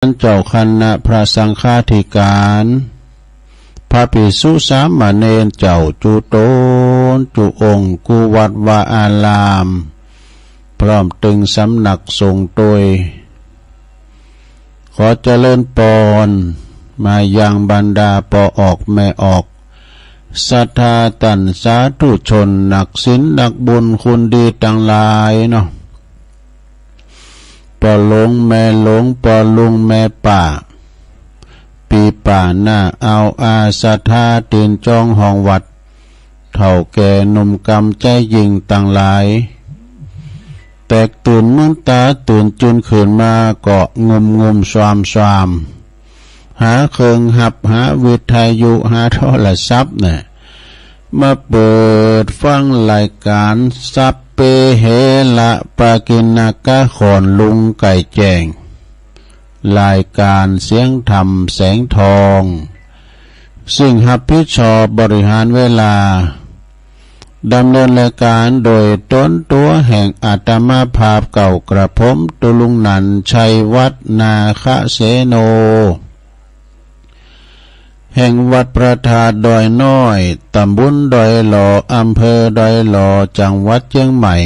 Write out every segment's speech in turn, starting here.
ท่านเจ้าคณะพระสังฆาธิการพระภิกษุสามเณรเจ้าจุโตนจุองค์กุวัดวาอารามพร้อมตึงสำนักทรงโดยขอเจริญปอนมายังบรรดาปอออกแม่ออกศรัทธาตันสาธุชนนักศีลนักบุญคุณดีทั้งหลายเนาะปอหลงแม่หลงปอลุงแม่ป่าปีป่าหน้าเอาอาศรัทธาตื่นจองห้องวัดเฒ่าแก่หนุ่มกำใจยิ่งต่างหลายแตกตื่นมื่นตาตื่นจุนขืนมาเกาะงมสวามหาเครื่องหับหาวิทยุหาโทรศัพท์เนี่ยมาเปิดฟังรายการสัพเปเหละปากินากะขอนลุงไก่แจงรายการเสียงธรรมแสงทองซึ่งรับผิดชอบบริหารเวลาดำเนินรายการโดยต้นตัวแห่งอาตมาภาพเก่ากระผมตุลุงนันชัยวัฒนาคเสโนแห่งวัดประธาดอยน้อยตำบลดอยหล่ออำเภอดอยหล่อจังหวัดเชียงใหม่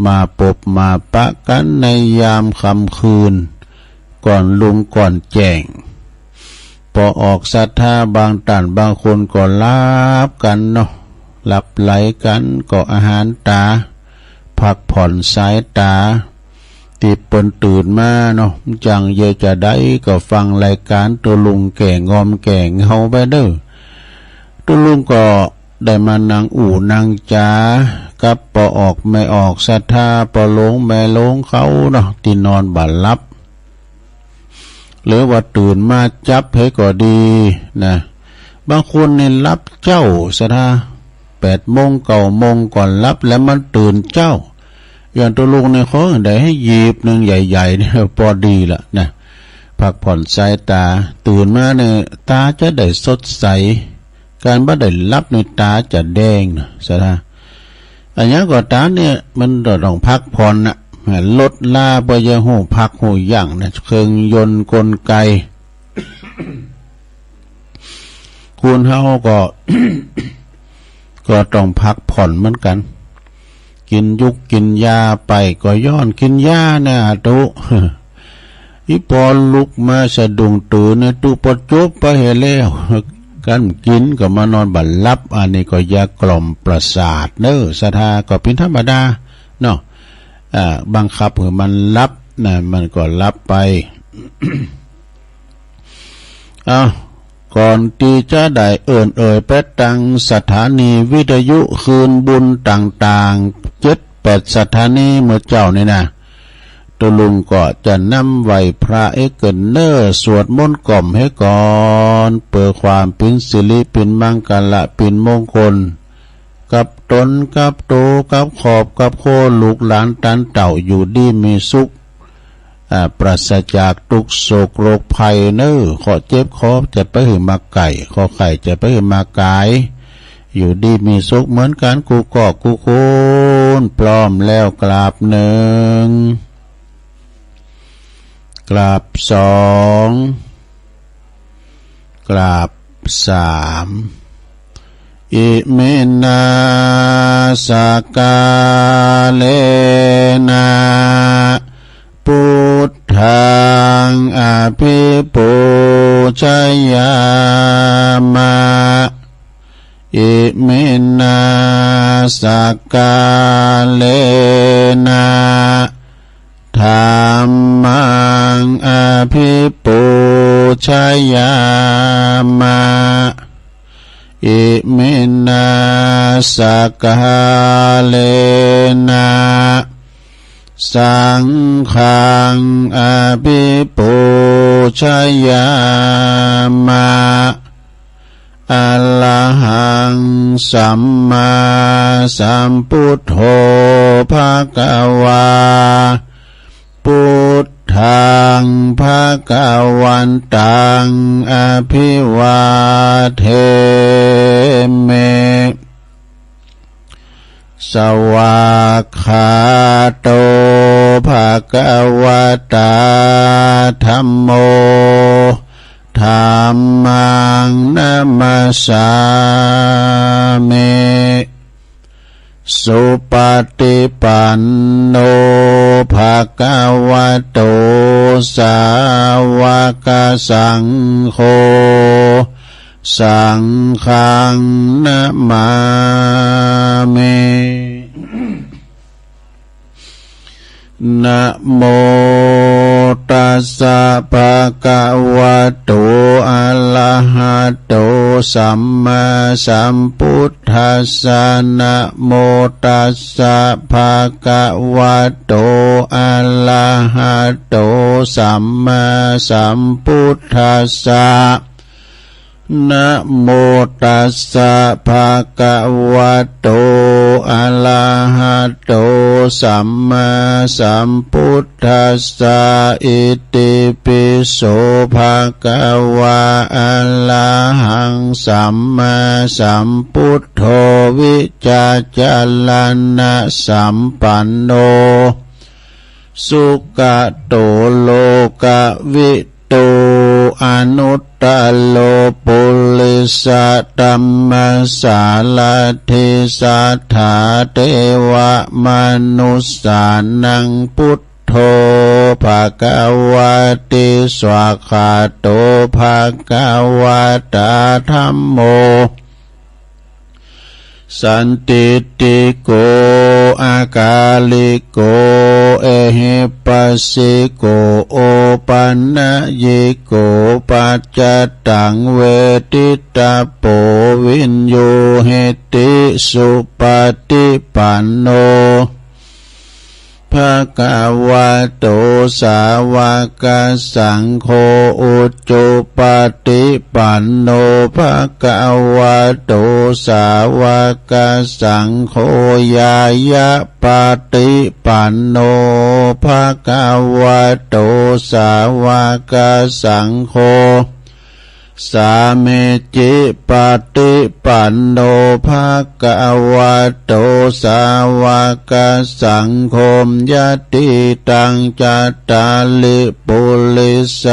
มาปบมาปะกันในยามค่ำคืนก่อนลุงก่อนแจ้งพอออกศรัทธาบางท่านบางคนก็ลับกันเนาะหลับไหลกันก็อาหารตาพักผ่อนสายตาติดปนตื่นมาเนาะจังเยจะได้ก็ฟังรายการตัวลุงแก่งอมแก่เงาไปเด้อตัวลุงก็ได้มานั่งอู่นั่งจ้ากับปอออกไม่ออกศรัทธาปอหลงแม่หลงเขาเนาะที่นอนบัดลับหรือว่าตื่นมาจับให้ก็ดีนะบางคนเนี่ยรับเจ้าศรัทธา8 โมง 9 โมงก่อนรับแล้วมันตื่นเจ้าอย่างตัวลุงเนี่ยเขาได้ให้หยิบหนึ่งใหญ่ๆเนี่ยพอดีละนะพักผ่อนสายตาตื่นมาเนี่ยตาจะได้สดใสการบ่ได้รับในตาจะแดงนะสะท่าอันนี้ก็ตาเนี่ยมันต้องพักผ่อนนะลดลาบยาหูพักหูอย่างนะเครื่องยนต์กลไก คุณเฮาก็ ก็ต้องพักผ่อนเหมือนกันกินยุกกินยาไปก็ย้อนกินยาเนี่ยตุอีพอลุกมาสะดุ้งตื่นเนี่ยตุปจบไปเห็นแล้วกันกินก็มานอนบัดลับอันนี้ก็ยากล่อมประสาทเน้อศรัทธาก็เป็นธรรมดาเนาะบังคับให้มันลับนะมันก็ลับไป ก่อนที่จะได้เไปตั้งสถานีวิทยุคืนบุญต่างๆ7-8 สถานีเมื่อเจ้านี่นะตัวลุงก็จะนำไหวพระเกินเนอร์สวดมนต์กล่อมให้ก่อนเปิดความเป็นสิริเป็นมังกรเป็นมงคลกับตนกับโตกับขอบกับโคลูกหลานตันเต่าอยู่ดีมีสุขปราศจากทุกโศกโรคภัยเนอขอเจ็บขอจะไปหือมาไก่ขอไข่จะไปหือมากายอยู่ดีมีสุขเหมือนกันกูก็กูโคนปลอมแล้วกราบ1กราบ2กราบ3อิเมนาสกาเลนะพุทธังอภิปูชยามะอิเมนาสกาเลนะธัมมังอภิปูชยามะอิเมนาสกาเลนะสังฆังอภิปูชยามะอะระหังสัมมาสัมพุทโธภควาพุทธังภวันตังอภิวาเทเม สวากขาโต ภะคะวะตาธัมโมธัมมังนัมมัสสามิสุปฏิปันโนภะคะวะโตสาวกสังโฆสังฆังนะมามินะโมตัสสะภะคะวะโตอะระหะโตสัมมาสัมพุทธัสสะนะโมตัสสะภะคะวะโตอะระหะโตสัมมาสัมพุทธัสสะนะโมตัสสะภะคะวะโตอะระหะโตสัมมาสัมพุทธัสสะอิติปิโสภะคะวะอะระหังสัมมาสัมพุทโธวิจาจารณะสัมปันโนสุขโตโลกวิตูอนุตตโลปุริสตัมมัสสาลทิสัทธาเทวมนุสสานังพุทโธภะคะวะติสวากขาโตภะคะวะตาธัมโมสันติติโกอากาลิโกเอหิปัสสิโกโอปันนะยิโกปัจจตังเวทิตาโปวินโยเหติสุปฏิปันโนภะคะวะโตสาวกสังโฆอุจจุปฏิปันโนภะคะวะโตสาวกสังโฆญายะปฏิปันโนภะคะวะโตสาวกสังโฆสามิจิปฏิปันโนภะคะวะโตสาวกสังโฆยติตังจัตตาลิปุริส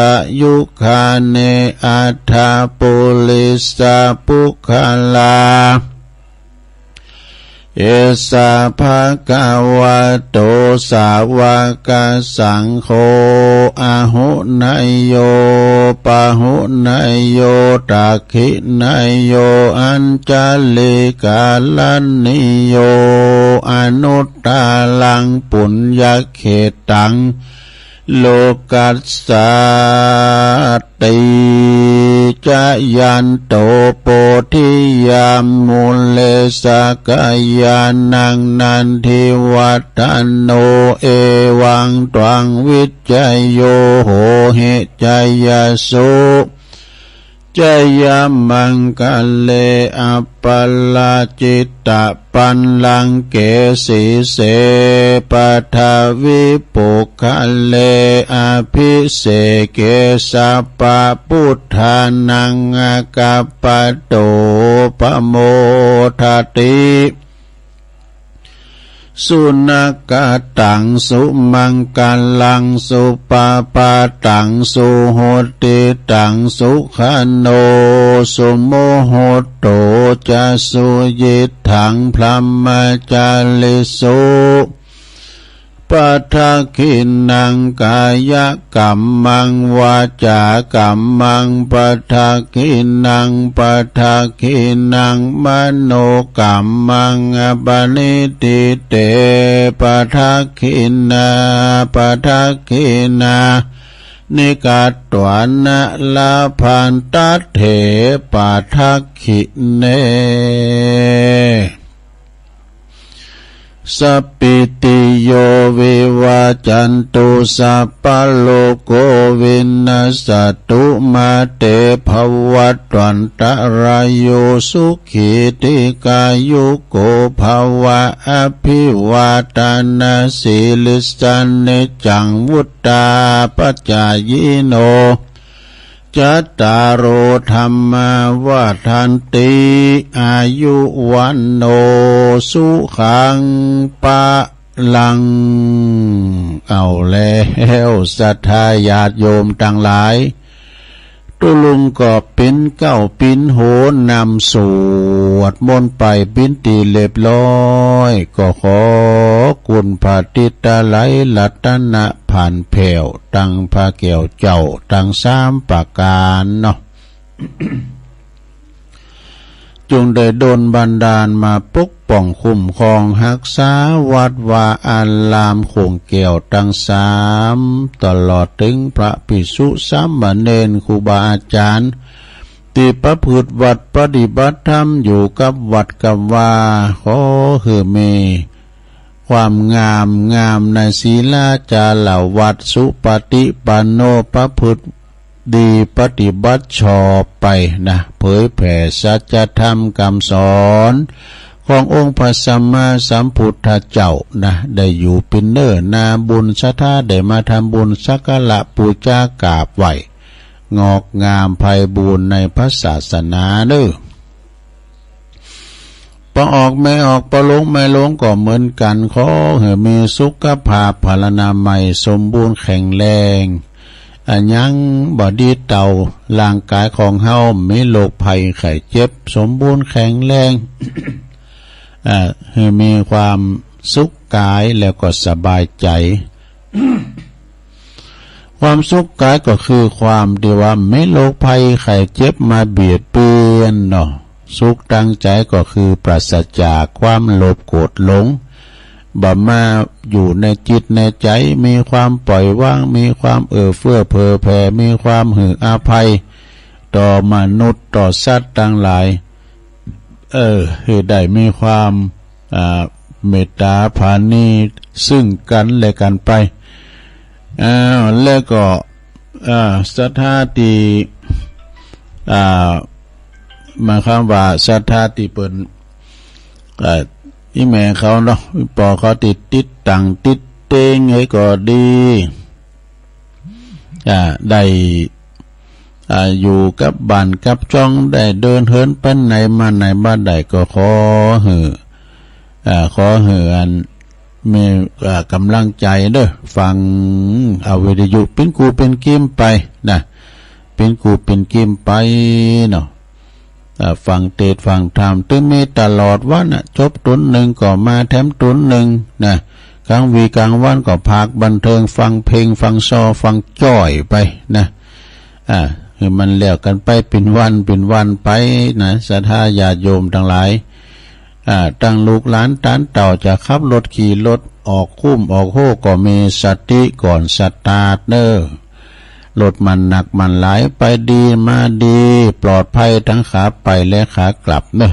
ยุคาเนอัฏฐปุริสปุคลาเอสะภะคะวะโตสาวกสังโฆอะหุนายโยปะหุนายโยตักขินายโยอัญจลิกาลันนิโยอนุตตาลังปุญญเขตังโลกัสสาติจยันโตโปธิยามมุเลสกายานังนันทิวัฏันโนเอวังตวังวิจัยโยโหเหจยสุจยามังคะเลอัปปลาจิตตปันลังเกสีเสปทาวิปุคะเลอภิเสเกสัปปะพุทธานังกัปปะโตปโมทติสุนักตังสุมังกัลลังสุปาปาตังสุโหติตังสุขันโนสุโมโหโตจะสุยิทังพลัมมจาลิสุปัทขินังกายกัมมังวาจากัมมังปัทขินังปัทขินังมโนกัมมังปณิทิเตปัทขินาปัทขินานิกัตตวานะลาพันตัตเถปัทขิเนสัพพิติโยวิวาจันตุสัพพะโลกโควินัสสตุมาเตภวัตวันตรายโยสุขีติกายุโกภวะอภิวาทานาสิลิสันเนจังวุตตาปัจจายโนจัตตารโอธรรมวาทันติอายุวันโนสุขังปะ ลังเอาแล้วศรัทธาญาติโยมทั้งหลายตุลุงก็เป็นเก้าปินโหนำสวดมนต์ไปปินตีเรียบร้อยก็ขอกุณพระติตาไหลลัตนะผ่านแผ่วตั้งพระแก้วเจ้าตั้งสามประการเนาะ จงได้โดนบันดาลมาปกป้องคุ้มครองรักษาวัดวาอารามคงแก้วทั้งสามตลอดถึงพระภิกษุสามเณรครูบาอาจารย์ที่ประพฤติวัดปฏิบัติธรรมอยู่กับวัดกับว่าขอคือมีความงามในศีลาจาเหล่าวัดสุปฏิปันโนประพฤติดีปฏิบัติชอบไปนะเผยแผ่สัจธรรมคำสอนขององค์พระสัมมาสัมพุทธเจ้านะได้อยู่เป็นเนิ่นนาบุญศรัทธาได้มาทำบุญสักการะบูชากราบไหว้งอกงามไพบูรณ์ในพระศาสนาเด้อปะออกไม่ออกปะลงไม่ลงก็เหมือนกันขอให้มีสุขภาพพลานามัยสมบูรณ์แข็งแรงอันยังบอดีเต่าร่างกายของเฮาไม่โรคภัยไข้เจ็บสมบูรณ์แข็งแรง ให้มีความสุขกายแล้วก็สบายใจ ความสุขกายก็คือความที่ว่าไม่โรคภัยไข้เจ็บมาเบียดเบียนเนาะสุขตั้งใจก็คือปราศจากความโลภโกรธหลงบ่มาอยู่ในจิตในใจมีความปล่อยวางมีความเฟื้อเผื่อแผ่มีความหืออาภัยต่อมนุษย์ต่อสัตว์ทั้งหลายคือได้มีความเมตตาปราณีซึ่งกันและกันไปแล้วก็ศรัทธาที่หมายความว่าศรัทธาที่เปิ้นอีแม่เขาเนาะปอเขาติดตังติดเตงให้ก็ดีได้อยู่กับบ้านกับจ้องได้เดินเหินไปไหนมาไหนบ้านใดก็ขออันมีกำลังใจเด้อฟังเอาวิทยุเป็นกูเป็นกิมไปนะเป็นกูเป็นกิมไปเนาะฟังเทศฟังธรรมตึงมีตลอดวันจบตุนหนึ่งก็มาแถมตุนหนึ่งนะกลางวีกลางวันก็พากบันเทิงฟังเพลงฟังซอฟังจ้อยไปนะคือมันเลี้ยวกันไปเป็นวันไปนะศรัทธาญาติโยมทั้งหลายตั้งลูกหลานตานเต่าจะขับรถขี่รถออกคุ้มออกโหก็มีสติก่อนสตาร์ทเนอรถมันหนักมันหลายไปดีมาดีปลอดภัยทั้งขาไปและขากลับเนอะ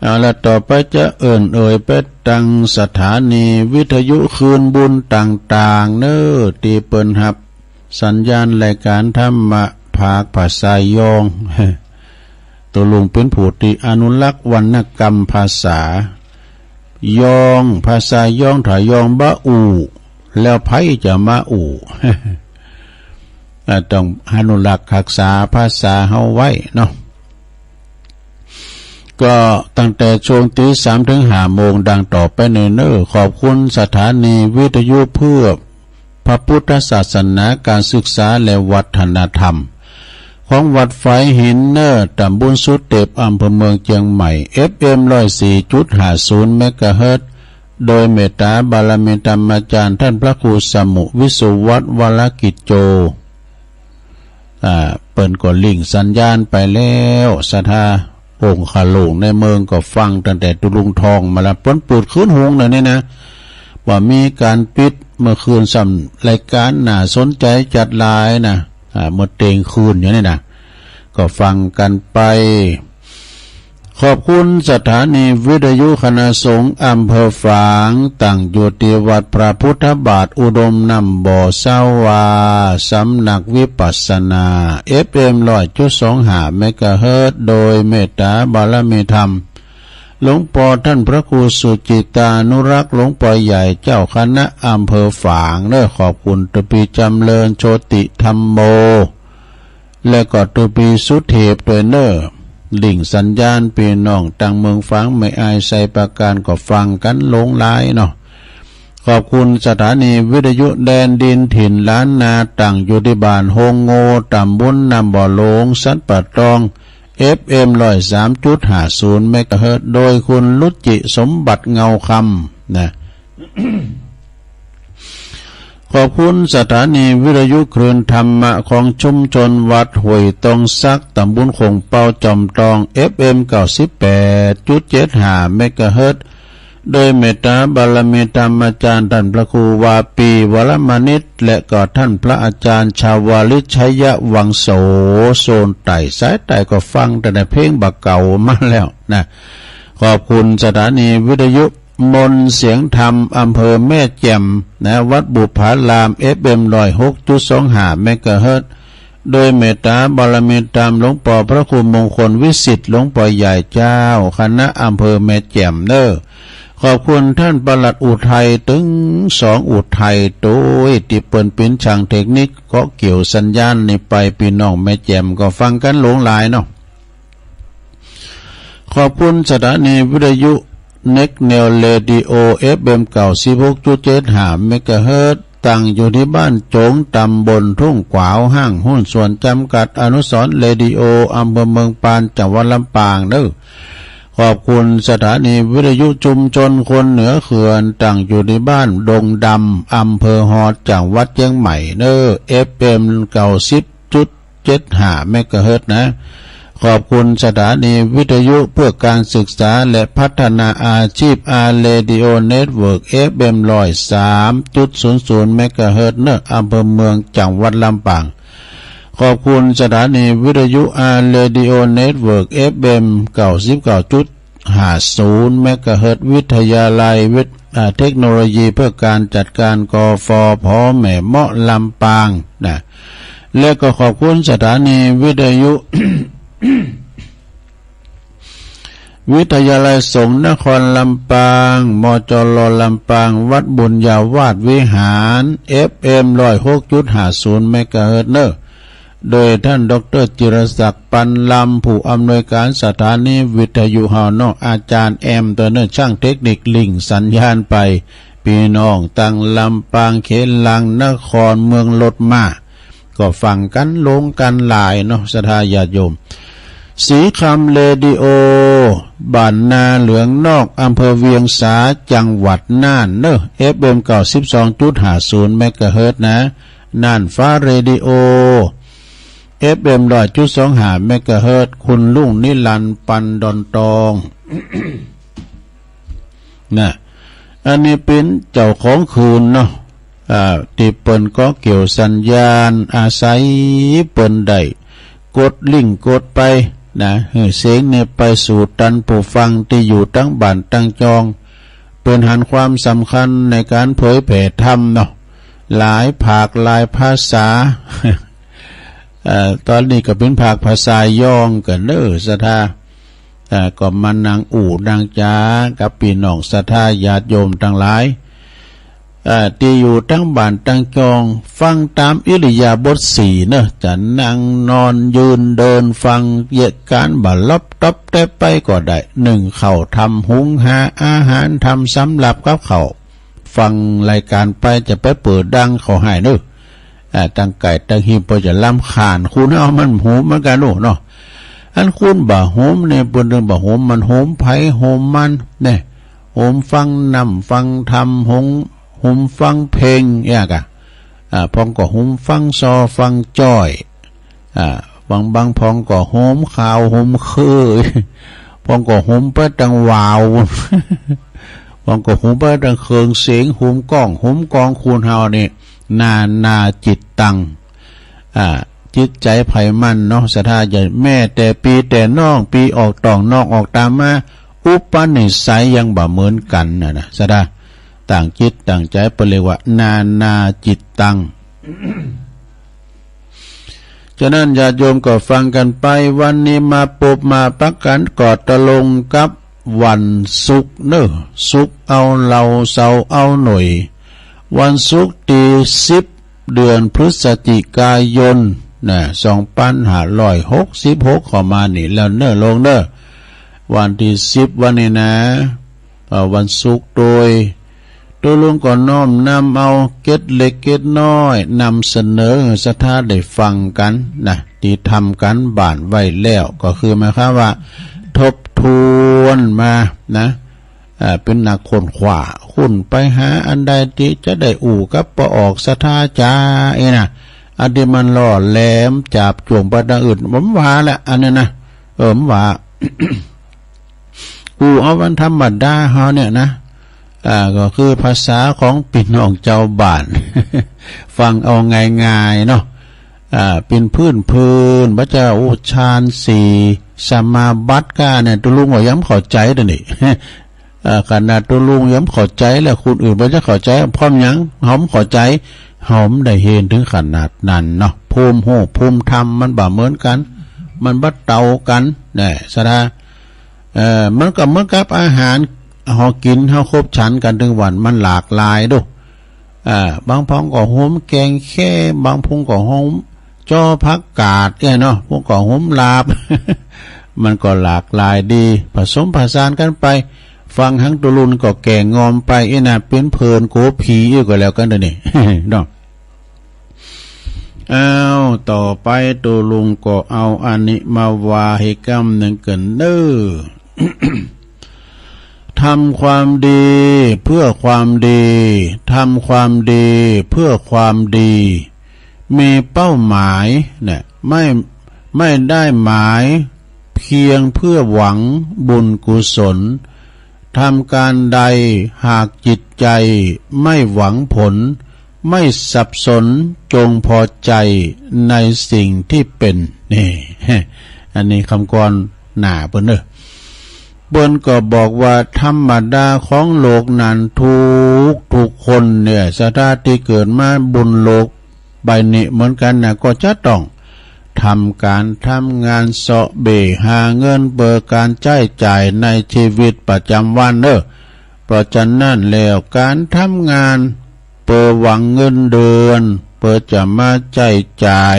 เอาละต่อไปจะเอ่ยไปตั้งสถานีวิทยุคืนบุญต่างๆเนอตีเปิ้นหับสัญญาณรายการธรรมะภาคภาษายอง ตัวลุงเป็นผู้ที่อนุรักษ์วรรณกรรมภาษายองภาษายองถ่ายยองบะอูแล้วไผจะมาอู่ ต้องอนุรักษ์รักษาภาษาเฮาไว้เนาะก็ตั้งแต่ช่วงตี 3 ถึง 5 โมงดังต่อไปเนิ่นๆขอบคุณสถานีวิทยุเพื่อพระพุทธศาสนาการศึกษาและวัฒนธรรมของวัดไฟหินเนอร์ตำบลสุดเต็บอำเภอเมืองเชียงใหม่ FM 104.50 เมกะเฮิรตซ์โดยเมตตาบารมีธรรมอาจารย์ท่านพระครูสมุวิสุวัฒน์วรกิจโจเปิ่นก็ลิงสัญญาณไปแล้วศรัทธาองค์ขลุงในเมืองก็ฟังตั้งแต่ตุลุงทองมาแล้วเปิ้นปูดขึ้นหงเลยนี่นะว่ามีการปิดเมื่อคืนซ้ำรายการน่าสนใจจัดหลายนะเมื่อเตงคืนอย่างนี้นะก็ฟังกันไปขอบคุณสถานีวิทยุคณะสงฆ์อำเภอฝางตั้งอยู่ที่วัดพระพุทธบาทอุดมนำบ่อเศร้าวาสำนักวิปัสสนา FM 100.25 เมกะเฮิรตซ์โดยเมตตาบารมีธรรมหลวงพ่อท่านพระครูสุจิตานุรักษ์หลวงพ่อใหญ่เจ้าคณะอำเภอฝางเด้อขอบคุณตุปีจำเริญโชติธรรมโมและก็ตุปีสุเทพด้วยเด้อ ลิงสัญญาณพี่น้องต่างเมืองฟังไม่อายใส่ประการก็ฟังกันหลงหลายเนาะขอบคุณสถานีวิทยุแดนดินถิ่นล้านนาตั้งอยู่ที่บ้านโฮงโง่ตำบลนำบ่อโลงสันป่าตอง FM 103.50 เมกะเฮิรตซ์โดยคุณลุจิสมบัติเงาคำนะ ขอบคุณสถานีวิทยุคลื่นธรรมะของชุมชนวัดห้วยตองซักตำบลคงเปาจอมตอง FM 98.75 เมกะเฮิรตซ์โดยเมตตาบารมีธรรมอาจารย์ท่านพระครูวาปีวรมานิตและก็ท่านพระอาจารย์ชาวาลิชัยวังโสโซนไต่สายไต่ก็ฟังแต่ในเพลงบักเก่ามาแล้วนะขอบคุณสถานีวิทยุมนเสียงธรรมอำเภอแม่แจ่มนะวัดบุพาราม FM 106.25 เมกะเฮิรตซ์โดยเมตตาบารมีธรรมหลวงปู่พระครูมงคลวิสิทธิ์หลวงปู่ใหญ่เจ้าคณะอำเภอแม่แจ่มเด้อขอบคุณท่านปลัดอุทัยถึง2อุทัยโดยที่เปิ้นเป็นช่างเทคนิคก็เกี่ยวสัญญาณนี่ไปพี่น้องแม่แจ่มก็ฟังกันหลงหลายเนาะขอบคุณสถานีวิทยุเน็กแนวเรดิโอ FM 96.75 เมกะเฮิรตซ์ตั้งอยู่ที่บ้านโจงตำบลทุ่งกวาวห้างหุ้นส่วนจำกัดอนุสรณ์เรดิโออำเภอเมืองปานจังหวัดลำปางเด้อขอบคุณสถานีวิทยุชุมชนคนเหนือเขื่อนตั้งอยู่ในบ้านดงดำอำเภอฮอดจังหวัดเชียงใหม่เด้อ FM 90.75 เมกะเฮิรตซ์นะขอบคุณสถานีวิทยุเพื่อการศึกษาและพัฒนาอาชีพอาร์เรดิโอเน็ตเวิร์ก FM 103.00 เมกะเฮิรตซ์เนอำเภอเมืองจังหวัดลำปางขอบคุณสถานีวิทยุอาร์เรดิโอเน็ตเวิร์ก FM 99.50 เมกะเฮิรตซ์วิทยาลัยเทคโนโลยีเพื่อการจัดการกฟผแม่เมาะลำปางนะและก็ขอบคุณสถานีวิทยุ วิทยาลัยสงฆ์นครลำปางมจรลำปางวัดบุญญาวาสวิหาร FM 106.50 เมกะเฮิรตซ์โดยท่านดร.จิรศักดิ์ปันลำผู้อำนวยการสถานีวิทยุเฮาเนาะอาจารย์แอมตัวเนช่างเทคนิคลิงสัญญาณไปพี่น้องตั้งลำปางเขลังนครเมืองรถมาก็ฟังกันลงกันหลายเนาะศรัทธาญาติโยมสีคำเรดิโอบ้านนาเหลืองนอกอำเภอเวียงสาจังหวัดน่านเนอะ FM 92.50 เมกะเฮิรตซ์นะน่านฟ้าเรดิโอ FM 100.25 เมกะเฮิรตซ์คุณลุงนิรันดร์ปันดอนตอง นะอันนี้เป็นเจ้าของคืนเนาะที่เปิ้นก็เกี่ยวสัญญาณอาศัยเปิ้นได้กดลิงก์กดไปนะเสียงเนี่ยไปสู่ตันผู้ฟังที่อยู่ตั้งบ้านตั้งจองเปิ้นหันความสำคัญในการเผยแผ่ธรรมเนาะหลายภาคหลายภาษา ตอนนี้ก็เป็นภาคภาษาย่องกันเด้อศรัทธาก็มานางอู่นางจากับพี่น้องศรัทธาญาติโยมทั้งหลายที่อยู่ทั้งบ้านทั้งจองฟังตามอิริยาบถ4เนอะจะนั่งนอนยืนเดินฟังเหตุการณ์บัลลับตับแต่ไปก็ได้1เข้าทำหุงหาอาหารทำสำหรับกับเขาฟังรายการไปจะไปเปิดดังเขาให้เนอะตั้งไก่ตั้งหิมพอจะล้ำขานคุณเอามันหูมันกันเนาะอันคุณบ่โหมเนี่ยบนเรื่องบ่โหมมันโหมไผโหมมันเนี่ยโหมฟังนำฟังธรรมหุมฟังเพลงอย่างกะพองก็หุมฟังซอฟังจ้อยบางพองก็หุมข่าวหุมคือพองก็หุมไปตังวาวพองก็หุมไปตังเคืองเสียงหุมก้องหุมกองคูณเฮานี่นาจิตตังจิตใจไผ่มันเนาะศรัทธาใหญ่แม่แต่ปีแต่น้องปีออกตองนอกออกตามมาอุปนิสัยยังบ่เหมือนกันนะศรัทธาต่างจิตต่างใจเปเรียกว่านาจิตตัง ฉะนั้นญาติโยมก็ฟังกันไปวันนี้มาปบมาปักกันกอดตะลงกับวันศุกร์เนอะศุกร์เอาเราเสาเอาหน่อยวันศุกร์ที่10 เดือนพฤศจิกายน นะ2566เข้ามานี่แล้วเน้อลงเด้อวันที่10วันนี้นะวันศุกร์โดยตัวลุงก็น้อมนำเอาเก็ดเล็กเก็ดน้อยนำเสนอศรัทธาได้ฟังกันนะที่ทำกันบ้านไว้แล้วก็คือหมายความว่าทบทวนมานะเป็นนักคนขวาคุณไปหาอันใดที่จะได้อู่กับปออกศรัทธาจ้านะอันที่มันล่อแหลมจับจ่วงไปทางอื่นผมว่าแหละอันนี้นะผมว่า อู่เอาวันธรรมดาเฮาเนี่ยนะก็คือภาษาของพี่น้องเจ้าบ้าน ฟังเอาง่ายๆเนาะเป็นพื้นพระเจ้าอุชานสี่สมาบัติก้าเนี่ยตุลุงว่าย้ำเข้าใจเด้อนี่ ขนาดตุลุงย้ำเข้าใจแล้วคนอื่นบ่จะเข้าใจพร้อมยังหอมเข้าใจหอมได้เห็นถึงขนาดนั้นเนาะภูมิโหภูมิธรรมมันบ่เหมือนกันมันบ่เท่ากันแน่ซะนะมันก็เหมือนกับอาหารเฮากินเฮาครบฉันกันถึงวันมันหลากหลายดูบางพองก็โหมแกงแค่บางพงก็โหมจอผักกาดเนาะพวกก็โหมลาบ มันก็หลากหลายดีผสมผสานกันไปฟังทั้งตุลุนก็แก่งอมไปน่ะเป็นเพลินโกผีอยู่ก็แล้วกันเด้อนี่ เนาะต่อไปตุลุงก็เอาอันนี้มาวาให้กำหนึ่งกันเด้อ ทำความดีเพื่อความดีทำความดีเพื่อความดีมีเป้าหมายเนี่ยไม่ได้หมายเพียงเพื่อหวังบุญกุศลทำการใดหากจิตใจไม่หวังผลไม่สับสนจงพอใจในสิ่งที่เป็นนี่ อันนี้คำกรหนาเปิ้นเด้อเปิ้นก็บอกว่าธรรมดาของโลกนั้นทุกคนเนี่ยสถาที่เกิดมาบนโลกใบนี้เหมือนกันนะก็จะต้องทำการทำงานเสาะเบหาเงินเปิดการใช้จ่ายในชีวิตประจำวันเด้อเพราะฉะนั้นแล้วการทำงานเปิดหวังเงินเดือนเปิดจะมาใช้จ่าย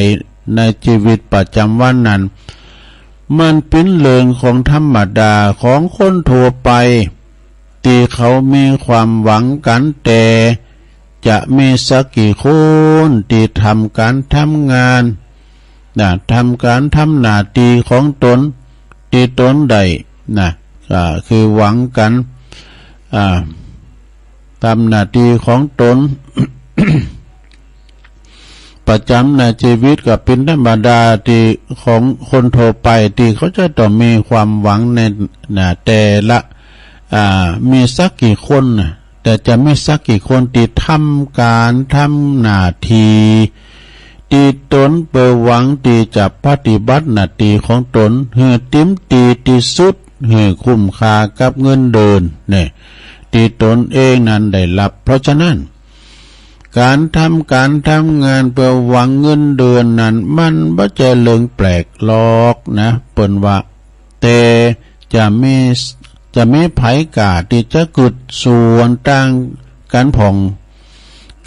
ในชีวิตประจำวันนั้นมันเป็นเรื่องของธรรมดาของคนทั่วไปที่เขามีความหวังกันแต่จะมีสักกี่คนที่ทำการทำงานทำการทำหน้าที่ของตนที่ตนใดคือหวังกันทำหน้าที่ของตน ประจำในชีวิตก็เป็นธรรมดาที่ของคนทั่วไปที่เขาจะต้องมีความหวังในแต่ละมีสักกี่คนแต่จะไม่สักกี่คนที่ทำการทำหน้าที่ที่ตนเปิดหวังที่จะปฏิบัติหน้าที่ของตนให้เต็มที่สุดให้คุ้มค่ากับเงินเดือนเนี่ยที่ตนเองนั้นได้รับเพราะฉะนั้นการทำงานเพื่อหวังเงินเดือนนั้นมันบ่ใช่เรื่องแปลกหรอกนะเปิ้นว่าแต่จะมีไผกล้าที่จะกึดส่วนต่างกันผ่อง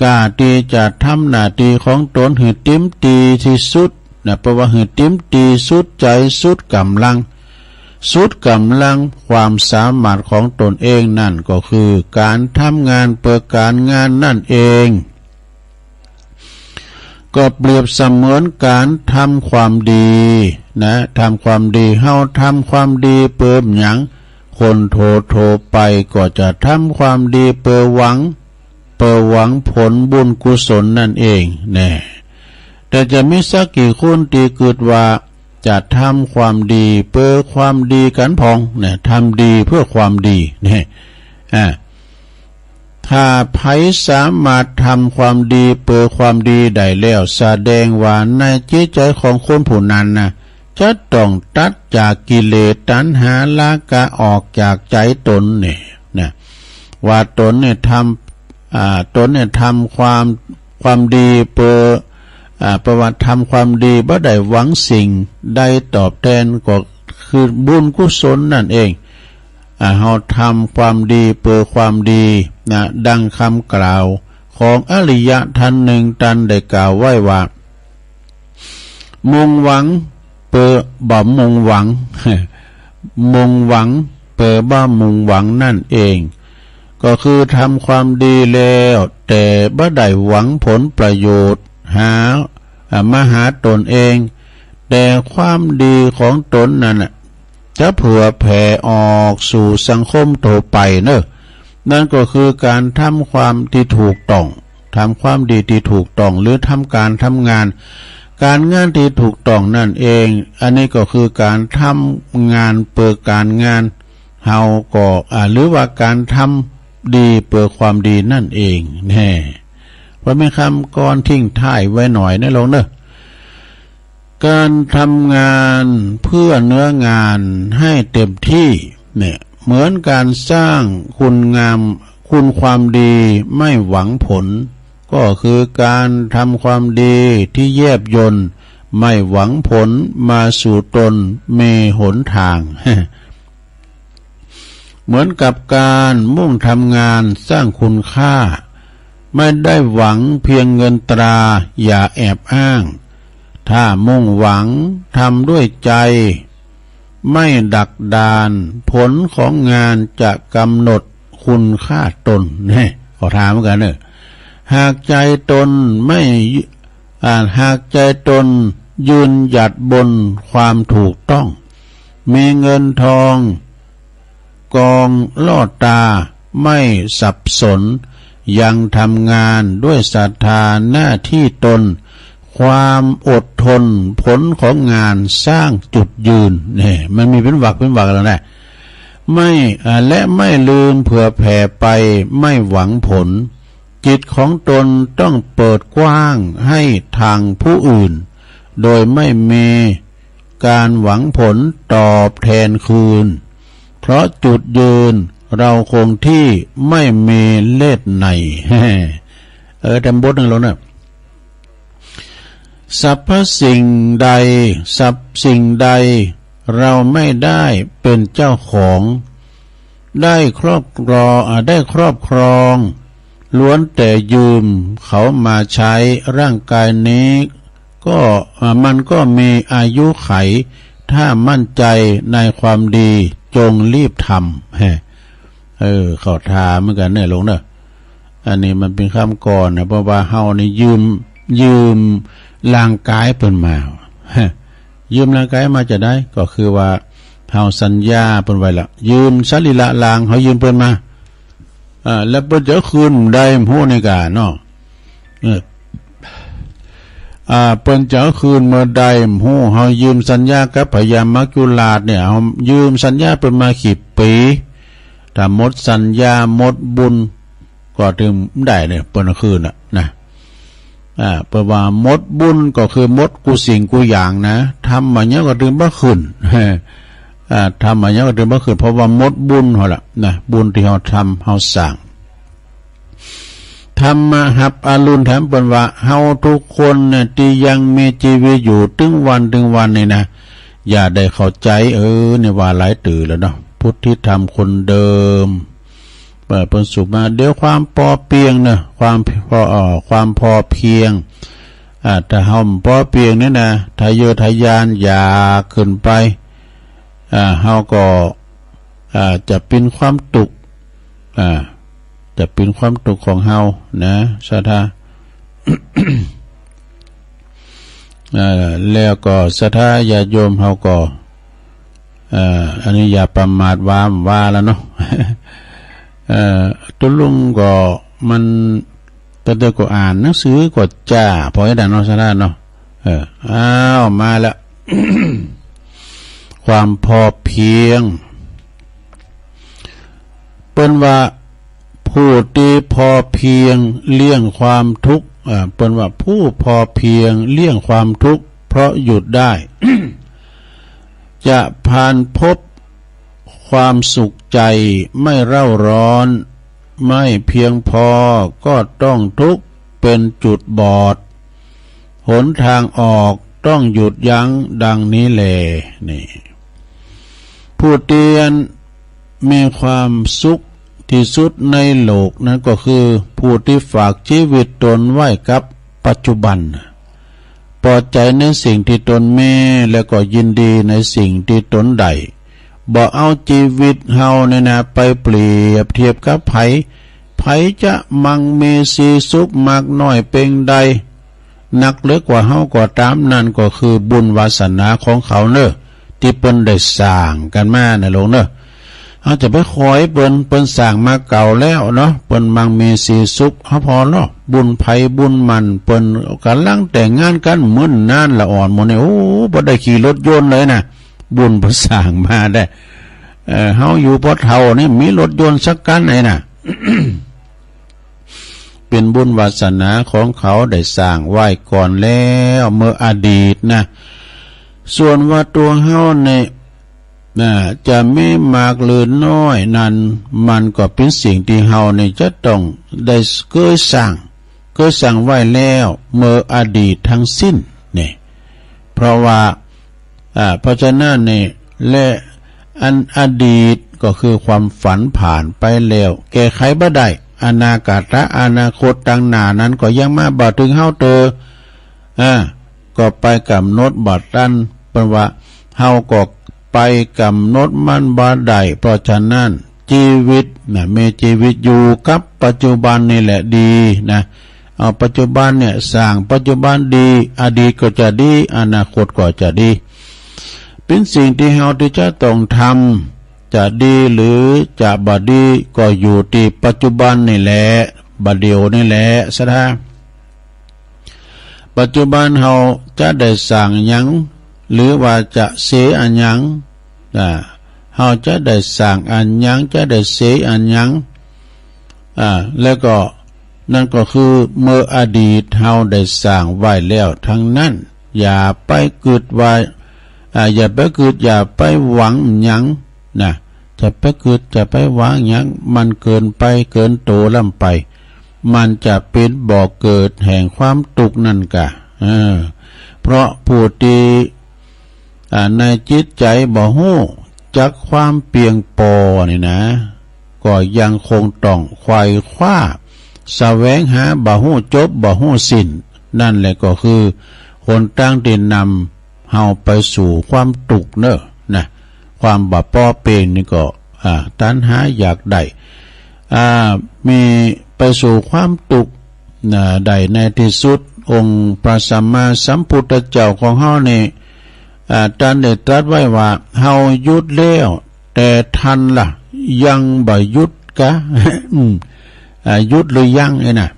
กล้าที่จะทำหน้าที่ของตนให้เต็มที่สุดนะเพราะว่าให้เต็มที่สุดใจสุดกำลังความสามารถของตนเองนั่นก็คือการทำงานเพื่อการงานนั่นเองก็เปรียบเสมือนการทำความดีนะทำความดีเฮาทำความดีเปิ่มหยังคนโทไปก็จะทำความดีเพื่อหวังผลบุญกุศลนั่นเองแน่แต่จะมีสักกี่คนที่เกิดว่าจะทำความดีเพื่อความดีกันพองเนี่ยทำดีเพื่อความดีเนี่ยถ้าไผสามารถทำความดีเพื่อความดีได้แล้วแสดงว่าในจิตใจของคนผู้นั้นนะจะต้องตัดจากกิเลสตัณหาราคะออกจากใจตนเนี่ยนะว่าตนเนี่ยทำความดีเพื่อประวัติทำความดีบ่ได้หวังสิ่งใดตอบแทนก็คือบุญกุศลนั่นเองเฮาทำความดีเพื่อความดีนะดังคำกล่าวของอริยะท่านหนึ่งท่านได้กล่าวไว้ว่า มุ่งหวังเปิดบ่มุ่งหวัง มุ่งหวังเปิดบ่มุ่งหวังนั่นเองก็คือทำความดีแล้วแต่บ่ได้หวังผลประโยชน์มาหาตนเองแต่ความดีของตนนั่นจะเผื่อแผ่ออกสู่สังคมต่อไปเนอะนั่นก็คือการทำความที่ถูกต้องทำความดีที่ถูกต้องหรือทำการทำงานการงานที่ถูกต้องนั่นเองอันนี้ก็คือการทำงานเปิดการงานเฮาก็หรือว่าการทำดีเปิดความดีนั่นเองแน่เพราะมีคำก่อนทิ้งท้ายไว้หน่อยนะลงเนอะการทำงานเพื่อเนื้องานให้เต็มที่เนี่ยเหมือนการสร้างคุณงามคุณความดีไม่หวังผลก็คือการทำความดีที่แยบยลไม่หวังผลมาสู่ตนมีหนทาง เหมือนกับการมุ่งทำงานสร้างคุณค่าไม่ได้หวังเพียงเงินตราอย่าแอบอ้างถ้ามุ่งหวังทำด้วยใจไม่ดักดานผลของงานจะกำหนดคุณค่าตนเนี่ยขอถามกันเนอะหากใจตนไม่หากใจตนยืนหยัดบนความถูกต้องมีเงินทองกองลอดตาไม่สับสนยังทำงานด้วยศรัทธาหน้าที่ตนความอดทนผลของงานสร้างจุดยืนเนี่ยมันมีเป็นวรรคแล้วนะไม่และไม่ลืมเผื่อแผ่ไปไม่หวังผลจิตของตนต้องเปิดกว้างให้ทางผู้อื่นโดยไม่มีการหวังผลตอบแทนคืนเพราะจุดยืนเราคงที่ไม่มีเล็ดในทำบทหนึ่งแล้วนะสรรพสิ่งใดเราไม่ได้เป็นเจ้าของได้ครอบครองล้วนแต่ยืมเขามาใช้ร่างกายนี้ก็มันก็มีอายุไขถ้ามั่นใจในความดีจงรีบทำเขาถามเหมือนกันเนี่ยลงเนอะอันนี้มันเป็นคำก่อนนะเพราะว่าเฮานี่ยืมร่างกายเปิ้นมายืมร่างกายมาจะได้ก็คือว่าเฮาสัญญาเปิ้นไว้ละยืมสรีระร่างเฮายืมเปิ้นมาแล้วเปิ้นจะคืนได้ฮู้ในกาเนาะเปิ้นจะคืนเมื่อใดฮู้เฮายืมสัญญากับพญามัจจุราชเนี่ยเฮายืมสัญญาเปิ้นมากี่ปีถ้าหมดสัญญาหมดบุญก็ถึงได้เนี่ยเปิ้นคืนนะเพราะว่าหมดบุญก็คือหมดกูสิ่งกูอย่างนะทำมาเนี้ยก็ถึงบ่คืนทำมาเนี้ยก็ถึงบ่คืนเพราะว่าหมดบุญเฮาล่ะนะบุญที่เฮาทำเฮาสร้างทำมาหับอรุณแถมเปิ้นว่าเฮาทุกคนเนี่ยที่ยังมีชีวิตอยู่ถึงวันนี่นะอย่าได้เข้าใจเนี่ยว่าหลายตื่นแล้วเนาะพุทธิธรรมคนเดิมเปิดเป็นสุมาเดี๋ยวความพอเพียงนะความพอเพียงถ้าเฮาพอเพียงนี่นะทะเยอทะยานอยากขึ้นไปเฮาก็จะเป็นความตุกจะเป็นความตุกของเฮานะศรัทธา แล้วก็ศรัทธาญาโยมเฮาก็อันนี้อย่าประมาทว่าแล้วเนาะ ตุลุงก็มันแต่เด็กก็อ่านหนังสือก็จ้าพอให้ได้เนาะศรัทธาเนาะมาแล้ว ความพอเพียงเปิ้นว่าผู้ที่พอเพียงเลี่ยงความทุกข์เปิ้นว่าผู้พอเพียงเลี่ยงความทุกข์เพราะหยุดได้ จะผ่านพบความสุขใจไม่เร่าร้อนไม่เพียงพอก็ต้องทุกข์เป็นจุดบอดหนทางออกต้องหยุดยั้งดังนี้แลนี่ผู้เตียนมีความสุขที่สุดในโลกนั้นก็คือผู้ที่ฝากชีวิตตนไว้กับปัจจุบัน พอใจในสิ่งที่ตนมีแล้วก็ยินดีในสิ่งที่ตนได้บ่เอาชีวิตเฮาเนี่ยนะไปเปรียบเทียบกับไผจะมั่งมีสีสุขมากน้อยเพียงใดนักเล็กกว่าเฮาก็ตามนั่นก็คือบุญวาสนาของเขาเนอะที่เปิ้นได้สร้างกันมานะหลวงเนอะเขาจะไปคอยเปิ้นสร้างมาเก่าแล้วเนาะเปิ้นมั่งมีสีสุขเขาพอเนาะบุญไผบุญมันเปิ้นกำลังแต่งงานกันมื้อนนานละอ่อนหมดเนี่ยโอ้บ่ได้ขี่รถยนต์เลยนะบุญเพิ่นสร้างมาได้เฮาอยู่พอเฒ่านี่มีรถยนต์สักคันไหนน่ะ เป็นบุญวาสนาของเขาได้สร้างไว้ก่อนแล้วเมื่ออดีตนะส่วนว่าตัวเฮาเนี่ยจะไม่มากหรือน้อยนั้นมันก็เป็นสิ่งที่เฮาเนี่ยจะต้องได้เคยสร้างไว้แล้วเมื่ออดีตทั้งสิ้นเนี่ยเพราะว่าเพราะฉะนั้นเนี่ยและอันอดีตก็คือความฝันผ่านไปแล้วแก้ไขบ่ได้อนาคตอนาคตต่างหน้านั้นก็ยังมาบ่ถึงเฮาก็ไปกำหนดบ่ทันเป็นว่าเฮาก็ไปกำหนดมันบ่ได้เพราะฉะนั้นชีวิตมีชีวิตอยู่กับปัจจุบันนี่แหละดีนะเอาปัจจุบันเนี่ยสร้างปัจจุบันดีอดีตก็จะดีอนาคตก็จะดีเป็นสิ่งที่เฮาที่จะต้องทำจะดีหรือจะบ่ดีก็อยู่ที่ปัจจุบันนี่แหละบัดเดียวนี่แหละซะนะปัจจุบันเฮาจะได้สร้างหยังหรือว่าจะเสียอันหยังเฮาจะได้สร้างอันหยังจะได้เสียอันหยังแล้วก็นั่นก็คือเมื่ออดีตเฮาได้สร้างไว้แล้วทั้งนั้นอย่าไปเกิดว่าอย่าไปเกิดอย่าไปหวังหยังนะจะไปเกิดจะไปหวังหยังมันเกินไปเกินโตล้ำไปมันจะเป็นบ่อเกิดแห่งความทุกข์นั่นกะเพราะผู้ที่ในจิตใจบ่ฮู้จักความเปียงปอนี่นะก็ยังคงต้องไขว่คว้าแสวงหาบ่ฮู้จบบ่ฮู้สิ้นนั่นแหละก็คือหนทางที่นำเฮาไปสู่ความทุกข์เนอะนะความบ่ป้อเปงนี่ก็ตัณหาอยากได้มีไปสู่ความทุกข์ได้ในที่สุดองค์พระสัมมาสัมพุทธเจ้าของเฮานี่ท่านได้ตรัสไว้ว่าเฮาหยุดแล้วแต่ทันล่ะยังบ่หยุดกะ หยุดหรือยังไอ้น่ะ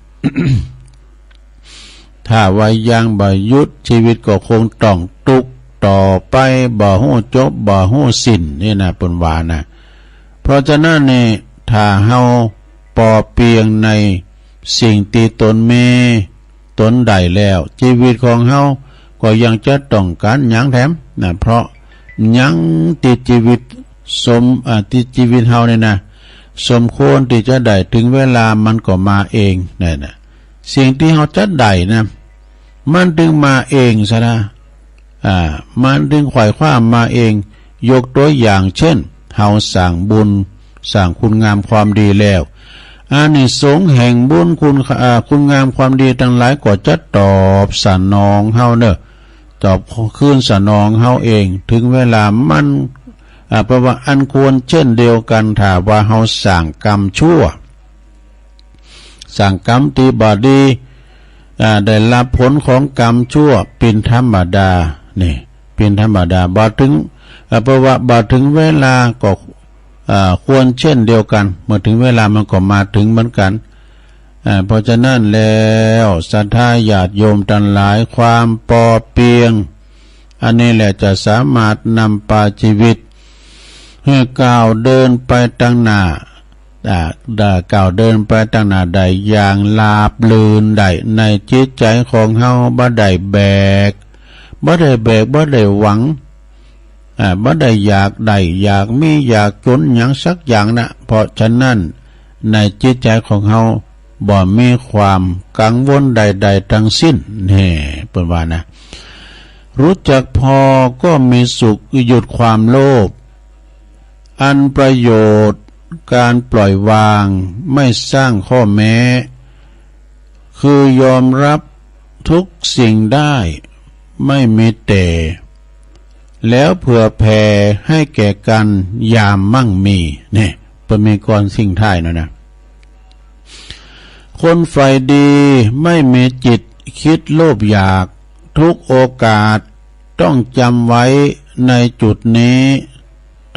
ถ้าว่ายังบ่หยุดชีวิตก็คงต้องทุกข์ต่อไปบ่ฮู้จบบ่ฮู้สิ้นนี่นะเพิ่นว่านะเพราะฉะนั้นนี่ถ้าเฮาปอเปียงในสิ่งที่ตนมีตนได้แล้วชีวิตของเฮาก็ยังจะต้องการหยังแถมนะเพราะหยังที่ชีวิตที่ชีวิตเฮาเนี่ยนะสมควรที่จะได้ถึงเวลามันก็มาเองนั่นน่ะสิ่งที่เฮาจะได้นะมันถึงมาเองซะนะมันถึงไขว่คว้ามาเองยกตัวอย่างเช่นเฮาสร้างบุญสร้างคุณงามความดีแล้วอานิสงส์แห่งบุญคุณงามความดีทั้งหลายก็จะตอบสนองเฮาเนอะตอบคืนสนองเฮาเองถึงเวลามันเพราะว่าอันควรเช่นเดียวกันถ้าว่าเฮาสร้างกรรมชั่วสร้างกรรมที่บ่ดีได้รับผลของกรรมชั่วเป็นธรรมดานี่เป็นธรรมดาบ่ถึงเพราะว่าบ่ถึงเวลาก็ควรเช่นเดียวกันเมื่อถึงเวลามันก็มาถึงเหมือนกันเพราะฉะนั้นแล้วศรัทธาญาติโยมทั้งหลายความปอเปียงอันนี้แหละจะสามารถนำพาชีวิตให้ก้าวเดินไปตั้งหน้าก้าวเดินไปตั้งหน้าได้อย่างลาบลื่นได้ในจิตใจของเฮาบ่ได้แบกบ่ได้หวังบ่ได้อยากได้อยากมีอยากจนหยังสักอย่างนะเพราะฉะนั้นในจิตใจของเฮาบ่มีความกังวลใดๆทั้งสิ้นนี่เปิ้นว่านะรู้จักพอก็มีสุขหยุดความโลภอันประโยชน์การปล่อยวางไม่สร้างข้อแม้คือยอมรับทุกสิ่งได้ ไม่มีแต่แล้วเผื่อแผ่ให้แก่กันยามมั่งมีเนี่ยเป็นมีกรสิ่งท้ายนะคนฝ่ายดีไม่มีจิตคิดโลภอยากทุกโอกาสต้องจำไว้ในจุดนี้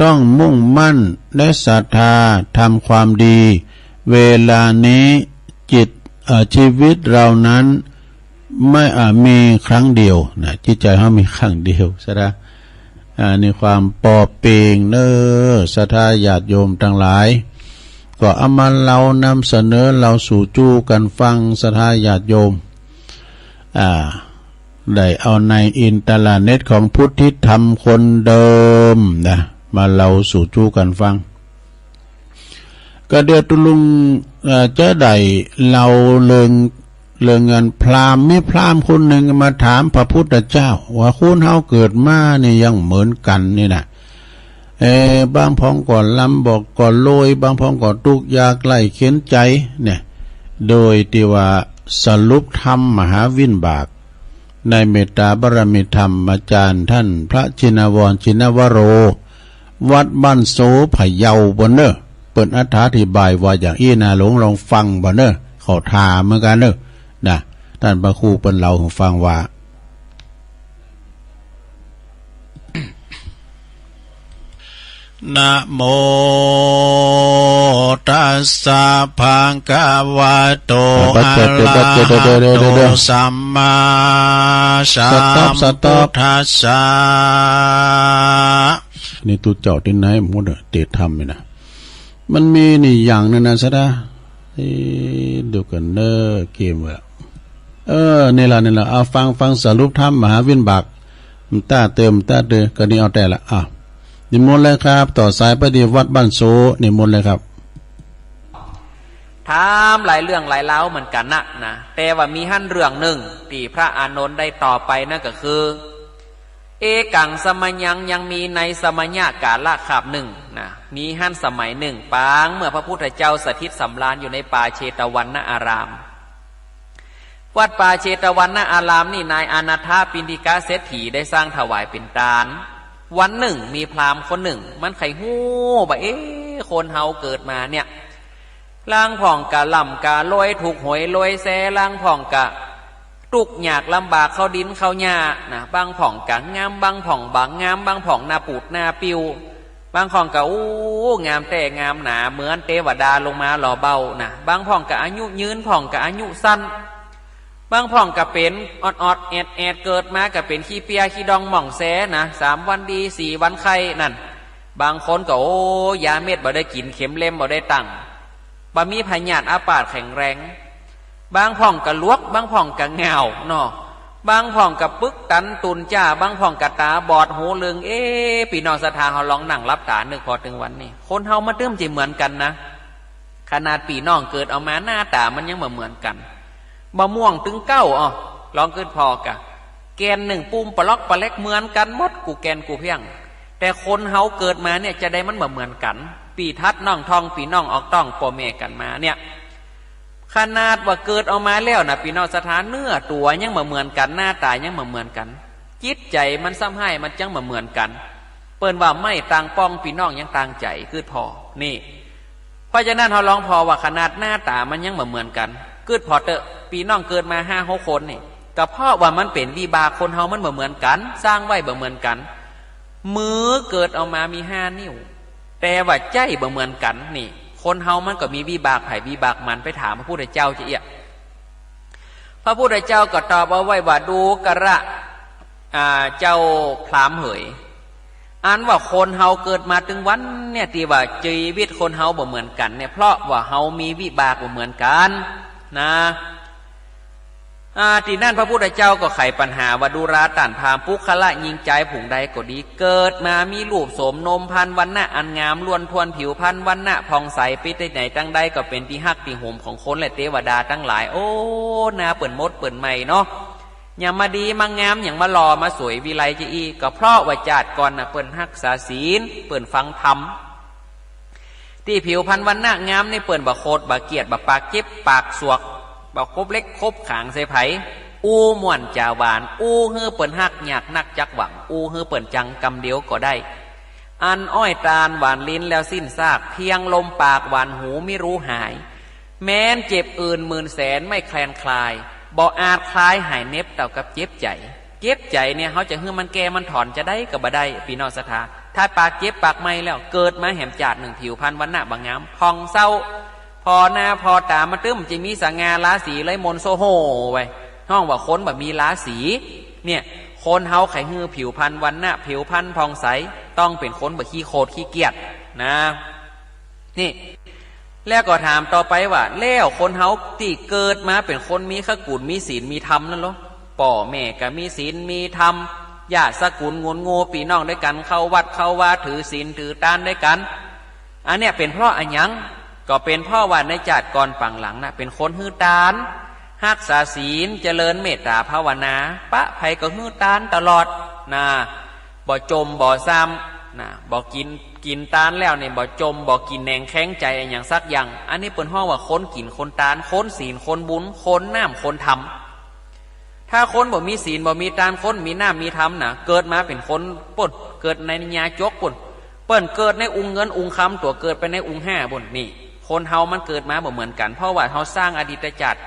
ต้องมุ่งมั่นและศรัทธาทำความดีเวลานี้ชีวิตเรานั้นไม่มีครั้งเดียวนะจิตใจเขามีครั้งเดียวใช่ไหมในความปลอบเปร่งเนอศรัทธาญาติโยมทั้งหลายก็เอามาเรานำเสนอเราสู่จู้กันฟังศรัทธาญาติโยมได้เอาในอินเทอร์เน็ตของพุทธิธรรมคนเดิมนะมาเราสู่จู้กันฟังก็เดือตุลุงจะได้เราเรื่องเงินพราหมณ์มีพราหมณ์คนหนึ่งมาถามพระพุทธเจ้าว่าคุณเฮาเกิดมานี่ยังเหมือนกันนี่นะบางพ้องก่อนลำบอกก่อนโลยบางพ้องก่อนทุกข์ยากไล่เข็นใจเนี่ยโดยที่ว่าสรุปธรรมมหาวินบากในเมตตาบารมีธรรมอาจารย์ท่านพระชินวรชินวโรวัดบ้านโสพะเยาบนเนอเปิดอธิบายว่าอย่างอี้นาหลงลองฟังบนเนอเขาถามเหมือนกันเนอนะท่านพระครูเปิดเราฟังว่านะโมตัสสะภะคะวะโตอะระหะโตสัมมาสัมพุทธัสสะนี่ตูเจาะที่ไหนหมดเตะทำเลยนะมันมีนี่อย่างนึงนะซะนะเดี๋ยวกันเนอเกมละนี่ละเอาฟังสรุปธรรมมหาวินบากต้าเติมก็นี่เอาแต่ละนิมนต์เลยครับต่อสายปฏิวัติบ้านโซนิมนต์เลยครับถามหลายเรื่องหลายเล้าเหมือนกันนะแต่ว่ามีหั่นเรื่องหนึ่งที่พระอานนท์ได้ต่อไปนั่นก็คือเอกังสมัญญังยังมีในสมัญญากาละขาบหนึ่งนะมีหั่นสมัยหนึ่งปางเมื่อพระพุทธเจ้าสถิตสำราญอยู่ในป่าเชตวันนอารามวัดป่าเชตวันนอารามนี่นายอนาถาปิณฑิกาเศรษฐีได้สร้างถวายเป็นทานวันหนึ่งมีพราหมณ์คนหนึ่งมันไขหู้ว่าคนเฮาเกิดมาเนี่ยล่างผ่องกะล่ำกะลอยถูกหวยลอยแซล่างผ่องกะตุกหยากลำบากเข้าดินเข้าหญ้านะบางผ่องกะงามบางผ่องบางงามบางผ่องนาปูดนาปิวบางผ่องกะงามแต่งามหนาเหมือนเทวดาลงมาหล่อเบานะบางผ่องกะอายุยืนผ่องกะอายุสั้นบางพ่องกับเป็นอดแอดเกิดมากับเป็นขี้เปียขี้ดองหม่องแสนะ3 วันดี4 วันไข่นั่นบางคนก็ยาเม็ดบ่ได้กินเข็มเล็มบ่ได้ตั้งบ่มีพยาธิอาปาดแข็งแรงบางพ่องกับลวกบางพ่องกับเงาเนาะบางพ่องกับปึกตันตุนจ้าบางพ่องกับตาบอดหูลึงพี่น้องศรัทธาเฮาลองนั่งรับตานึกพอถึงวันนี้คนเฮามาเติมจิเหมือนกันนะขนาดพี่น้องเกิดเอามาหน้าตามันยังเหมือนกันมะม่วงถึง9ลองขึ้นพอกะแกน1ปุ่มปลอกปลาเล็กเหมือนกันหมดกูแกนกูเพียงแต่คนเฮาเกิดมาเนี่ยจะได้มันเหมือนกันปีทัดน้องทองปีน้องออกต้องพ่อแม่กันมาเนี่ยขนาดว่าเกิดออกมาแล้วนะพี่น้องสถานเนื้อตัวยังเหมือนกันหน้าตายังเหมือนกันจิตใจมันซ้ำให้มันจังเหมือนกันเปิ้นว่าไม่ต่างป้องพี่น้องยังต่างใจคือพอนี่เพราะฉะนั้นเฮาลองพอว่าขนาดหน้าตามันยังเหมือนกันเกิดพอเตอะปีน้องเกิดมา5-6 คนนี่ก็เพราะว่ามันเป็นวิบากคนเฮามันเหมือนกันสร้างไว้เหมือนกันมือเกิดออกมามี5 นิ้วแต่ว่าใจเหมือนกันนี่คนเฮามันก็มีวิบากไผวิบากมันไปถามพระพุทธเจ้าจะเอียพระพุทธเจ้าก็ตอบเอาไว้ว่าดูกระเจ้าพราหมณ์เหยอันว่าคนเฮาเกิดมาถึงวันเนี่ยที่ว่าชีวิตคนเฮาบ่เหมือนกันเนี่ยเพราะว่าเฮามีวิบากบ่เหมือนกันนะที่นั่นพระพุทธเจ้าก็ไขปัญหาว่าดูราต่านพามปุคละยิงใจผุงใดก็ดีเกิดมามีรูปโสมนมพันวันณะอันงามล้วนทวนผิวพันวันณะผ่องใสไปที่ไหนตั้งใดก็เป็นที่ฮักที่โหมของคนและเทวดาทั้งหลายโอ้นาเปิ่นมดเปิ่นใหม่เนาะอย่างมาดีมางามอย่างมาหล่อมาสวยวิไลจะอีก็เพราะว่าจาดก่อนนะเปิ่นฮักษาศีลเปิ่นฟังธรรมที่ผิวพันวันณะงามในเปิ่นบะโคดบะเกียดบะปากเก็บปากสวกบะคบเล็กคบขางใส่ไผ อู้ม่วนจ่าหวานอู้เฮือเปิ่นฮักอยากนักจักหวังอู้เฮือเปิ่นจังกำเดียวก็ได้อันอ้อยตาลหวานลิ้นแล้วสิ้นซากเพียงลมปากหวานหูไม่รู้หายแม้นเจ็บอื่นหมื่นแสนไม่แคลนคลายบ่อาจคลายหายเน็บเต่ากับเจ็บใจเจ็บใจเนี่ยเขาจะเฮือมันแก่มันถอนจะได้กับบ่ได้พี่น้องศรัทธาถ้าปากเจ็บปากไม่แล้วเกิดมาแหมจาดหนึ่งผิวพันวันหน้าบางงามพองเศร้าพอหน้าพอตามาตึ้มจะมีสง่าราศีไรมนโซโหไว้ห้องว่าคนแบบมีราศีเนี่ยคนเฮาไข่ฮือผิวพันวันหน้าผิวพันพองใสต้องเป็นคนแบบขี้โคตรขี้เกียจนะนี่แล้วก็ถามต่อไปว่าแล้วคนเฮาที่เกิดมาเป็นคนมีขกุลมีศีลมีธรรมนั่นหรอป่อแม่ก็มีศีลมีธรรมญาติสกุลงวนโง่ปีน้องด้วยกันเข้าวัดเข้าว่าถือศีลถือตานด้วยกันอันเนี้ยเป็นเพราะอันยังก็เป็นเพราะว่าในจาติก่อนปังหลังนะเป็นคนฮื้อตานรักษาศีลเจริญเมตตาภาวนาปะไผก็ฮื้อตานตลอดนะบ่จมบ่ซ้ำนะบ่กินตานแล้วเนี่ยบ่จมบ่กินแหนงแข็งใจอย่างสักอย่างอันนี้เป็นห้องว่าคนกินคนตานคนศีลคนบุญคนน้ำคนธรรมถ้าคนบ่มีศีลบ่มีตานคนมีน้ำมีธรรมนะเกิดมาเป็นคนป่นเกิดในนิยายกป่นเปิ้นเกิดในองค์เงินองค์คำตัวเกิดไปในองค์ห้าบนนี่คนเฮามันเกิดมาบ่เหมือนกันเพราะว่าเฮาสร้างอดีตชาติ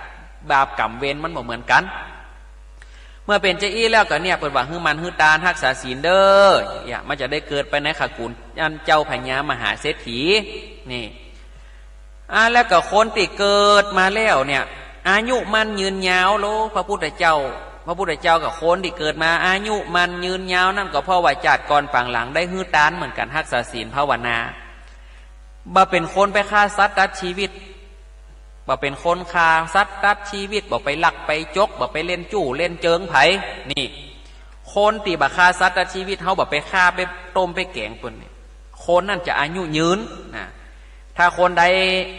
บาปกรรมเวรมันบ่เหมือนกันเมื่อเป็นเจ้าอี้แล้วก็เนี่ยเปิดว่าฮื้อมันฮื้อตารักษาศีลเด้ออย่ามันจะได้เกิดไปในขกุลอันเจ้าพญามหาเศรษฐีนี่แล้วก็คนที่เกิดมาแล้วเนี่ยอายุมันยืนยาวโลพระพุทธเจ้ากับคนที่เกิดมาอายุมันยืนยาวนั่นก็เพราะว่าชาติก่อนปังหลังได้ฮื้อตานเหมือนกันรักษาศีลภาวนาบ่เป็นคนไปฆ่าสัตว์ตัดชีวิตบ่เป็นคนฆ่าสัตว์ตัดชีวิตบ่ไปลักไปจกบ่ไปเล่นจู่เล่นเจิงไผนี่คนที่บ่ฆ่าสัตว์ตัดชีวิตเฮาบ่ไปฆ่าไปต้มไปแกงปุ่นนี่คนนั่นจะอายุยืนนะถ้าคนใด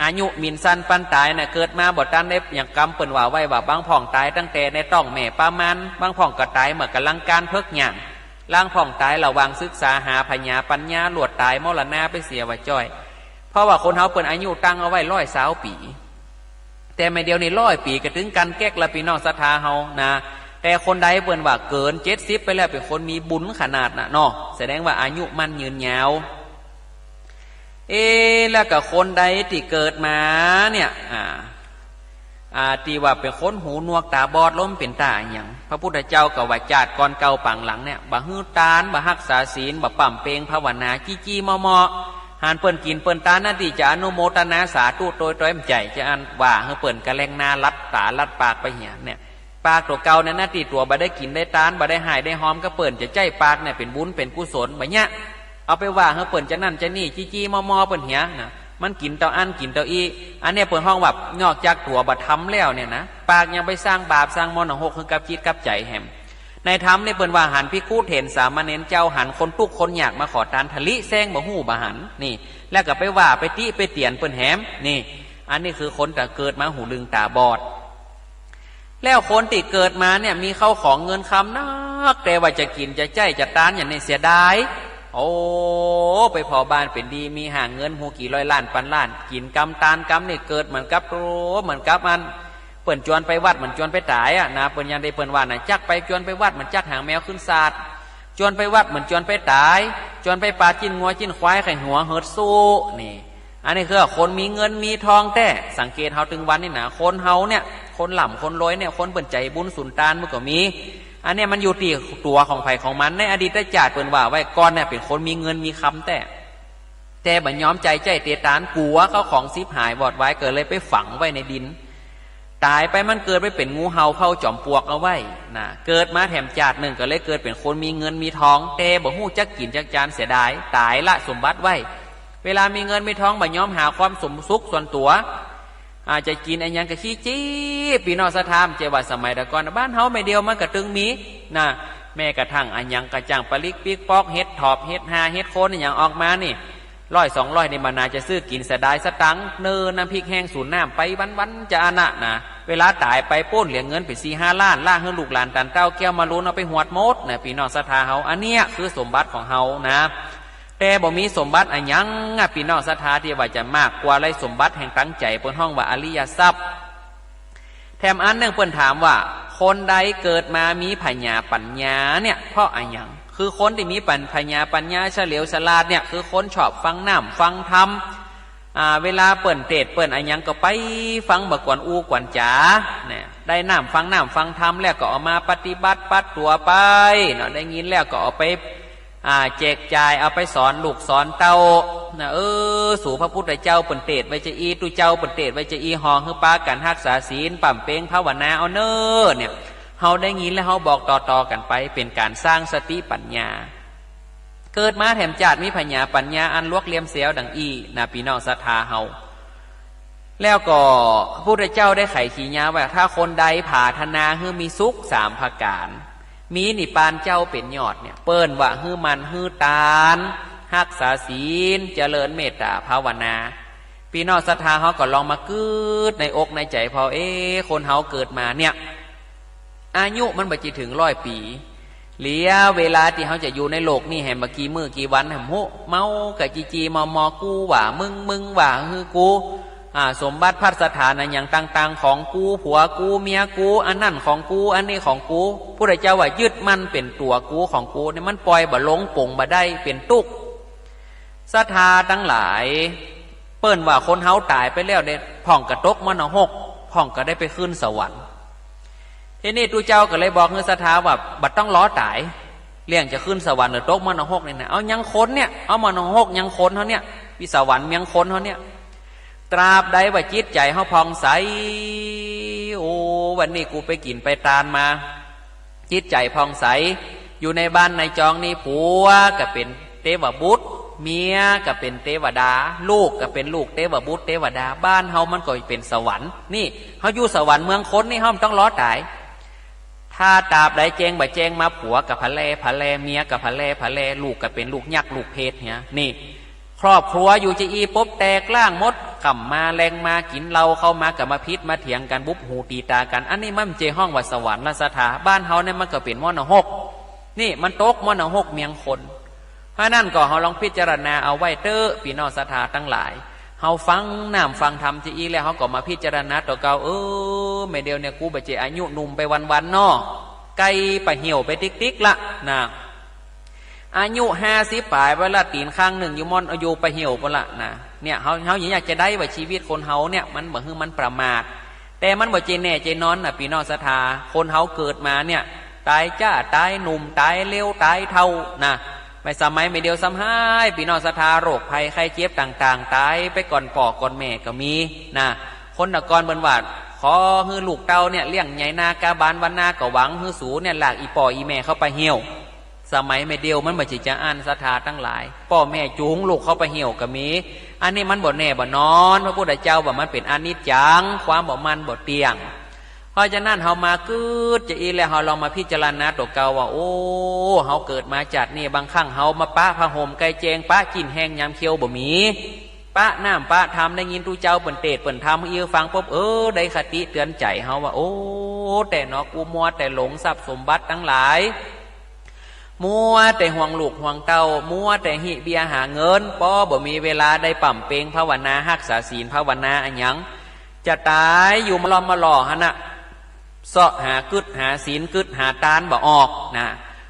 อายุมินสั้นปันตายน่ะเกิดมาบ่ทันได้อย่างกรรมเปิ้นว่าไว้ว่าบางพ่องตายตั้งแต่ในท้องแม่ประมาณบางพ่องก็ตายเมื่อกำลังการเพิกหยังล่างพ่องตายระวังศึกษาหาพญาปัญญาหลวดตายมรณะไปเสียว่าจ้อยเพราะว่าคนเฮาเปิ้นอายุตั้งเอาไว้120 ปีแต่ไม่เดียวนี่100 ปีก็ถึงกันแก๊กละพี่น้องศรัทธาเฮานะแต่คนใดเปิ้นว่าเกิน70ไปแล้วเป็นคนมีบุญขนาดน่ะเนาะแสดงว่าอายุมันยืนยาวแล้วก็คนใดที่เกิดมาเนี่ยที่ว่าเป็นคนหูหนวกตาบอดล้มเป็นตาอย่างพระพุทธเจ้าก็ว่าชาติก่อนเก่าปังหลังเนี่ยบ่ฮื้อตานบ่รักษาศีลบ่ปั่มเปงภาวนาจี้ๆมอหานเปิ้นกินเปิ้นตานั่นที่จะอนุโมทนาสาธุโดยต้อยใจจะอันว่าเฮาเปิ้นกะแลงนาลัดตาลัดปากไปเหียเนี่ยปากตัวเก่าเนี่ยหน้าที่ตัวบ่ได้กินได้ตานบ่ได้หายได้หอมก็เปิ้นจะใจปากเนี่ยเป็นบุญเป็นกุศลแบบเนี้ยเอาไปว่าเฮาเปิ้นจะนั่นจะนี่จี้ๆมอเปิ้นเหียนะมันกินเตาอันกินเตาอีอันเนี้ยเปิ้นห้องแบบนอกจากตัวบ่ทำแล้วเนี่ยนะปากยังไปสร้างบาปสร้างมรณะหกคือกับจิตกับใจแหมในธรรมเนี่ยเปิ้นว่าหันภิกขุเถรสามเณรเจ้าหันคนทุกคนอยากมาขอทานทะลิแซงบ่ฮู้บ่หันนี่แล้วก็ไปว่าไปติไปเตียนเปิ้นแหมนี่อันนี้คือคนแต่เกิดมาหูลึงตาบอดแล้วคนที่เกิดมาเนี่ยมีเข้าของเงินคำนักแต่ว่าจะกินจะใจจะตานอย่างนี้เสียดายโอ้ไปพอบ้านเป็นดีมีห่างเงินหูกี่ร้อยล้านพันล้านกินกำตานกำนี่เกิดเหมือนกับเหมือนกับมันเปิ้นจวนไปวัดเหมือนจวนไปตายอ่ะนะเปิ้นยังได้เปิ้นว่าน่ะจักไปจวนไปวัดเหมือนจักหางแมวขึ้นศาสตร์จวนไปวัดเหมือนจวนไปตายจวนไปปลาจิ้นงัวจิ้นควายไข่หัวเฮิดสู้นี่อันนี้คือคนมีเงินมีทองแต่สังเกตเฮาถึงวันนี่นะคนเฮาเนี่ยคนหล่ำคนรวยเนี่ยคนเปิ้นใจบุญสุนทานมันก็มีอันนี้มันอยู่ที่ตัวของไผของมันในอดีตชาติเปิ้นว่าไว้ก่อนเนี่ยเป็นคนมีเงินมีคำแต่บัดยอมใจเตตานกลัวเขาของสิบหายวอดไว้เกิดเลยไปฝังไว้ในดินตายไปมันเกิดไปเป็นงูเห่าเข้าจอมปลวกเอาไว้นะเกิดมาแถมชาติหนึ่งก็เลยเกิดเป็นคนมีเงินมีทองแต่บ่ฮู้จักกินจักจานเสียดายตายละสมบัติไว้เวลามีเงินมีทองบัดยอมหาความสมสุขส่วนตัวอาจจะกินอันยังกะขี้จี้พี่น้องสะทามเจว่าสมัยแต่ก่อนบ้านเฮาไม่เดียวมันก็ตึงมีนะแม่กระทั่งอันยังกระจังปลิกปีกปอกเฮ็ดถอบเฮ็ดหาเฮ็ดโคนอย่างออกมานี่100-200นี่มันน่าจะซื้อกินเสียดายสตังค์เนินน้ำพริกแห้งสูนน้ำไปวันๆจะอนะเวลาตายไปป้นเหลียงเงินไป4-5 ล้านล่างให้ลูกหลานตันเต้าแก้วมาลุ้นเอาไปหวดมดนะพี่น้องศรัทธาเฮาอันเนี้ยคือสมบัติของเฮานะแต่บ่มีสมบัติอันยังพี่น้องศรัทธาที่ว่าจะมากกว่าไรสมบัติแห่งตั้งใจเปิ้นห้องว่าอริยทรัพย์แถมอันนึงเปิ้นถามว่าค คนใดเกิดมามีปัญญาปัญญาเนี่ยเพราะอะไรอย่างคือคนที่มีปัญญาปัญญาเฉลียวฉลาดเนี่ยคือคนชอบฟังน้ำฟังธรรมเวลาเปิ่นเทศเปิ่นอะไรอย่างก็ไปฟังบักกวนอูกวนจ๋าเนี่ยได้น้ำฟังธรรมแล้วก็เอามาปฏิบัติปัดตัวไปเนาะได้ยินแล้วก็เอาไปแจกจ่ายเอาไปสอนลูกสอนเต้านะสู่พระพุทธเจ้าเปิ่นเทศไว้จะอีตุเจ้าเปิ่นเทศไว้จะอีหองคือปากันรักษาศีลปั่มเป้งภาวนาเอาเน้อเนี่ยเฮาได้ยินแล้วเฮาบอกต่อๆกันไปเป็นการสร้างสติปัญญาเกิดมาแถมจาดมีปัญญาอันลวกเลี่ยมเสียวดังอีนะพี่น้องศรัทธาเฮาแล้วก็พระพุทธเจ้าได้ไขขีญาว่าถ้าคนใดผาธนาฮือมีสุข3ประการมีนิปานเจ้าเป็นยอดเนี่ยเปิ้นว่าฮือมันฮือตานรักษาศีลเจริญเมตตาภาวนาพี่น้องศรัทธาเฮาก็ลองมากึดในอกในใจพอคนเฮาเกิดมาเนี่ยอายุมันบ่จิถึง100 ปีเหลียเวลาที่เขาจะอยู่ในโลกนี่แห่งเมื่อกี้มื้อกี่วันแห่งโหเมากะจีมอกูว่ามึงว่าคือกูสมบัติพัฒสถานอย่างต่างๆของกูผัวกูเมียกูอันนั่นของกูอันนี้ของกูพุทธเจ้าว่ายึดมันเป็นตัวกูของกูเนี่ยมันปล่อยบ่ลงปงบ่ได้เป็นตุกศรัทธาทั้งหลายเปิ้นว่าคนเฮาตายไปแล้วเด้พ่องกระตกมรณะพ่องก็ได้ไปขึ้นสวรรค์ทีนี้ตูเจ้าก็เลยบอกเฮือศรัทธาว่าบัดต้องล้อตายเลี้ยงจะขึ้นสวรรค์หรือตกมรณะเนี่ยนะเอายังคนเนี่ยเอามรณะยังคนเขาเนี่ยวิสวรรค์ยังคนเขาเนี่ยตราบใดว่าจิตใจเขาพองใสโอ้วันนี้กูไปกินไปตานมาจิตใจพองใสอยู่ในบ้านในจองนี่ผัวก็เป็นเทวบุตรเมียก็เป็นเทวดาลูกก็เป็นลูกเทวบุตรเทวดาบ้านเฮามันก็เป็นสวรรค์นี่เฮาอยู่สวรรค์เมืองคนนี่เฮาต้องล้อตายถ้าตราบใดแจงบ่แจงมาผัวกับผะแลเมียกับผะแลลูกก็เป็นลูกยักษ์ลูกเพชรเนี่ยนี่ครอบครัวอยู่จะอีปบแตกล่างมดกำมาแรงมากินเหล้าเข้ามากับมาพิษมาเถียงกันบุบหูตีตากันอันนี้มันเจห้องว่าสวรรค์ละสถาบ้านเฮาเนี่ยมันก็เป็นมรณะนี่มันตกมรณะเมียงคนเพราะนั่นก็เฮาลองพิจารณาเอาไว้เต้อพี่น้องศรัทธาทั้งหลายเฮาฟังน้ำฟังธรรมจะอีแล้วเฮาก็มาพิจารณาตัวเก่าไม่เดียวเนี่ยกูบ่เจอายุหนุ่มไปวันๆเนาะไกลไปเหี่ยวไปติ๊กๆละนะอายุ50ปลายเวลาตีนข้างหนึ่งอยู่มอนอายุไปเหี่ยวไปละนะเนี่ยเฮาอยากจะได้ว่าชีวิตคนเฮาเนี่ยมันบ่ฮือมันประมาทแต่มันบ่เจแน่เจนอนน่ะพี่น้องศรัทธาคนเฮาเกิดมาเนี่ยตายจ้าตายหนุ่มตายเร็วตายเท่านะไม่สมัยไม่เดียวซ้ำให้พี่น้องศรัทธาโรคภัยไข้เจ็บต่างๆตายไปก่อนพ่อก่อนแม่ก็มีนะคนตะกอนเบิ่นว่าขอฮือลูกเต้าเนี่ยเลี้ยงใหญ่นากาบานวันนาก็หวังฮือสูเนี่ยหลากอีป่ออีแม่เข้าไปเหี่ยวสมัยไม่เดียวมันบ่จิจะอ่านศรัทธาทั้งหลายพ่อแม่จูงลูกเข้าไปเหี่ยวก็มีอันนี้มันบ่แน่บ่นอนพระพุทธเจ้าว่ามันเป็นอนิจจังความบ่มันบ่เที่ยงเพราะฉะนั้นเฮามากึดจะอีแล้วเฮาลองมาพิจารณาตัวเก่าว่าโอ้เฮาเกิดมาจากนี่บางครั้งเฮามาปะผ้าห่มไก่แจงปะกินแห้งยามเคี้ยวบ่มีปะน้ำปะทำได้ยินตูเจ้าเปิ่นเทศเปิ่นธรรมฟังปุ๊บได้คติเตือนใจเฮาว่าโอ้แต่เนาะกูมัวแต่หลงทรัพย์สมบัติทั้งหลายมัวแต่ห่วงลูกห่วงเต้ามัวแต่หิเบียหาเงินป้อบ่มีเวลาได้ปั่มเปงภาวนารักษาศีลภาวนาอันหยังจะตายอยู่มาหล่อหั่นน่ะเสาะหากึดหาศีลกึดหาตานบ่ออกนะ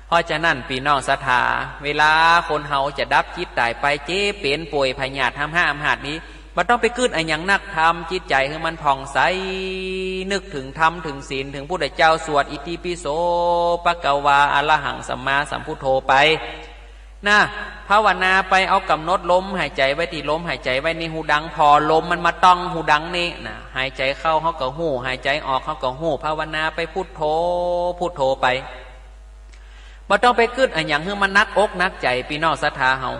เพราะฉะนั้นพี่น้องศรัทธาเวลาคนเฮาจะดับจิตตายไปเจ๊เป็นป่วยพยาธิทำห้าอำหาดนี้มันต้องไปกึดอันหยังนักทำจิตใจให้มันผ่องใสนึกถึงธรรมถึงศีลถึงพุทธเจ้าสวดอิติปิโสปะกวาอะระหังสัมมาสัมพุทโธไปนะภาวนาไปเอากำหนดลมหายใจไว้ที่ลมหายใจไว้ในหูดังพอลมมันมาต้องหูดังนี่นะหายใจเข้าเขาก็หูหายใจออกเขาก็หูภาวนาไปพุทโธพุทโธไปบ่ต้องไปกึดอันหยังให้มันนักอกนักใจพี่น้องศรัทธาเฮา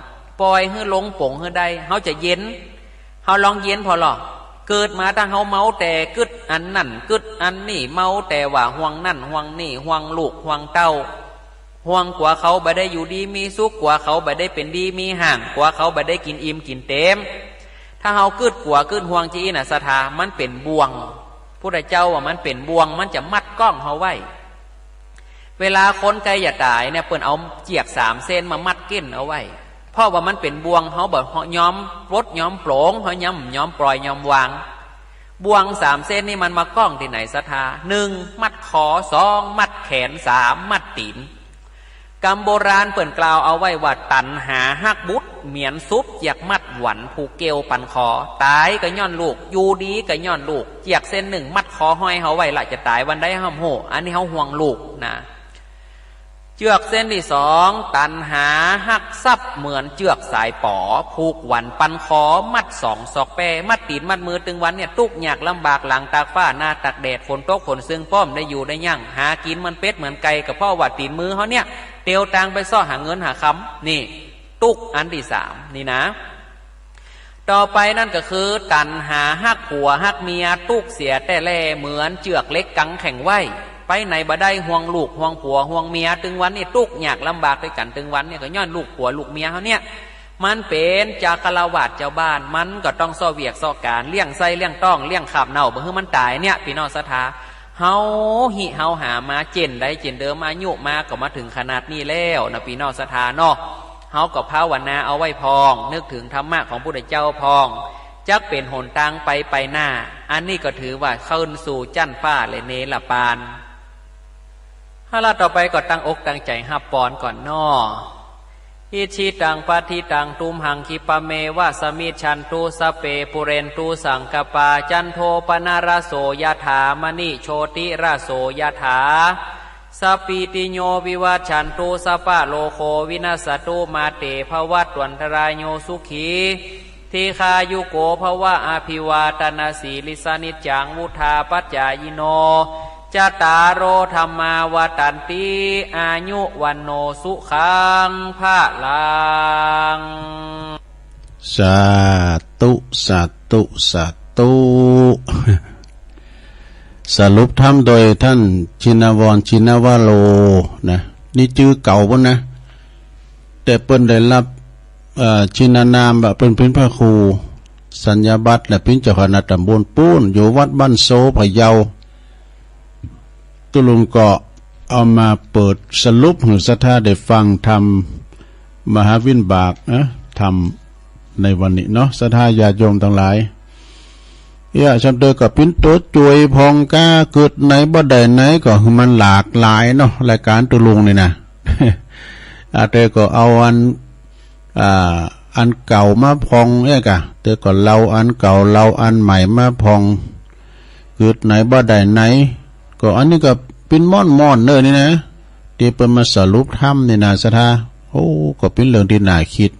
ปล่อยให้ลงโป่งให้ได้เฮาจะเย็นเฮาลองเย็นพอหรอเกิดมาถ้าเฮาเมาแต่กึดอันนั่นกึดอันนี่เมาแต่ว่าห่วงนั่นห่วงนี่ห่วงลูกห่วงเต้าห่วงกว่าเขาบ่ได้อยู่ดีมีสุขกว่าเขาบ่ได้เป็นดีมีห่างกว่าเขาบ่ได้กินอิ่มกินเต็มถ้าเฮากึดกว่ากึดห่วงจีน่ะศรัทธามันเป็นบ่วงพุทธเจ้าว่ามันเป็นบ่วงมันจะมัดก้องเฮาไว้เวลาคนใกล้จะตายเนี่ยเปิ้นเอาเจียก3เส้นมามัดเก้นเอาไว้เพราะว่ามันเป็นบ่วงเขาบอกย้อมรดย้อมโปร่งเขาย้อมปล่อยย้อมวาง บ่วง3 เส้นนี่มันมาก้องที่ไหนศรัทธา1มัดคอ2มัดแขน3มัดตีนกรรมโบราณเปิ่นกล่าวเอาไว้ว่าตันหาฮักบุตรเหมียนซุปเจียกมัดหวันผูกเกลปันคอตายก็ย้อนลูกอยู่ดีก็ย้อนลูกเจียกเส้น1มัดคอห้อยเฮาไว้ละจะตายวันใดห้ามโหอันนี้เฮาห่วงลูกนะเจือกเส้นที่2ตันหาหักซับเหมือนเจือกสายป๋อผูกหวันปันคอมัด2 ศอกแปมัดตีนมัดมือตึงวันเนี่ยตุกยากลำบากหลังตากฟ้าหน้าตากแดดฝนตกฝนซึ่งป้อมได้อยู่ได้ยั่งหากินมันเป็ดเหมือนไก่กับพ่อว่าตีนมือเขาเนี่ยเตียวตังไปซ่อหาเงินหาคำนี่ตุกอันที่3นี่นะต่อไปนั่นก็คือตันหาหักผัวหักเมียตุกเสียแต่แลเหมือนเจือกเล็กกังแข่งไว้ไปไหนบ่ได้ห่วงลูกห่วงผัวห่วงเมียตึงวันนี่ตุกยากลำบากด้วยกันตึงวันเนี่ยก็ย้อนลูกผัวลูกเมียเขาเนี่ยมันเป็นจากกะลาวาดเจ้าบ้านมันก็ต้องซ่อเวียกซ่อการเลี้ยงไส้เลี้ยงต้องเลี้ยงขับเน่าบ่ให้มันตายเนี่ยพี่น้องศรัทธาเฮาหามาเจนได้เจนเดิมอายุมาก็มาถึงขนาดนี้แล้วนะพี่น้องศรัทธาเนาะเฮาก็ภาวนาเอาไว้พองนึกถึงธรรมะของพระพุทธเจ้าพองจักเป็นหนทางไปหน้าอันนี้ก็ถือว่าขึ้นสู่จั้นฟ้าและเนรปานถ้าเราต่อไปก็ตั้งอกตั้งใจหับปอนก่อนนออิชิตังปฏิตังตุมหังคิปะเมวะสมิชันตุสเปปุเรนตุสังกปาจันโทปนารโสยถามณิโชติราโสยถาสปีติโยวิวัชชันตุสปะโลโควินาสตุมาเตภวัตวันตรายโยสุขีทีคายุโกภวะอาภิวาตนาสีลิสานิจังวุธาปัจจายโนจตารโรธรรมาวตันติอายุวันโนสุขังภาลังสาธุสาธุสาธุสรุปธรรมโดยท่านชินวรชินวโรนะนี่ชื่อเก่าป่ะนะแต่เปิ้นได้รับชินานามแบบเป็นพระครูสัญญาบัตรและเป็นเจ้าคณะตำบลปูนอยู่วัดบ้านโซพะเยาตุลุงก็เอามาเปิดสรุปให้ศรัทธาได้ฟังทำมหาวินบากนะทำในวันนี้เนาะศรัทธาญาติโยมทั้งหลายฉันเจอกับปิ้นโต๊ดจวยพองก้าเกิดไหนบ่ได้ไหนก็มันหลากหลายเนาะรายการตุลุงนี่นะ เจอก็เอาอันเก่ามาพองกะเจอก็เราอันเก่าเราอันใหม่มาพองเกิดไหนบ่ได้ไหนก็อันนี้ก็เป็นม่อนเนอนี่นะที่เป็นมาสรุปธรรมนี่นะศรัทธาโอ้ก็เป็นเรื่องที่น่าคิด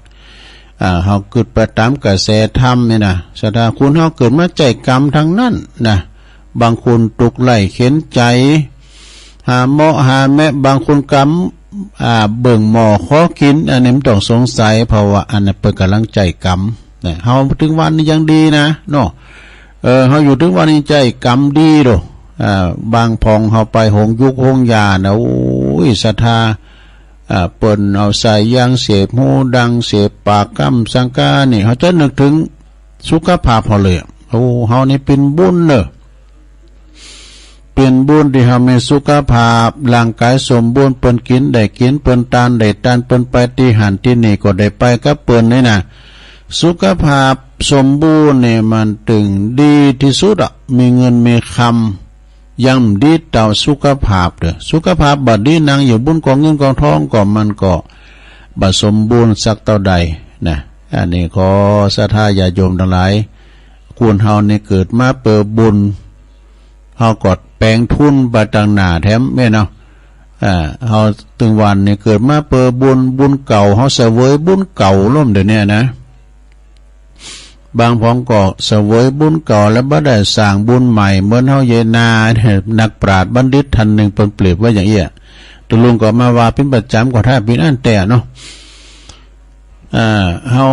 เฮาเกิดไปตามกระแสธรรมนี่นะศรัทธาคุณเฮาเกิดมาใจกรรมทั้งนั้นนะบางคนตุกไล่เข็นใจหาเหมาะหาแม่บางคนกรรมเบิ่งหมอขอกินอันนี้ไม่ต้องสงสัยเพราะว่าอันนั้นเป็นกำลังใจกรรมนะเฮาถึงวันนี้ยังดีนะเนาะเฮาอยู่ถึงวันนี้ใจกรรมดีโดบางพองเขาไปหงยุกหงยานะโอ้ยศรัทธาเปิ่นเอาใส่ยางเสพหูดังเสพปากกั้มสังกานี่เขาจะนึกถึงสุขภาพเขาเลยโอ้เขานี่เป็นบุญเนอะเป็นบุญที่ทำให้สุขภาพร่างกายสมบูรณ์เปิ่นกินได้กินเปิ่นทานได้ทานเปิ่นไปที่หันที่นี่ก็ได้ไปกับเปิ่นนี่นะสุขภาพสมบูรณ์เนี่ยมันถึงดีที่สุดมีเงินมีคำยังดีเต่าสุขภาพเด้อสุขภาพบัดดีนางอยู่บุญกองเงินกองทองก็มันก็บัดสมบูรณ์สักเท่าใดนะอันนี้ขอศรัทธาญาติโยมทั้งหลายควรเฮานี่เกิดมาเปิดบุญเฮากอดแปลงทุนบาตังหน้าแถมแม่เนาะเฮาถึงวันนี่เกิดมาเปิดบุญเก่าเฮาเสวยบุญเก่าร่วมเดี๋ยวนี้นะบางพองก็เสวยบุญเก่าแล้วบ่ได้สร้างบุญใหม่เหมือนเฮาเยนานักปราชญ์บัณฑิตท่านหนึ่งเปรียบไว้อย่างเอี้ยตุลุงก็มาว่าเป็นประจำก็ถ้าเป็นอันแต่เนาะเฮา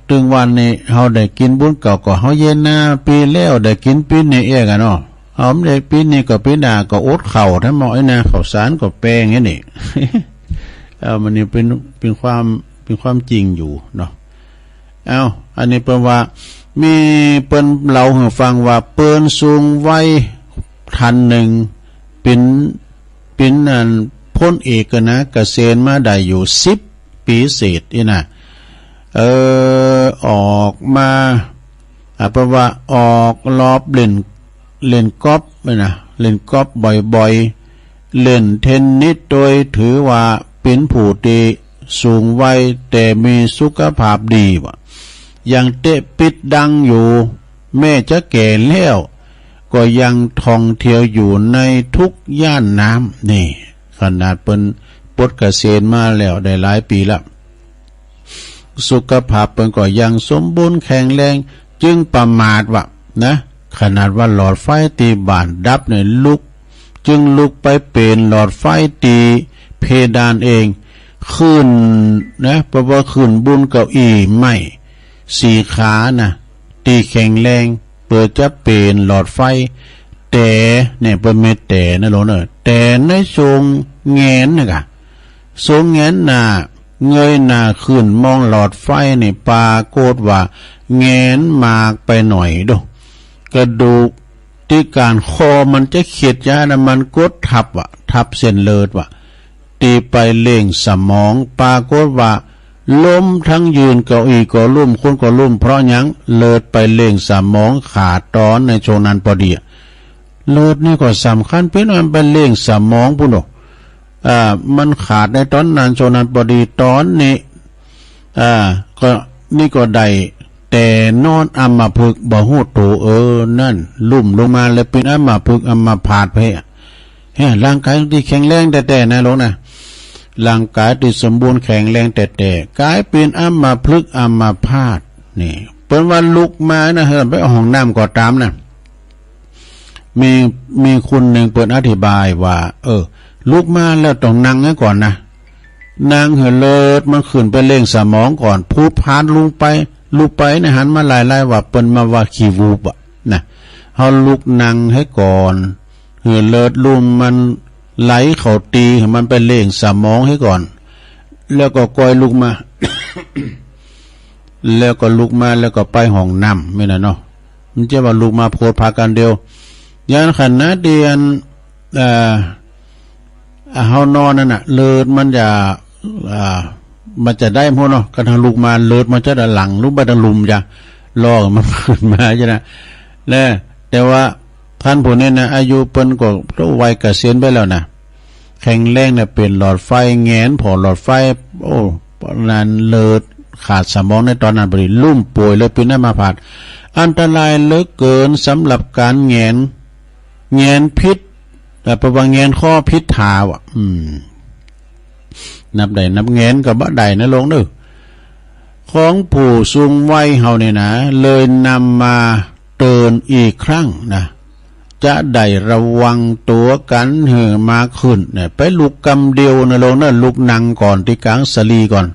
ถึงวันนี้เฮาได้กินบุญเก่าก็เฮาเยนาปีแล้วได้กินปีนี้เองอ่ะเนาะเฮาได้ปีนี้ก็ปีหน้าก็อดข้าวถ้าหมอไอ้นะข้าวสารก็แป้งอย่างนี้ มันนี่เป็นความจริงอยู่เนาะอันนี้เป็นว่ามีเปิ้นเล่าให้ฟังว่าเปิ้นสูงไว้ทันหนึ่งเป็นอันพ้นเอกนะเกษตรมาได้อยู่10 ปีเศษนี่นะออกมาเพราะว่าออกรอบเล่น เล่นกอล์ฟนะเล่นกอล์ฟบ่อยๆเล่นเทนนิสโดยถือว่าเป็นผู้ที่สูงวัยแต่มีสุขภาพดีว่ะยังเตะปิดดังอยู่แม่จะแก่แล้วก็ยังท่องเที่ยวอยู่ในทุกย่านน้ำนี่ขนาดเป็นปลดเกษียณมาแล้วได้หลายปีแล้วสุขภาพเป็นก็ยังสมบูรณ์แข็งแรงจึงประมาทว่ะนะขนาดว่าหลอดไฟตีบ้านดับเนี่ยจึงลุกไปเป็นหลอดไฟตีเพดานเองขึ้นนะเพราะว่าขึ้นบุญเก้าอี้ไม่สี่ขานะตีแข็งแรงเปิดจะเป็นหลอดไฟแต่เนี่ยเป็นเม็ดแต่นะหลวงเนอะแต่ในทรงแงนนะกะทรงแงนหน้าเงยหน้าขึ้นมองหลอดไฟนี่ปรากฏว่าแงนมากไปหน่อยดูกระดูกที่การคอมันจะเขียดยานะมันกดทับเส้นเลือดว่ะตีไปเล่งสมองปรากฏว่าล้มทั้งยืนเก้าอี้ก็ลุ่มคนก็ลุ่มเพราะยังเลือดไปเล่งสมองขาดตอนในช่วงนั้นพอดีเลือดนี่ก็สำคัญเป็นมันไปเล่งสมองพุ่นมันขาดในตอนนั้นช่วงนั้นพอดีตอนนี้ก็นี่ก็ได้แต่นอนอัมพฤกษ์บ่ฮู้โตนั่นลุ่มลงมาแล้วเป็นอัมพฤกษ์อัมพาตไปร่างกายที่แข็งแรงแต่นะหลวงนะร่างกายที่สมบูรณ์แข็งแรงแต่กลายเป็นอัมพฤกษ์อัมพาตนี่เป็นวันลุกมานะเฮ้ยไปห้องน้ำก็ตามนะมีคนหนึ่งเปิดอธิบายว่าลุกมาแล้วต้องนั่งให้ก่อนนะนั่งเลิศมันขึ้นไปเล่งสมองก่อนพูดพานลุกไปนะหันมาหลายว่าเปิ้นมาว่าขี้วูบอ่ะนะเฮาลุกนั่งให้ก่อนเลิศลุมมันไหลเข้าตีมันไปเล่งสมองให้ก่อนแล้วก็ก้อยลุกมา แล้วก็ลุกมาแล้วก็ไปห้องน้ำไม่น่ะเนาะมันจะว่าลุกมาโพดพากันเดียวยันขณะเดียนเฮานอนนั่นน่ะเลิศมันจะได้พวกเนาะกระทั่งลุกมาเลิศมันจะด้านหลังลุกไปด้านลุมจะล่อมันขึ้นมาใช่ไหมแล้วแต่ว่าท่านผู้นี้นะอายุเปิ้นก็วัยเกษียณไปแล้วนะแข็งแรงเนี่ยเป็นหลอดไฟแงนพอหลอดไฟนานเลิศขาดสมองในตอนนั้นพอดีลุ่มป่วยเลยเป็นอัมพาตอันตรายเหลือเกินสำหรับการแงนพิษแต่ประวังแงนข้อพิษทาวะนับได้นับแงนกับบ่ได้นะลงเด้อของผู้สูงวัยเฮาเนี่ยนะเลยนำมาเตือนอีกครั้งนะจะได้ระวังตัวกันมาขึ้นเนี่ยไปลุกกำเดียวนะลงนะลุกนั่งก่อนที่กลางสลีก่อน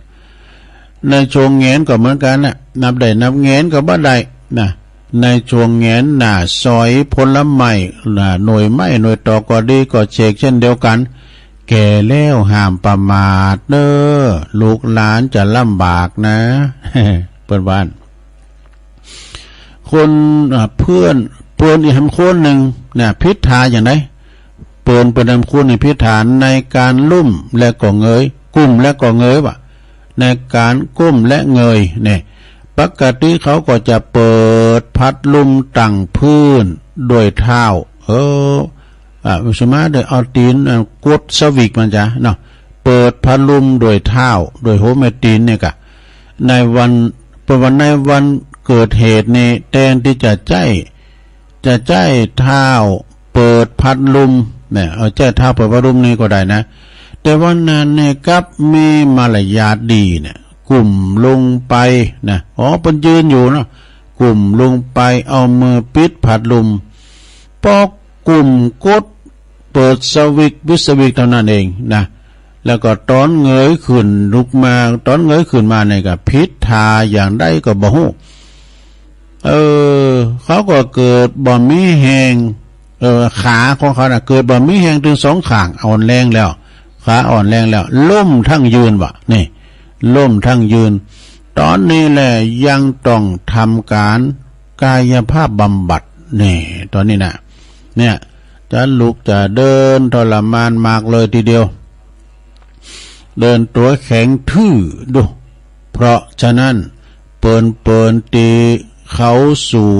ในช่วงแงนก็เหมือนกันนะนับได้นับแงนก็บ่ได้นะในช่วงแงนหน้าซอยผลไม้หน่วยไม้หน่วยตอก็ดีก็เชกเช่นเดียวกันแก่แล้วห้ามประมาทเด้อลูกหลานจะลำบากนะ เปิดบ้านคนเพื่อนอีกคนหนึ่งเนี่ยพิธาอย่างไรเปิดประดมคุณในพิธานในการลุ่มและก็เงยกุ้มและก็เงยวะในการก้มและเงยเนี่ยปกติเขาก็จะเปิดพัดลมตั้งพื้นด้วยเท้าสมมติเอาตีนกดสวิกมันจะเนาะเปิดพัดลมด้วยเท้าโดยโฮมตีนเนี่ยกะในวันเกิดเหตุนี่แทนที่จะใจเท้าเปิดพัดลมเนี่ยเอาใจเท้าเปิดพัดลมนี่ก็ได้นะแต่วันนั้นเนี่ยกับมีมารยาทดีเนี่ยกลุ่มลงไปนะเป็นยืนอยู่เนาะกลุ่มลงไปเอามือปิดพัดลมพอกลุ่มกดเปิดสวิกเท่านั้นเองนะแล้วก็ตอนเงยขึ้นลุกมาตอนเงยขึ้นมาเนี่ยก็พิษทาอย่างใดก็บ่ฮู้เขาก็เกิดบ่มีแหงขาของเขาน่ะเกิดบ่มีแหงถึงสองข้างอ่อนแรงแล้วขาอ่อนแรงแล้วล้มทั้งยืนวะนี่ล้มทั้งยืนตอนนี้แหละยังต้องทำการกายภาพบำบัดนี่ตอนนี้นะเนี่ยจะลุกจะเดินทรมานมากเลยทีเดียวเดินตัวแข็งทื่อดูเพราะฉะนั้นเปินตีเขาสู่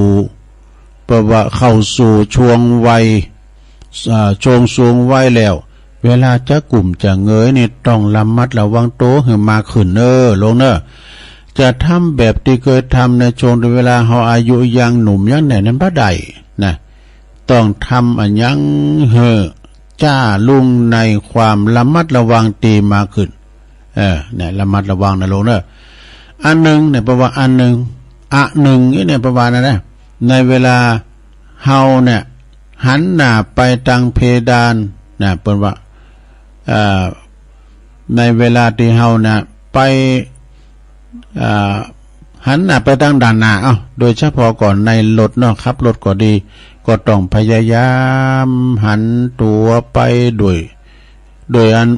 เพราะว่าเข้าสู่ช่วงวัยช่วงสูงวัยแล้วเวลาจะกลุ่มจะเงยนี่ต้องระมัดระวังโตให้มากขึ้นลงจะทำแบบที่เคยทำในช่วงเวลาเฮาอายุยังหนุ่มยังแหน่นั้นบ่ได้นะต้องทำอันยังจ้าลุงในความระมัดระวังตีมากขึ้นเนี่ยระมัดระวังนะลงอันหนึ่งเนี่ยแปลว่าอันหนึ่งเนี่ยประมาณนั้นนะในเวลาเฮาเนี่ยหันหน้าไปทางเพดานนะเปิ้นว่าในเวลาที่เฮาเนี่ยไปหันหน้าไปทางด้านหน้าโดยเฉพาะก่อนในรถขับรถก็ดีก็ต้องพยายามหันตัวไปโดยอัน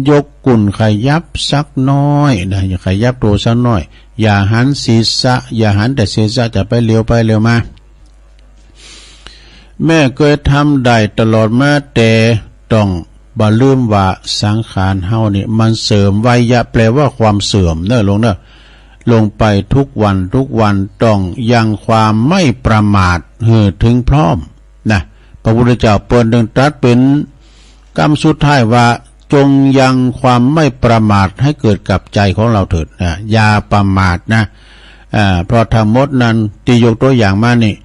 ยกกุ่นขยับสักน้อยนะอย่าขยับตัวสักน้อยอย่าหันศีรษะอย่าหันแต่ศีรษะจะไปเร็วไปเร็วมาแม่เคยทำได้ตลอดมาแต่ต้องบ่ลืมว่าสังขารเฮานี่มันเสริมวัยแปลว่าความเสื่อมลงไปทุกวันต้องยังความไม่ประมาทถึงพร้อมนะพระพุทธเจ้าเปิ้นดึงตรัสเป็นคำสุดท้ายว่าจงยังความไม่ประมาทให้เกิดกับใจของเราเถิดนะอย่าประมาทนะเพราะทั้งหมดนั้นที่ยกตัวอย่างมานี่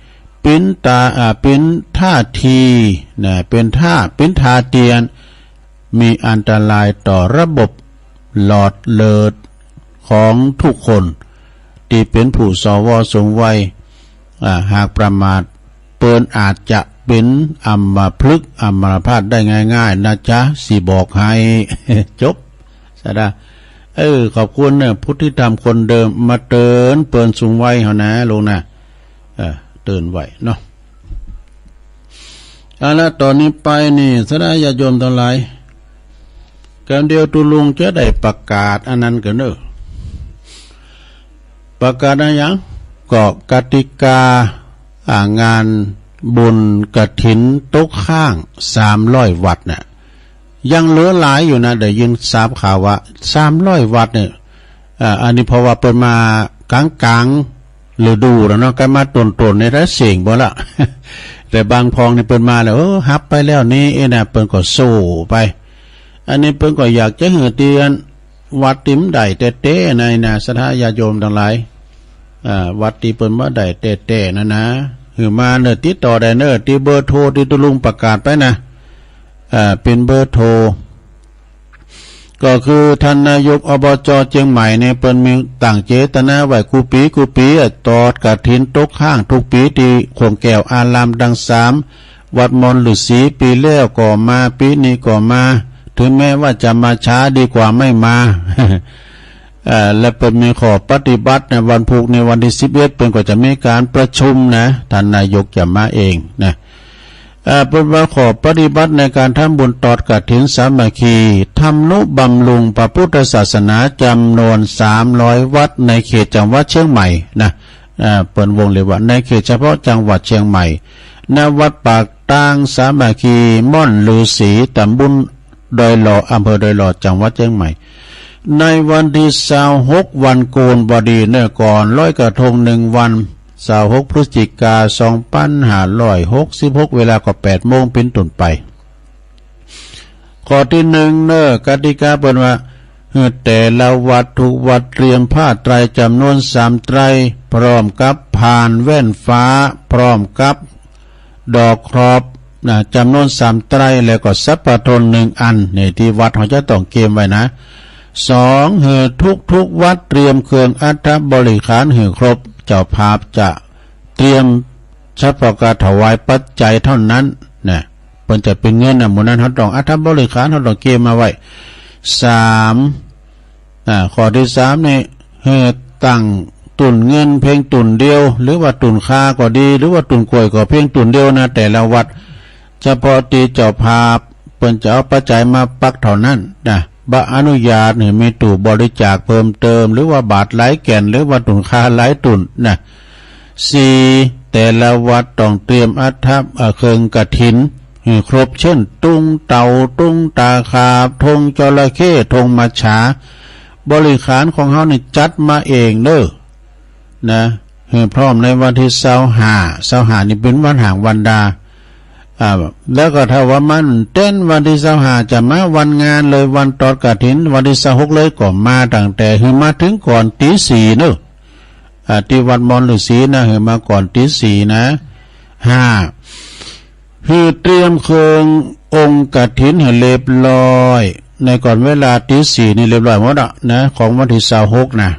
เป็นท่าทีนะเป็นท่าเตียนมีอันตรายต่อระบบหลอดเลือดของทุกคนที่เป็นผู้สวสูงวัยหากประมาทเปิ้นอาจจะเป็นอัมพฤกษ์อัมพาตได้ง่ายๆนะจ๊ะสิบอกให้ จบซะนะขอบคุณพุทธิธรรมคนเดิมมาเตือนเปิ้นสูงวัยเฮานะลงนะเตือนไว้เนาะแล้วตอนนี้ไปนี่สดาญาโยมทั้งหลายกันเดียวตุลุงจะได้ประกาศอันนั้นกันประกาศอะไรอย่างก็กติกางานบุญกฐินตกข้าง300 วัดเนี่ยยังเหลือหลายอยู่นะได้ยินทราบข่าวว่า300 วัดเนี่ยอันนี้เพราะว่าเปิดมากลางฤดูแล้วเนาะกันมาต้นในระเสียงบ่ละ แต่บางพองนี่เปิดมาแล้วฮับไปแล้วนี่เนี่ยเปิดก็สู้ไปอันนี้เปิดก็อยากจะเหือเตียนวัดติ๋มได้เต้ในนะศรัทธาญาโยมทั้งหลายวัดที่เปิดมาได้เต้นะหือมาติดต่อได้ที่เบอร์โทรที่ตุลุงประกาศไปนะเป็นเบอร์โทรก็คือท่านนายกอบจ.เชียงใหม่เนี่ยเปิ้นมีตั้งเจตนาไว้กูปีตอดกฐินตกข้างทุกปีที่โคงแก้วอารามดัง3วัดมนต์ฤาษีปีแล้วก็มาปีนี้ก็มาถึงแม้ว่าจะมาช้าดีกว่าไม่มา และเป็นมีขอปฏิบัติในวันพุธในวันที่11เป็นก็จะมีการประชุมนะท่านนายกจะมาเองนะเป็นว่าขอปฏิบัติในการทำบุญตอดกฐินสามัคคีทำนุบำรุงพระพุทธศาสนาจำนวน300 วัดในเขตจังหวัดเชียงใหม่นะเปิดวงเลยว่าในเขตเฉพาะจังหวัดเชียงใหม่ณวัดปากตางสามัคคีม่อนฤาษีตำบลดอยหล่ออำเภอดอยหล่อจังหวัดเชียงใหม่ในวันที่26วันโกนบดีก่อนลอยกระทง1 วัน26 พฤศจิกายน 2566เวลาก็ 8 โมงเป็นต้นไปข้อที่1กติกาเปิ้นว่าแต่ละวัดทุกวัดเตรียมผ้าไตรจำนวน3 ไตรพร้อมกับผ่านแว่นฟ้าพร้อมกับดอกครอบจำนวน3 ไตรแล้วก็สัพพทน1 อันนี่ที่วัดเขาจะต้องเกมไว้นะ2ทุกวัดเตรียมเครื่องอัฐบริขารครบเจ้าภาพจะเตรียมเฉพาะการถวายปัจจัยเท่านั้นนะเพิ่นจะเป็นเงินหมู่นั้นเขาต้องอัฐบริขารเขาต้องเกมมาไว้3ข้อที่3นี่ตั้งตุนเงินเพียงตุนเดียวหรือว่าตุนค่าก็ดีหรือว่าตุนกล้วยก็เพียงตุนเดียวนะแต่ละวัดเฉพาะที่เจ้าภาพเพิ่นจะเอาปัจจัยมาปักเท่านั้นนะบ่อนุญาตมีตู้บริจาคเพิ่มเติมหรือว่าบาทหลายแก่นหรือว่าตุนค่าหลายตุนนะ4แต่ละวัดต้องเตรียมอัฐเครื่องกฐินครบเช่นตุงเต่าตุงตาขาบธงจระเข้ธงมัจฉาบริขารของเฮานี่จัดมาเองนะ พร้อมในวันที่25นี่เป็นวันห่างวันดาแล้วก็ถ้าว่ามันเต้นวันที่25จะมาวันงานเลยวันตอดกฐินวันที่26เลยก็มาตั้งแต่มาถึงก่อนตี 4เนอะที่วัดมอนฤาษีนะมาก่อนตี 4นะ5เตรียมเครื่ององค์กฐินให้เรียบร้อยในก่อนเวลาตี 4นี่เรียบร้อยหมดนะของวันที่26นะ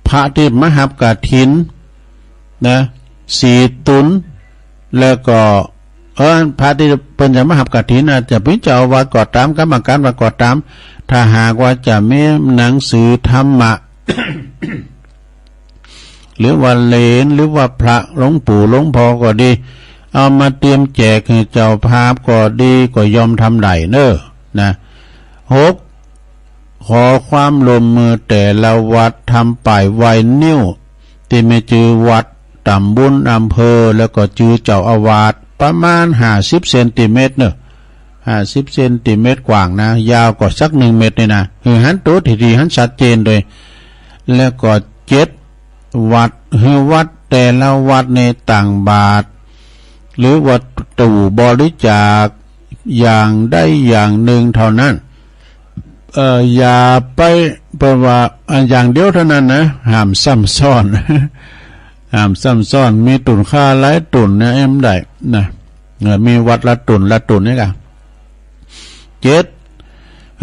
พระที่มหับกฐินนะ4ตุนแล้วก็พระที่เป็นจะมหับกฐินจะเป็นเจ้าอาวาสก็ตามกรรมการว่าก็ตามถ้าหากว่าจะมีหนังสือธรรมะ หรือว่าเลนหรือว่าพระหลวงปู่หลวงพ่อก็ดีเอามาเตรียมแจกให้เจ้าภาพก็ดีก็ยอมทำได้เนอะนะ6ขอความร่วมมือแต่ละวัดทำป้ายไวนิ้วที่ไม่จือวัดตำบลอำเภอแล้วก็จือเจ้าอาวาสประมาณ50เซนติเมตรเนอะ50เซนติเมตรกว้างนะยาวก็สัก1เมตรนี่นะหันตัวทีหันชัดเจนเลยแล้วก็7วัดวัดแต่ละวัดในต่างบาทหรือวัดตู่บริจาคอย่างได้อย่างหนึ่งเท่านั้นอย่าไปเพราะว่าอย่างเดียวเท่านั้นนะห้ามซ้ำซ้อนห้ามซ้ำซ้อนมีตุนค่าหลายตุนนะได้นะมีวัดละตุนนี่กัน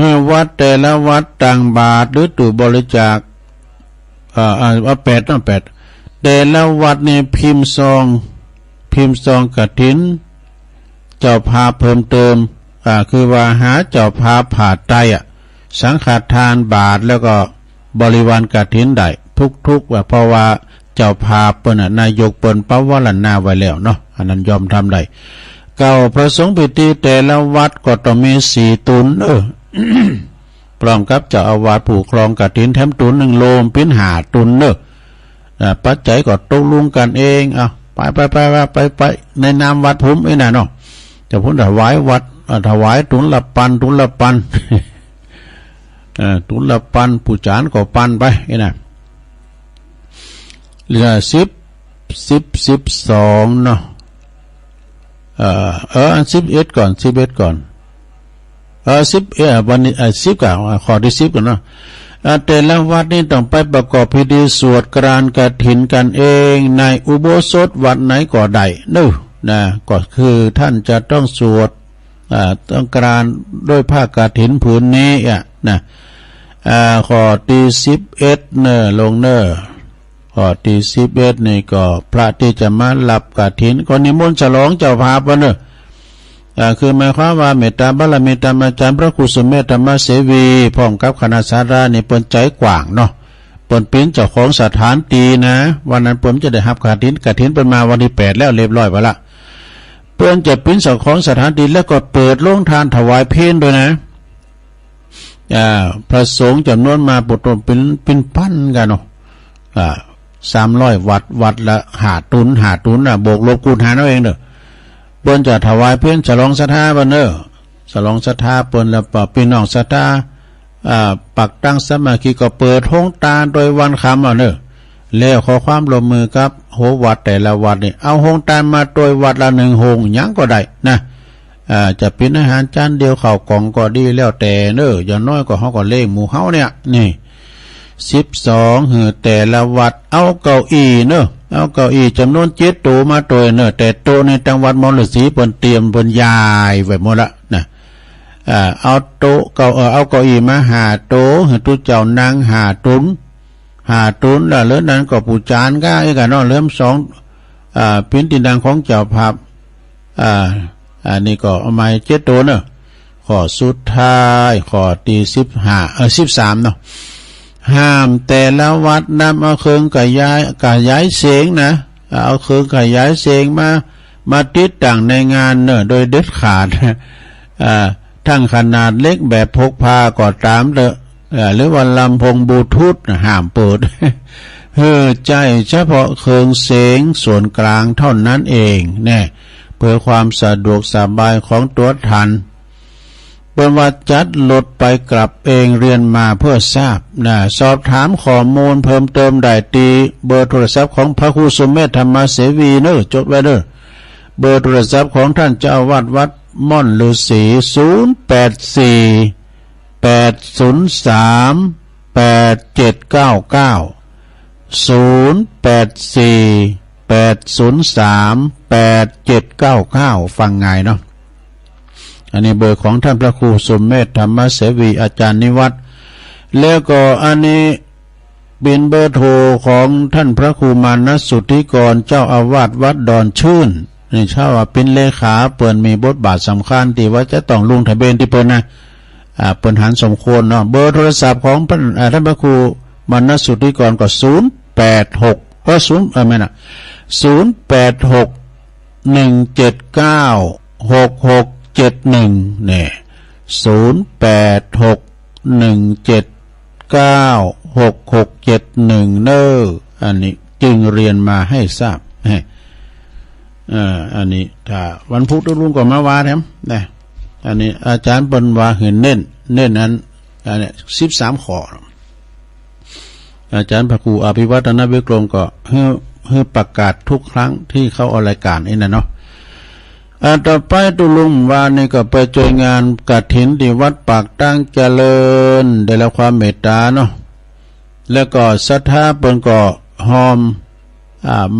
7วัดแต่ละวัดต่างบาทหรือตู่บริจาค8แต่ละวัดในพิมพ์ซองกฐินเจ้าภาพเพิ่มเติมคือว่าหาเจ้าภาพผ่าไตสังฆทานบาทแล้วก็บริวารกฐินได้ทุกเพราะว่าเจ้าภาพเปิ้นนายกเปิ้นปวารณาไว้แล้วเนาะอันนั้นยอมทำได้เก่าพระสงฆ์พิธีแต่ละวัดก็ต้องมี4ตุนพร้อมกับเจ้าอาวาสผู้ครองกฐินแถมตุน1โลมเป็น5ตุนปัจจัยก็ตกลงกันเองไปในนามวัดผมน่ะเนาะจะพ้นถวายวัดถวายตุนละปันตุนละปันผู้จานก็ปันไปน่ะเหลือ12เนาะ11ก่อน11วันนี้10ก่อนข้อที่10ก่อนเนาะแต่ละวัดนี่ต้องไปประกอบพิธีสวดกรานกฐินกันเองในอุโบสถวัดไหนก็ได้นะก็คือท่านจะต้องสวดต้องกรานด้วยผ้ากฐินผืนนี้นะข้อที่11ลงข้อที่11นี่ก็พระที่จะมารับกฐินก็นิมนต์ฉลองเจ้าภาพวะคือหมายความว่าเมตตาบารมีธรรมอาจารย์พระครูสุเมธธรรมเสวีพร้อมกับคณะสารานี่เปิ้นใจกว้างเนาะเปิ้นเป็นเจ้าของสถานตีนะวันนั้นผมจะได้รับกฐินเป็นมาวันที่8แล้วเรียบร้อยไปละเปิ้นจะเป็นเจ้าของสถานตีแล้วก็เปิดโรงทานถวายเพลด้วยนะพระสงฆ์จำนวนมาปุตตเป็นพันกันเนาะ300วัดละ5ตุนบวกลบคูณหารเอาเองเด้อเปิ้นจะถวายเพิ่นฉลองศรัทธาบ่เด้อฉลองศรัทธาเปิ้นแล้วพี่น้องศรัทธาปักตั้งสมาธิก็เปิดห้องตาโดยวันค่ำเด้อแล้วขอความร่วมมือกับโหวัดแต่ละวัดนี่เอาห้องตามาโดยวัดละ1ห้องหยังก็ได้นะจะเป็นอาหารจานเดียวข้าวกล่องก็ดีแล้วแต่เด้ออย่างน้อยก็เฮาก็เลี้ยงหมู่เฮาเนี่ยนี่12แต่ละวัดเอาเก้าอี้เอาเก้าอี้จำนวน7ตัวมาตัวแต่โต๊ะในจังหวัดมรสีเปิ้นเตรียมเปิ้นย้ายไว้หมดละนะเอาโต๊ะเอาเก้าอี้มา5โต๊ะให้ทุกเจ้านั่ง5ตุนแล้วเหลือนั้นก็ผู้จานก็อีกเนาะเหลือ2พินติดังของเจ้าภาพอันนี้ก็เอามา7ตัวข้อสุดท้ายข้อที่13เนาะห้ามแต่ละวัดนำเอาเครื่องขยายเสียงนะเอาเครื่องขยายเสียงมาติดตั้งในงานโดยเด็ดขาดทั้งขนาดเล็กแบบพกพาก็ตามหรือว่าลำโพงบลูทูธห้ามเปิดใจเฉพาะเครื่องเสียงส่วนกลางเท่านั้นเองเพื่อความสะดวกสบายของตัวท่าน เปิ้นว่าจัดรถไปกลับเองเรียนมาเพื่อทราบนะสอบถามข้อมูลเพิ่มเติมได้ที่เบอร์โทรศัพท์ของพระครูสมเมธธรรมเสวีเนอะจดไว้เด้อเบอร์โทรศัพท์ของท่านเจ้าอาวาสวัดม่อนฤาษี0848038799ฟังไงเนาะอันนี้เบอร์ของท่านพระครูสมเมธธรรมเสวีอาจารย์นิวัฒน์แล้วก็อันนี้เป็นเบอร์โทรของท่านพระครูมานะสุทธิกรเจ้าอาวาสวัดดอนชื่นนี่เช่าว่าเป็นเลขาเปิ้นมีบทบาทสำคัญที่ว่าจะต้องลงทะเบียนที่เปิ้นนะเปิ้นหันสมควรเนาะเบอร์โทรศัพท์ของท่านพระครูมานะสุทธิกรก็086ก็0ไม่น่ะ0861796671เนี่ย0861796671เน้ออันนี้จึงเรียนมาให้ทราบอันนี้ถ้าวันพุธลุงก็มาว่าแถมนะอันนี้อาจารย์เปิ้นว่าเห็นเน้นนั้นอันนี้13ข้ออาจารย์พระครูอภิวัฒนวิกรมก็ให้ประกาศทุกครั้งที่เขาเอารายการนี่นะเนาะต่อไปตุลุงว่านี่ก็ไปช่วยงานกฐินที่วัดปากตั้งเจริญได้รับความเมตตาเนาะแล้วก็ศรัทธาเปิ้นก็หอม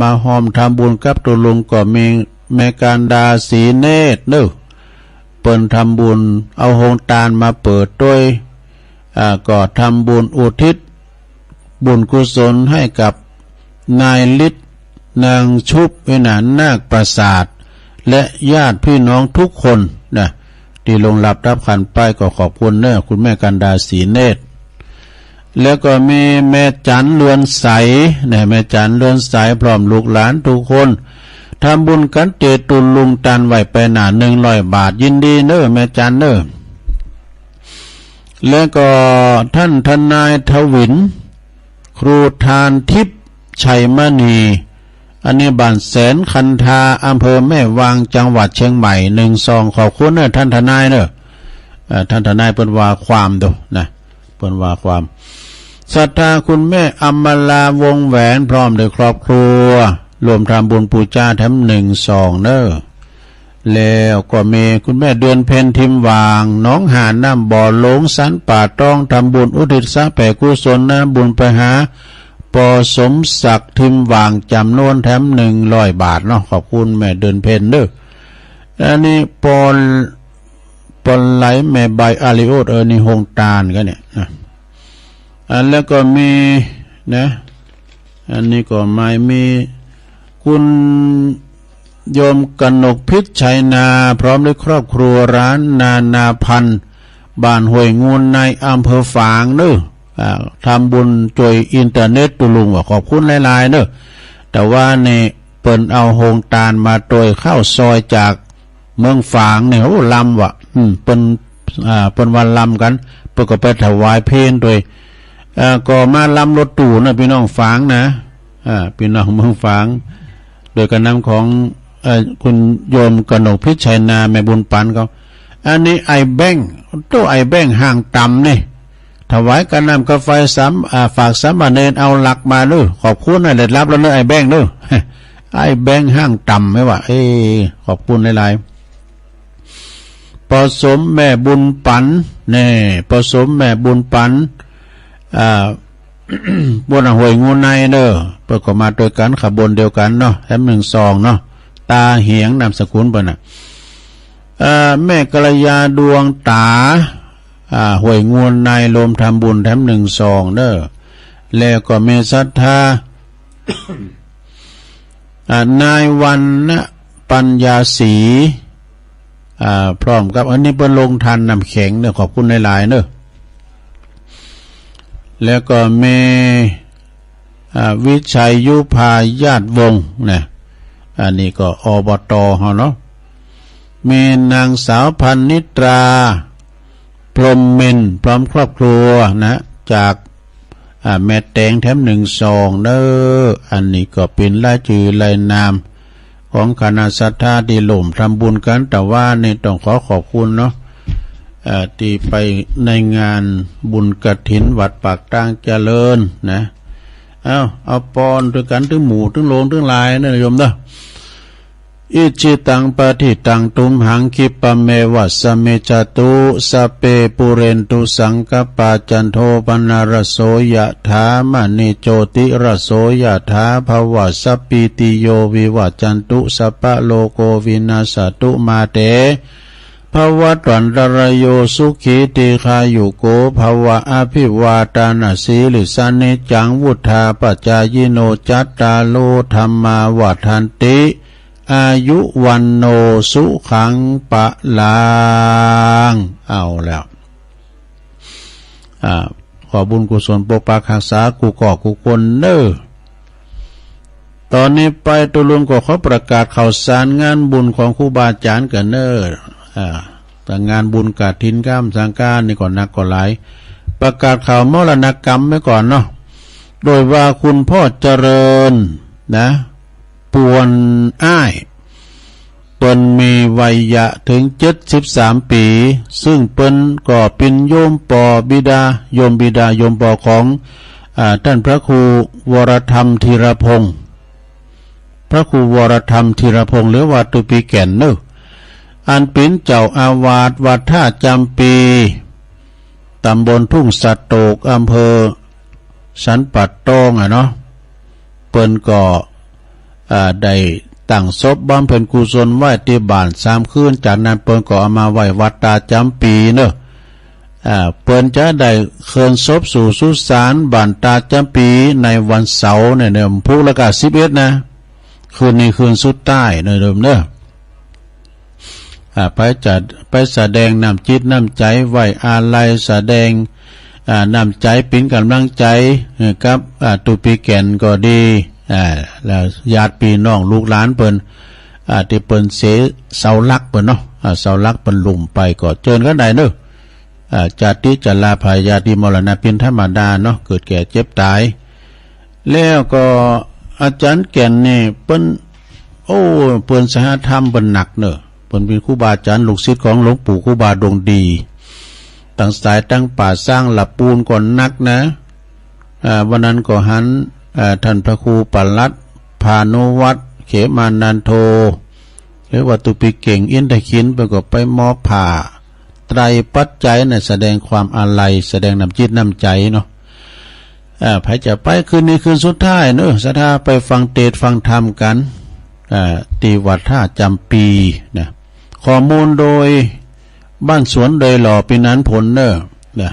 มาหอมทำบุญกับตุลุงก็มีแม่การดาสีเนตรเด้อเปิ้นทำบุญเอาโฮงตาลมาเปิดด้วยก็ทำบุญอุทิศบุญกุศลให้กับนายฤทธิ์นางชุบวินานาคประสาทและญาติพี่น้องทุกคนนะที่ลงรับขันไปก็ขอบคุณเนอะคุณแม่กันดาสีเนตรแล้วก็มีแม่จันเรือนใสเนี่ยแม่จันเรือนใสพร้อมลูกหลานทุกคนทำบุญกันเจตุลุงตันไหวไปหนา100 บาทยินดีเนอะแม่จันเนอะแล้วก็ท่านทนายทวินครูทานทิพย์ชัยมณีอันนี้บ้านแสนคันธาอำเภอแม่วางจังหวัดเชียงใหม่12ขอบคุณเนอะท่านทนายเนอะท่านทนายเปิ้นว่าความดูนะเปิ้นว่าความศรัทธาคุณแม่อมลาวงแหวนพร้อมด้วยครอบครัวรวมทำบุญปูจาแถม12เนอะแล้วก็มีคุณแม่เดือนเพ็ญทิมวางน้องหาน้ำบ่อหลงสันป่าต้องทำบุญอุทิศแผ่กุศลน้ำบุญไปหาปอสมศักดิ์ทิมวางจำนวนแถม100 บาทเนาะขอบคุณแม่เดือนเพ็ญเด้ออันนี้ปอนไหลแม่ใบอาริโอดนี่โฮงตาลกันเนี่ยแล้วก็มีนะอันนี้ก็ไม่มีคุณโยมกนกพิษชัยนาพร้อมด้วยครอบครัวร้านนาพันธ์บ้านห้วยงูนในอำเภอฝางเนอะทำบุญช่วยอินเทอร์เน็ตตุลุงว่าขอบคุณหลายๆเนอะแต่ว่าเนี่ยเปิ้นเอาโฮงตาลมาโดยเข้าซอยจากเมืองฝางเนี่ยโอ้ลำว่ะเปิ้นวันลำกันเปิ้นก็ไปถวายเพลโดยก็มาลำรถตู้นะพี่น้องฝางนะพี่น้องเมืองฝางโดยการนำของคุณโยมกนกพิชัยนาแม่บุญปันเขาอันนี้ไอแบงตู้ไอแบงห่างต่ำนี่ถวายการนำกาแฟฝากสามเณรเอาหลักมาด้วยขอบคุณนะได้รับแล้วเนอะไอแบงด้วยไอแบงห่างต่ำไหมวะขอบคุณหลายๆผสมแม่บุญปันนี่ผสมแม่บุญปันบนห้วยงูในเนอะเปิดก็มาโดยกันขบวนเดียวกันเนาะแถม12เนาะตาเหียงนามสกุลเปิ้นน่ะแม่กัลยาดวงตาห้วยงูในรวมทำบุญแถม12เนอะแล้วก็มีศรัทธานายวันนะปัญญาศรีพร้อมกับอันนี้เปิ้นลงทันน้ำแข็งเนอะขอบคุณหลายๆเนอะแล้วก็มีวิชัยยุพาญาติวงศ์นะอันนี้ก็อบต.เฮาเนาะมีนางสาวพันนิตราพรหมเมนพร้อมครอบครัวนะจากแม่แตงแถม12เด้ออันนี้ก็เป็นรายชื่อรายนามของคณะศรัทธาที่ร่วมทำบุญกันแต่ว่านี่ต้องขอบคุณเนาะ ที่ไปในงานบุญกฐินวัดปากตางเจริญนะเอาปอนด้วยกันถึงหมู่ถึงโลงถึงลายนะโยมเด้ออิจิตังปฏิตังตุมหังคิปะเมวัสสเมจตุสเปปุเรนตุสังกปาจันโทปนารโสยะถามณิโจติรโสยะถาภวัสสปิติโยวิวัจจันตุสัพพะโลโกวินาศตุมาเตภวัตวันตรายโยสุขีติคายุโกภวะอภิวาตานาสีลิสานิจังวุธาปัจจายโนจัตตาโลธรรมาวัฏันติอายุวันโนสุขังปะลางเอาแล้วขอบุญกุศลปกปักรักษากูก่อกูคนเน้อตอนนี้ไปตุลุงก็เขาประกาศข่าวสารงานบุญของครูบาอาจารย์กันเน้อแต่งานบุญกฐินข้ามสังฆานี่ก่อนนักก่อนหลายประกาศข่าวมรณกรรมไว้ก่อนเนาะโดยว่าคุณพ่อเจริญนะปวนอ้ายเปิ้นมีวัยยะถึง73 ปีซึ่งเปิ้นก็เป็นโยมปอบิดาโยมบิดาโยมปอของท่านพระครูวรธรรมธีรพงศ์พระครูวรธรรมธีรพงศ์หรือว่าตุปีแก่นเนออันเป็นเจ้าอาวาสวัดท่าจำปีตำบลทุ่งสัตโตกอำเภอสันปัดตองเนาะเปิ้นก็ได้ตั้งศพบำเพ็ญกุศลไว้ที่บ้าน3 คืนจากนั้นเปิ้นก็เอามาไว้วัดตาจำปีเนอะเปิ้นจะได้เคลื่อนศพสู่สุสานบ้านตาจำปีในวันเสาร์เนี่ยพุธละกา11นะคืนนี้คืนสุดท้ายเดิมเนอะไปแสดงน้ำจิตน้ำใจไว้อาลัยแสดงน้ำใจเป็นกำลังใจกับตุปีแก่นก็ดีแล้วญาติพี่น้องลูกหลานเปิ้นที่เปิ้นเสเสาหลักเปิ้นเนาะเสาหลักเปิ้นลุ่มไปก็เจิญกันได้เนาะจาติจัลลาภายาติมรณะเป็นธรรมดาเนาะเกิดแก่เจ็บตายแล้วก็อาจารย์แก่นนี่เปิ้นเปิ้นสหธรรมเปิ้นหนักเนาะเปิ้นเป็นครูบาอาจารย์ลูกศิษย์ของหลวงปู่ครูบาดวงดีตั้งสายตั้งป่าสร้างหลับปูนก่อนนักนะวันนั้นก็หันท่านพระครูปัลลัดพานุวัตรเขมานันโทหรือว่าตุปิเก่งอินทขินไปก็ไปมอบผ่าไตรปัจจัยแสดงความอาลัยแสดงน้ำจิตน้ำใจเนาะใครจะไปคืนนี้คืนสุดท้ายเนอะศรัทธาไปฟังเทศน์ฟังธรรมกันที่วัดท่าจำปีนะข้อมูลโดยบ้านสวนโดยหล่อปีนั้นผลเนอะ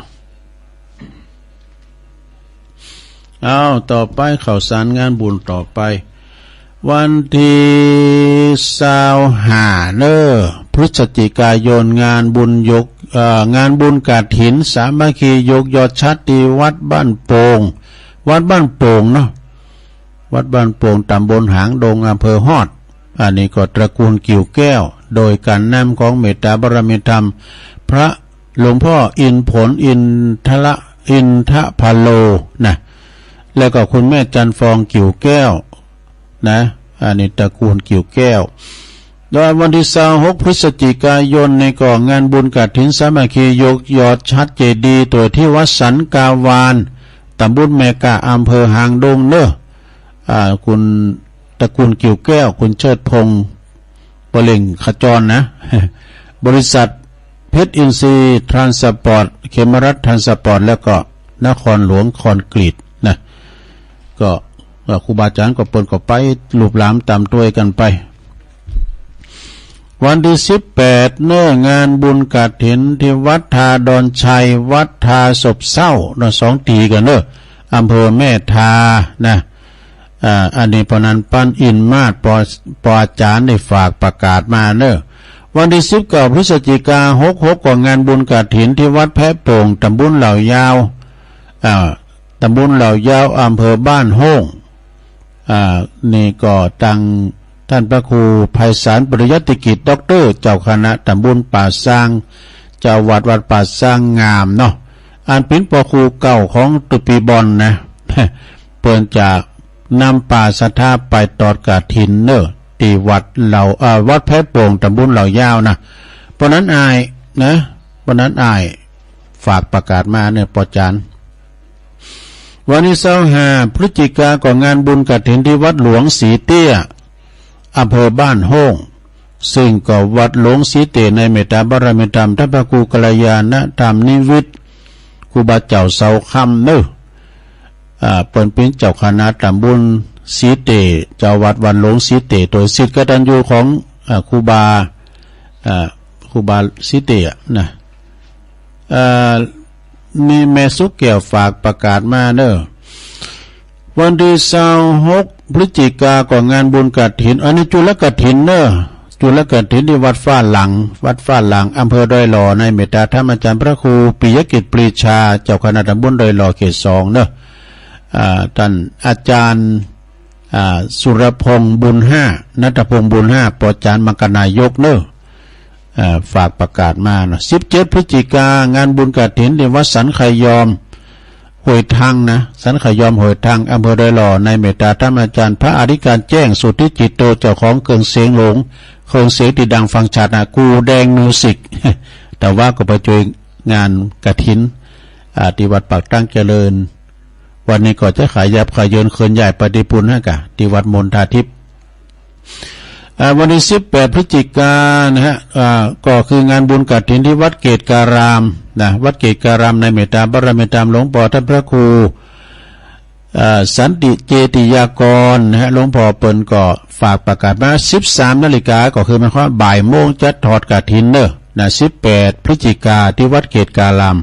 เอาต่อไปข่าวสารงานบุญต่อไปวันที่25พฤศจิกายนงานบุญงานบุญกฐินสามัคคียกยอดชัดที่วัดบ้านโป่งเนาะวัดบ้านโป่งตำบลหางดงอำเภอฮอดอันนี้ก็ตระกูลกิ่วแก้วโดยการนำของเมตตาบารมีธรรมพระหลวงพ่ออินผลอินทพาโลนะแล้วก็คุณแม่จันฟองกิ่วแก้วนะอันนี้ตระกูลกิ่วแก้วโดยวันที่26พฤศจิกายนในก่องานบุญกฐินสามัคคียกยอดชัดเจดีย์ตัวที่วัดสันกาวานตำบลแมกะอำเภอหางดงเนอะคุณตระกูลกิ่วแก้วคุณเชิดพงศ์ปเล่งขจรนะบริษัทเพชรอินทรีย์ทรานสปอร์ตเขมรัฐทรานสปอร์ตแล้วก็นครหลวงคอนกรีตนะก็ครูบาอาจารย์ก็เปิดก็ไปลูบหลามตามตัวกันไปวันที่18เนื้องานบุญกฐินที่วัดทาดอนชัยวัดทาศพเศร้า2 ตีกันเนอะอำเภอแม่ทานะอันนี้พนันปั้นอินมาศปออาจารย์ได้ฝากประกาศมาเนอะวันที่19พฤศจิกายน66ก่องานบุญกฐินที่วัดแพะโป่งตำบลเหล่ายาวตำบลเหล่ายาวอำเภอบ้านโฮ่งนี่ก็ตั้งท่านพระครูไพศาลปริยัติกิจด็อกเตอร์เจ้าคณะตำบลป่าสร้างเจ้าวัดป่าสร้างงามเนาะอันเป็นปอครูเก่าของตุปีบอลนะเปิ่นจากนำป่าศรัทธาไปตอดกฐินเนอะที่วัดแพะโป่งตำบลเหล่ายาวนะเพราะนั้นอายนะ วันนั้นอ้ายฝากประกาศมาเนี่ยปอจานวันนี้25 พฤศจิกายนก่อนงานบุญกฐินที่วัดหลวงศรีเตี้ยอำเภอบ้านโฮงซึ่งก็วัดหลวงศรีเตี้ยในเมตตาบารมีธรรมท่านพระครูกัลยาณธรรมนิวิตครูบาเจ้าเสาคำเนเปิ่นเป็นเจ้าคณะตำบลศรีเตเจ้าวัดหลวงศรีเตโดยศิษย์กตัญญูของครูบาศรีเตนะมีแม่สุกแก้วฝากประกาศมาเนอะวันที่26 พฤศจิกายนก่อนงานบุญกฐินอันนี้จุลกฐินเนอะจุลกฐินที่วัดฟ้าหลังอำเภอดอยหล่อในเมตตาธรรมอาจารย์พระครูปิยกิจปรีชาเจ้าคณะตำบลดอยหล่อเขต2เนอะท่านอาจารย์สุรพงษ์บุญ5ณัฐพงษ์บุญ5ปอจารย์มังกรนายกเนอะฝากประกาศมานะ17 พฤศจิกายนงานบุญกฐินที่วัดสันไขยอมห้วยทังนะสันไขยอมห้วยทังอำเภอดอยหล่อในเมตตาธรรมอาจารย์พระอธิการแจ้งสุทธิจิตโตเจ้าของเครื่องเสียงหลงเครื่องเสียงที่ดังฟังชัดนะกูแดงมิวสิก แต่ว่าก็ไปช่วยงานกฐินที่วัดปากตั้งเจริญวันนี้ก็จะขายยับขายเยินเคินใหญ่ปฏิปุณให้กะที่วัดมณฑาทิพย์วันที่18 พฤศจิกายนนะฮะก็คืองานบุญกฐินที่วัดเกตการามนะวัดเกตการามในเมตตาบารมีธรรมหลวงพ่อท่านพระครูสันติเจติยากรนะฮะหลวงพ่อเปิ้นก็ฝากประกาศมา13 นาฬิกาก็คือหมายความบ่ายโมงจะถอดกฐินเนอะนะ18 พฤศจิกายนที่วัดเกตการาม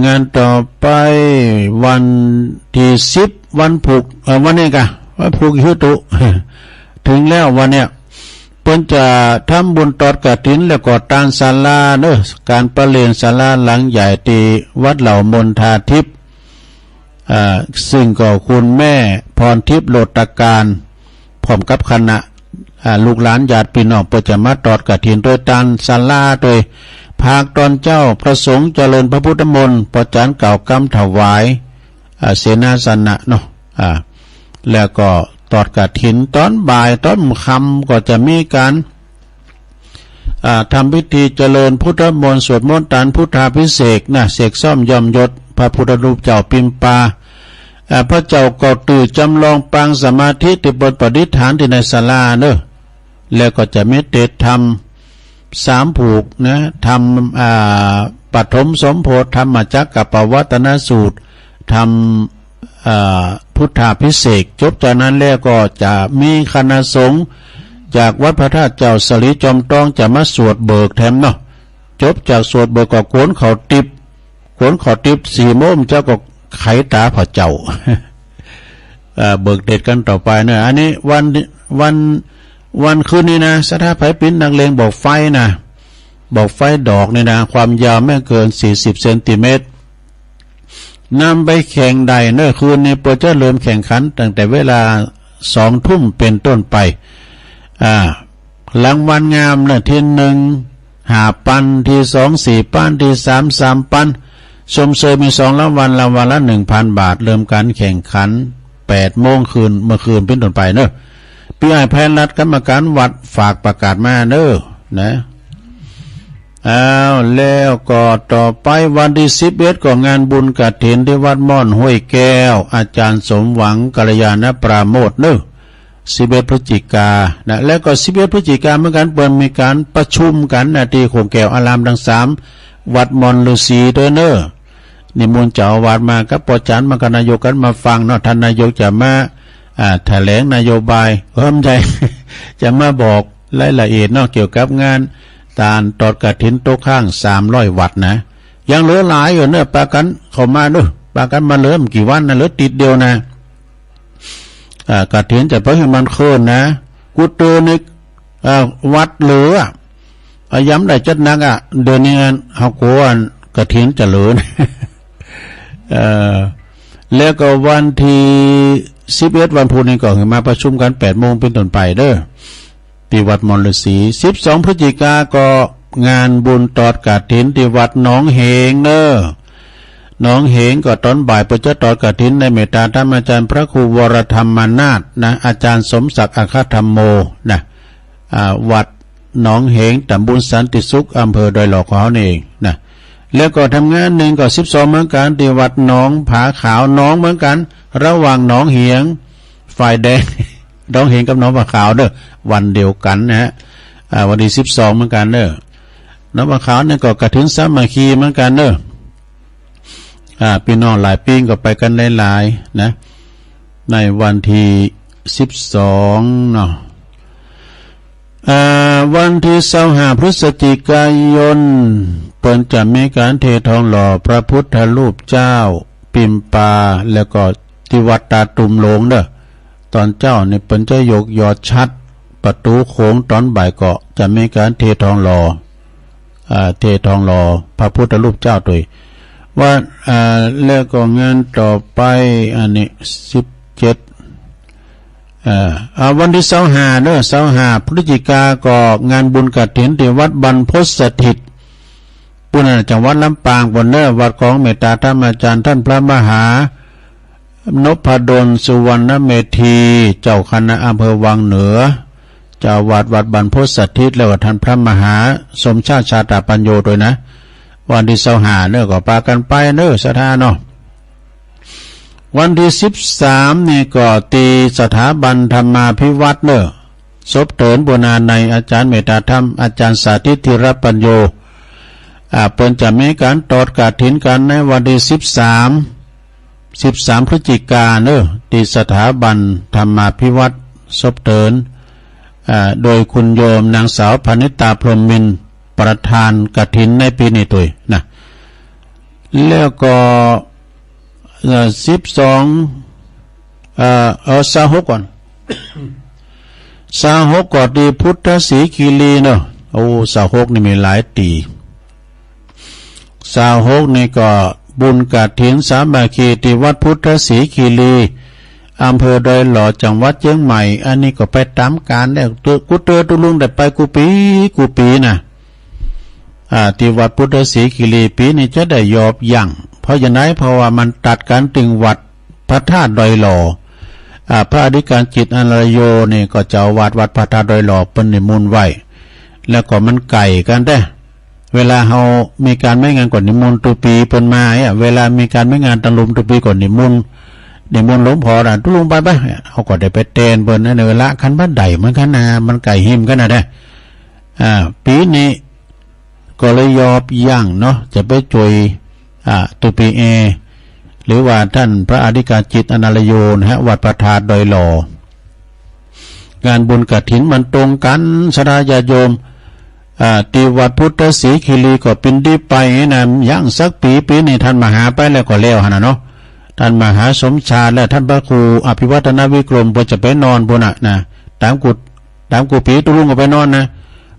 งานต่อไปวันที่10วันผูกวันนี้กะวันผูกหิตุ ถึงแล้ววันเนี้ยเพิ่นจะทำบุญตอดกฐินแล้วก็ตานศาลาเนอะการประเลนศาลาหลังใหญ่ที่วัดเหล่ามณฑาทิพย์ซึ่งก็คุณแม่พรทิพย์โลตการพร้อมกับคณะลูกหลานญาติพี่น้องเพิ่นจะมาตอดกฐินโดยตานศาลาโดยภาคตอนเจ้าพระสงฆ์เจริญพระพุทธมนต์ปจานเก่ากำถวายเสนาสนะเนาะแล้วก็ตอดกฐินตอนบ่ายตอนค่ำก็จะมีการทำพิธีเจริญพุทธมนต์สวดมนต์ตานพุทธาภิเษกนะเสกซ่อมยอมยศพระพุทธรูปเจ้าปิมปาพระเจ้าก็ตื่นจำลองปางสมาธิที่บนปฏิฐานที่ในศาลาเนอะแล้วก็จะมีเตธรรม3 ผูกนะทำปฐมสมโภชธรรมจักรปวัตนสูตรทำพุทธาภิเษกจบจากนั้นแล้วก็จะมีคณะสงฆ์จากวัดพระธาตุเจ้าสลีจอมตองจะมาสวดเบิกแถมเนาะจบจากสวดเบิกก็โขนเขาติบ4 โมงเจ้าก็ไขตาพระเจ้า เบิกเด็ดกันต่อไปเนอะอันนี้วันคืนนี้นะสถาไผปิ้นนักเลงบอกไฟนะบอกไฟดอกนี่นะความยาวไม่เกิน40 เซนติเมตรนำไปแข่งใดเนอะคืนนี้โปรจะเริ่มแข่งขันตั้งแต่เวลา20 ทุ่มเป็นต้นไปรางวัลงามเนอะที่1 5 ปันที่2 4 ปันที่3 3 ปันชมเชยมี2 รางวัลละ 1,000 บาทเริ่มการแข่งขัน8 โมงคืนเมื่อคืนเป็นต้นไปเนอะพี่ไอ้แพนรัฐกรรมการวัดฝากประกาศมาเนอะนะแล้วก็ต่อไปวันที่11ก็งานบุญกฐินที่วัดม่อนห้วยแก้วอาจารย์สมหวังกัลยาณปราโมทย์เนอะ11 พฤศจิกายนนะแล้วก็11 พฤศจิกายนเหมือนกันเปิดมีการประชุมกันนะที่โคงแก้วอารามทั้ง3วัดมอนฤาษีด้วยเนอะนิมนต์เจ้าอาวาสมากับปอจานมังคณายกกันมาฟังเนาะท่านนายกจะมาแถลงนโยบายเพิ่มใจ จะมาบอกรายละเอียดนอกเกี่ยวกับงานตานตอดกฐินโต๊ะข้าง300 วัดนะยังเหลือหลายอยู่เนอะปากันเข้ามาด้วยปากันมาเหลือกี่วันนะเหลือติดเดียวนะกฐินจะเพิ่งให้มันเคลื่อนนะกูเตอนึกวัดเหลือย้ำได้จัดนักเดือนนี้เฮาโกนกฐินจะเหลือ แล้วก็วันที่11วันพุธนี้ก็มาประชุมกัน8 โมงเป็นต้นไปเด้อที่วัดมอนฤาษี12 พฤศจิกายนก็งานบุญตอดกฐินที่วัดหนองเหงเด้อหนองเหงก็ตอนบ่ายประจะตอดกฐินในเมตตาธรรมอาจารย์พระครูวรธรรมนาถนะอาจารย์สมศักดิ์อัครธรรมโมนะวัด หนองเหงตำบลสันติสุขอำเภอดอยหลอกของเขาเองนะแล้วก็ทำงานหนึ่งก็12เหมือนกันที่วัดหนองผาขาวหนองเหมือนกันระหว่างหนองเหียงฝ่ายแดง หนองเหียงกับหนองผาขาวเด้อวันเดียวกันนะฮะวันที่12เหมือนกันเด้อหนองผาขาวเนี่ยก็กระถิ่นสามัคคีเหมือนกันเด้อพี่น้องหลายปีก็ไปกันหลายๆนะในวันที่12เนาะวันที่25พฤศจิกายนเปิ้นจะมีการเททองหล่อพระพุทธรูปเจ้าปิมปาแล้วก็ที่วัดตาตุมโลงเด้อตอนเจ้านี่เปิ้นจะยกยอดชัดประตูโค้งตอนบ่ายก็จะมีการเททองหล่อเททองหล่อพระพุทธรูปเจ้าตัวว่าแล้วก็งานต่อไปอันนี้17วันที่25เด้อ25พฤศจิกาก็งานบุญกฐินที่วัดบรรพตสถิตปุณณจังหวัดลำปางบนเด้อวัดของเมตตาธรรมอาจารย์ท่านพระมหานพดลสุวรรณเมธีเจ้าคณะอำเภอวังเหนือเจ้าวัดบรรพตสถิตแล้วก็ท่านพระมหาสมชาติชาตปัญโยด้วยนะวันที่25เด้อก็ปากันไปเด้อสถานเนาะวันที่13นี่ก็ตีสถาบันธรรมาภิวัตน์เนอะศพเถินโบราณในอาจารย์เมตตาธรรมอาจารย์สาธิตธีรปัญโยเปิ้นจะมีการตอดกฐินกันในวันที่13พฤศจิกายนเนอะที่สถาบันธรรมาภิวัตน์ศพเถินโดยคุณโยมนางสาวพนิตาพรหมมินทร์ประธานกฐินในปีนี้ตัวนะแล้วก็26ก่อน26ก่อนดีพุทธศรีคีรีเนาะโอ้26นี่มีหลายตี26นี่ก็บุญกฐินสามัคคีที่วัดพุทธศรีคีรีอำเภอดอยหล่อจังหวัดเชียงใหม่อันนี้ก็ไปตามการได้กูเตอตุลุงได้ไปกูปีนะที่วัดพุทธศรีคีรีปีนี้จะได้ยอบยั่งเพราะอย่างไรเพราะว่ามันตัดกันถึงวัดพระธาตุดอยหล่อพระอธิการจิตอนัลโยนี่ก็เจ้าวัดพระธาตุดอยหล่อเป็นนิมนต์ไว้แล้วก็มันไก่กันได้เวลาเฮามีการไม่งานก่อนนิมนต์ตุปีเปิ้นมาเวลามีการไม่งานตะลุมตุปีก่อนนิมนต์หลวงพ่อน่ะตุลุงไปเฮาก็ได้ไปเตนเปิ้นในเวลาคันบ้านใดเหมือนกันนะมันไก่หิมกันน่ะได้ปีนี้ก็เลยยอบย่างเนาะจะไปจอยตุปีหรือว่าท่านพระอธิการจิตอนัลโยนะฮะวัดพระธาตุดอยหล่องานบุญกฐินมันตรงกันศรัทธาญาติโยมที่วัดพุทธศรีคีรีก็เป็นที่ไปนะย่างสักปีนี้ท่านมหาไปแล้วก็แล้วหั่นน่ะเนาะท่านมหาสมชาติและท่านพระครูอภิวัฒนวิกรมเพิ่นจะไปนอนพุ่นน่ะนะตามกุฏิตุลุงก็ไปนอนนะ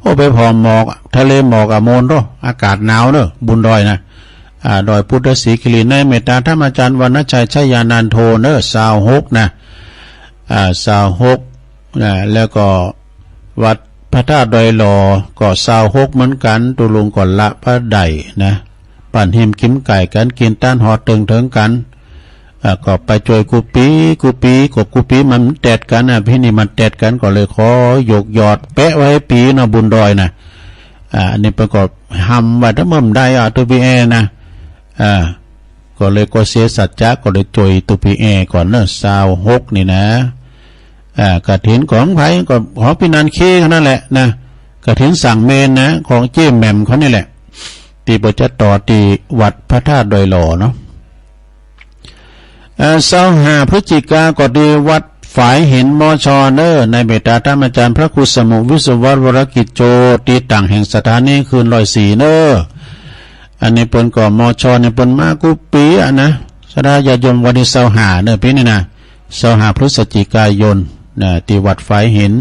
โอ้ไปพอหมอกทะเลหมอกโมนเนาะอากาศหนาวเด้อบุญดอยนะดอยพุทธศรีคีรีในเมตตาธรรมอาจารย์วรรณชัยชัยยานันโทเนอ26นะ26นะแล้วก็วัดพระธาตุดอยหล่อก็26เหมือนกันตุลุงก่อนละพระใดนะปั่นหิมกิมไก่กันกินต้านหอตึงถึงกันก็ไปจอยกูปีกับกูปีมันแตดกันพี่นี่มันแตดกันก็เลยขอยกยอดแปะไว้ปีเนาะบุญดอยนะอันนี้ประกอบหำว่าถ้าเมื่อได้ตัวพีนะก็เลยก็เสียสัจจะก็เลยจอยตุปีก่อนเนอะ26นี่นะกฐินของไผก็หอพินันเคนั่นแหละนะกฐินสั่งเมนนะของเจ้แหม่มเขานี่แหละตีบจะต่อตีวัดพระธาตุดอยหล่อเนาะ25พฤศจิกาก็ดีวัดฝายเห็นมชเนอในเมตตาธรรมอาจารย์พระครูสมุวิศววรกิจโจตีต่างแห่งสถานีคืน104เนออันนี้เปิ้นก็มชเนี่ยเปิ้นมากูปีนะศรัทธาญาติโยมวันที่25เนอปีนี้นะ25พฤศจิกายนที่วัดฝายเห็น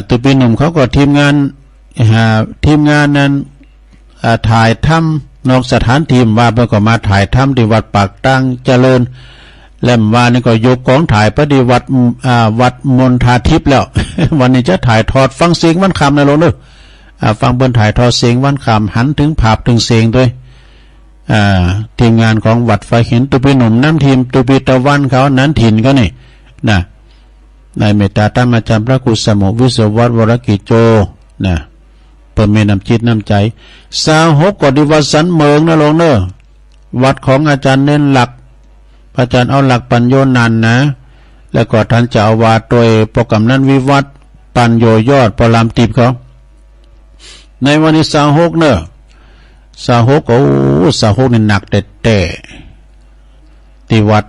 ตัวปีหนุ่มเขาก็ทีมงานนั้นถ่ายทำนอกสถานทีมว่าเพิ่นก็มาถ่ายทำที่วัดปากตั้งเจริญแล่มว่านี่ก็ยกกองถ่ายไปที่วัดมณฑาทิพย์แล้ว วันนี้จะถ่ายทอดฟังเสียงวันคำในโลกเด้อฟังเพิ่นถ่ายทอดเสียงวันคำหันถึงภาพถึงเสียงด้วยทีมงานของวัดฝายเห็นตัวปีหนุ่มน้ำทีมตัวปีตะวันเขานั้นถิ่นก็นี่นะในเมตตาธรรมอาจารย์พระครูสมุวิศววรกิจโจ นะเปิดมีน้ำจิตน้ำใจ26ก็ที่วัดสันเมืองนะลงเนอวัดของอาจารย์เน้นหลักอาจารย์เอาหลักปัญโยนันนะแล้วก็ท่านเจ้าอาวาสโดยโปรแกรมนั้นวิวัฒน์ปัญโยยอดปรามติบเขาในวันที่26เนอะ26โอ้26นี่หนักแต่ที่วัด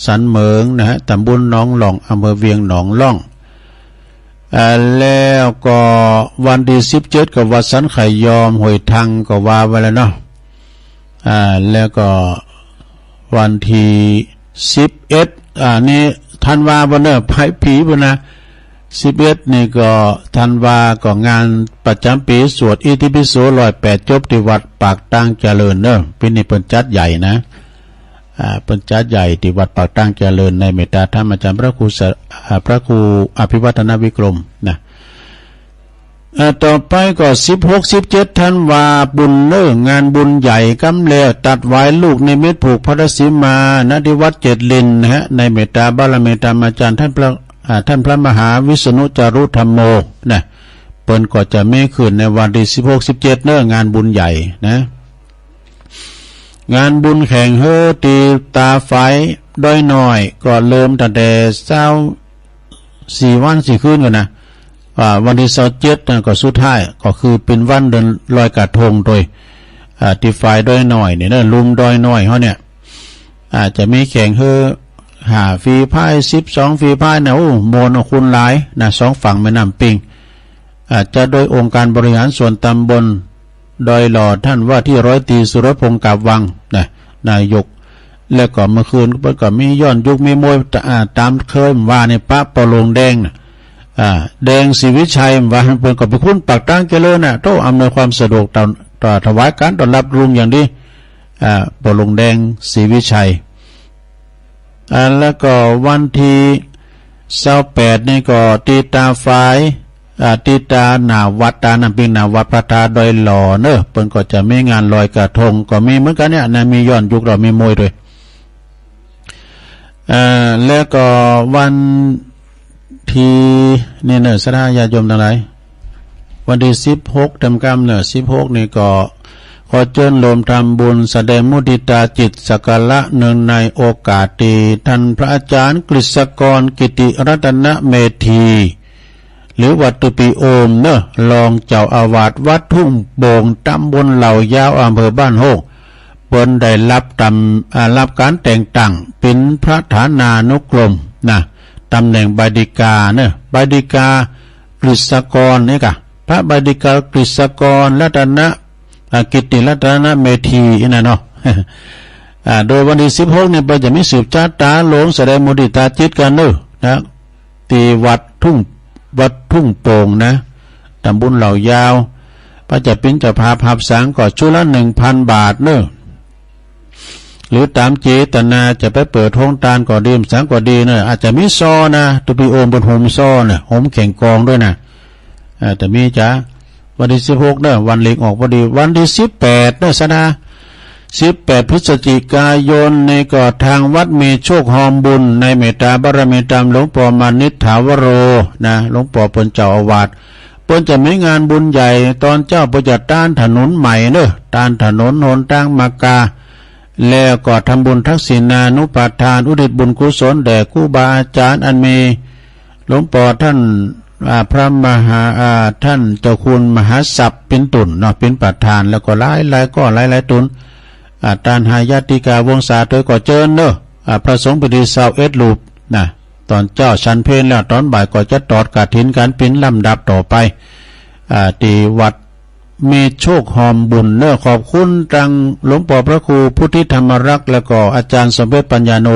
สันเมืองนะฮะตำบลหนองหล่องอำเภอเวียงหนองล่องแล้วก็วันที่17กับวัดสันไข่ยอมห้วยทังก็ว่าไว้แล้วเนาะแล้วก็วันที่11นี่ธันวาคมเนอะไผ่ผีบ่นะ11นี่ก็ธันวาก็งานประจำปีสวดอิติปิโส108จบที่วัดปากตั้งเจริญเนอะปีนี้เพิ่นจัดใหญ่นะเพิ่นจัดใหญ่ที่วัดปากตั้งเจริญในเมตตาธรรมอาจารย์พระครูอภิวัฒนวิกรมนะต่อไปก็16-17ธันวาบุญเนองานบุญใหญ่กำแล้วตัดไว้ลูกในเม็ดผูกพระศิมาณที่วัดเจ็ดลินนะฮะในเมตตาบารมีธรรมอาจารย์ท่านพระมหาวิษณุจารุธรรมโมนะเปิ้นก็จะมีขึ้นในวันที่16-17เนองานบุญใหญ่นะงานบุญแข่งเฮอตีตาไฟด้อยหน่อยก็เริ่มตั้งแต่4 วัน 4 คืนกันนะวันที่27นั่นก็สุดท้ายก็คือเป็นวันเดินลอยกระทงโดยที่ไฟด้อยหน่อยเนี่ยลุมด้อยหน่อยเขาเนี่ยจะมีแข่งเฮอ5 ฝีพาย12 ฝีพายนะโอ้โมนคุณหลายนะ2 ฝั่งแม่น้ำปิงจะโดยองค์การบริหารส่วนตำบลดอยหล่อท่านว่าที่ร้อยตรีสุรพงศ์กาบวังนะนายกแล้วก็เมื่อคืนก็มีย้อนยุคมีมวยตามเคยว่าในพระปรลงแดงนะแดงศรีวิชัยว่าเพิ่นก็ไปคุ้นปากตั้งเจริญน่ะโตอำนวยความสะดวกต่อถวายการต้อนรับลุงอย่างดีปรลงแดงศรีวิชัยแล้วก็วันที่28นี่ก็ตีตาไฟตีตาหนาวัดตาน้ำปิงหนาวัดพระธาตุดอยหล่อเนอะเพิ่นก็จะมีงานลอยกระทงก็มีเหมือนกันเนี่ยนะมีย้อนยุคเรามีมวยด้วยแล้วก็วันที่นี่เนอะสถาญาติโยมทั้งหลายวันที่16เต็มกรรมเนอะ16นี่ก็ขอเชิญรวมทำบุญแสดงมุทิตาจิตสักการะเนื่องในโอกาสที่ท่านพระอาจารย์กฤษกรกิติรัตนเมธีหรือวัดตุปีโอมเนอะรองเจ้าอาวาสวัดทุ่งโป่งตำบลเหล่ายาวอำเภอบ้านโฮกเปิ้นได้รับการแต่งตั้งเป็นพระฐานานุกรมนะตำแหน่งบดิกาเนอะบดิกากฤษกรนี่กะพระบดิกากฤษกรรัตนกิติรัตนเมธีนะเนาะโดยวันที่16เนี่ยจะมีสืบชาตาหลวงแสดงมุทิตาจิตกันเนอะนะที่วัดทุ่งโป่งนะตำบลเหล่ายาวพระจะเป็นเจ้าภาพหับสังก็ชุดละ 1,000 บาทเนอะหรือตามเจตนาจะไปเปิดห้องตาลก็ดีสังก็ดีเนอะอาจจะมีซอนะตุปีโอมบนโฮมซอนะโฮมแข่งกองด้วยนะแต่มีจ้ะวันที่16เนอะวันเล็กออกพอดีวันที่18เนอะสนา18 พฤศจิกายนในก่อทางวัดมีโชคหอมบุญในเมตตาบารมีธรรมหลวงปู่มานิษฐาวโรนะหลวงปู่เป็นเจ้าอาวาสเปิ้นจะมีงานบุญใหญ่ตอนเจ้าประจัดต้านถนนใหม่เนอะต้านถนนหนทางมากาแล้วก็ทำบุญทักษิณานุปทานอุทิศบุญกุศลแด่ครูบาอาจารย์อันมีหลวงปู่ท่านพระมหาท่านเจ้าคุณมหาศัพท์เป็นตุ่นเนาะเป็นประธานแล้วก็หลายตุนตานหายาติกาวงศาโดยก็เจิญเนอะพระสงฆ์พิธี21 รูปนะตอนเจ้าชันเพลแล้วตอนบ่ายก็จะตอดกฐินการปิ้นลำดับต่อไปที่วัดมีโชคหอมบุญเนอะขอบคุณทางหลวงปู่พระครูพุทธิธรรมรักษ์แล้วก็อาจารย์สมเด็จปัญญาโน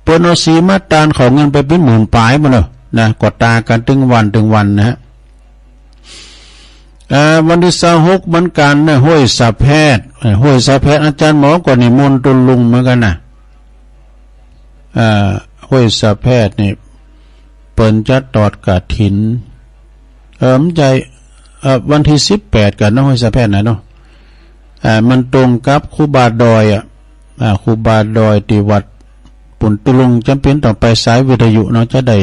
เปิ้นเอาสีมาตานของเงินไปเป็นหมื่นปลายมาเนอะนะกดตากันถึงวันนะฮะวันที่26เหมือนกันนะห้วยสะแพทย์อาจารย์หมอก็นิมนต์ตุลุงเหมือนกันนะห้วยสะแพทย์นี่เปิ้นจะตอดกฐินใจวันที่18กันนะห้วยสะแพทย์นะเนาะมันตรงกับครูบาดอยครูบาดอยที่วัดปุ่นตุลุงจำเป็นต้องไปสายวิทยุเนาะจะได้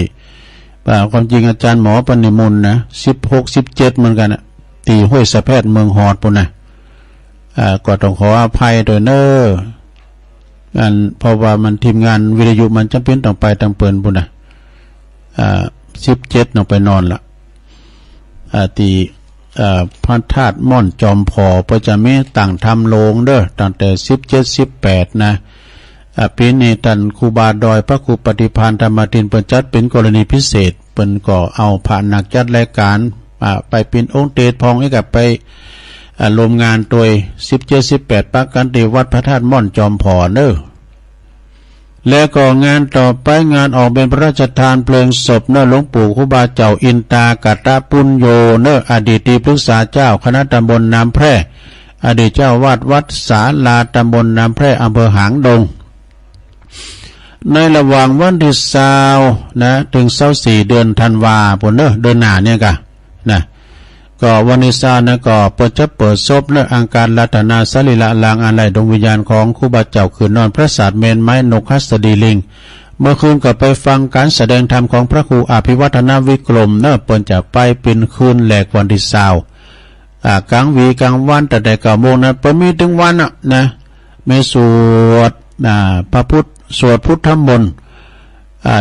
ความจริงอาจารย์หมอปนิมนต์นะ16 17เหมือนกันนะ ตีห้วยสะแพทย์เมืองฮอดปุ่นนะก็ต้องขออภัยโดยเนอเพราะว่ามันทีมงานวิทยุมันจำเป็นต้องไปตั้งเปินปุ่นนะ17ต้องไปนอนละตีพระธาตุม่อนจอมพอประจะมีต่างทำโลงเด้อตั้งแต่17-18นะปีนี้ท่านครูบาดอยพระครูปฏิภาณธรรมทินเปิ่นจัดเป็นกรณีพิเศษเปิ่นก็เอาผ่านหนักจัดรายการไปเป็นองค์เตศพองให้กับไปลมงานโดย17-18ปักกันที่วัดพระธาตุม่อนจอมพอเด้อแล้วก็งานต่อไปงานออกเป็นพระราชทานเพลิงศพเน้อหลวงปู่ครูบาเจ้าอินตากัตตปุญโยเน้ออดีตที่ปรึกษาเจ้าคณะตำบลน้ำแพร่อดีตเจ้าวาดวัดศาลาตำบลน้ำแพร่อำเภอหางดงในระหว่างวันที่20นะถึง24เดือนธันวาคมเดือนหน้าเนี่ยกะนะก็วันที่20นะก็เปิดศพและอังการรัตนาสรีละลางอะไรดวงวิญญาณของครูบาเจ้าคืนนอนพระศาสตร์เมนไม้นกหัสดีลิงเมื่อคืนก็ไปฟังการแสดงธรรมของพระครูอภิวัฒนวิกรมเปิ่นจะไปเป็นคืนแหลกวันที่20กลางวีกลางวันแต่9 โมงนะเปิ่นมีถึงวันนะไม่สวดพระพุทธสวดพุทธมนต์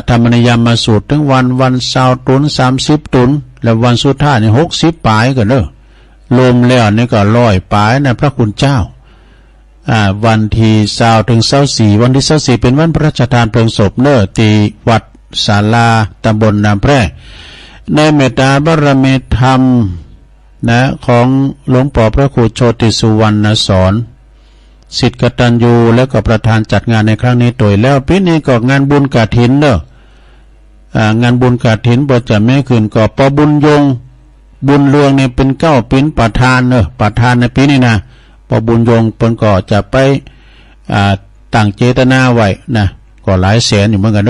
ธรรมนิยามมาสวดถึงวัน20 ตุล30 ตุลแล้ววันสุดท้ายนี่60 ปลายก็เด้อรวมแล้วนี่ก็100 ปลายนะพระคุณเจ้าวันที่20ถึง24วันที่24เป็นวันพระราชทานเพลิงศพที่วัดศาลาตำบลน้ำแพร่ในเมตตาบารมีธรรมนะของหลวงปู่พระครูโชติสุวรรณสอนศิษย์กตัญญูและก็ประธานจัดงานในครั้งนี้โดยแล้วปีนี้ก็งานบุญกฐินงานบุญกฐินบ่จะไม่ขึ้นก็ปบุญยงบุญเรืองเนี่ยเป็น9ปีประธานประธานในปีนี้นะปบุญยงเพิ่นก็จะไปตั้งเจตนาไว้นะก็หลายแสนอยู่เหมือนกัน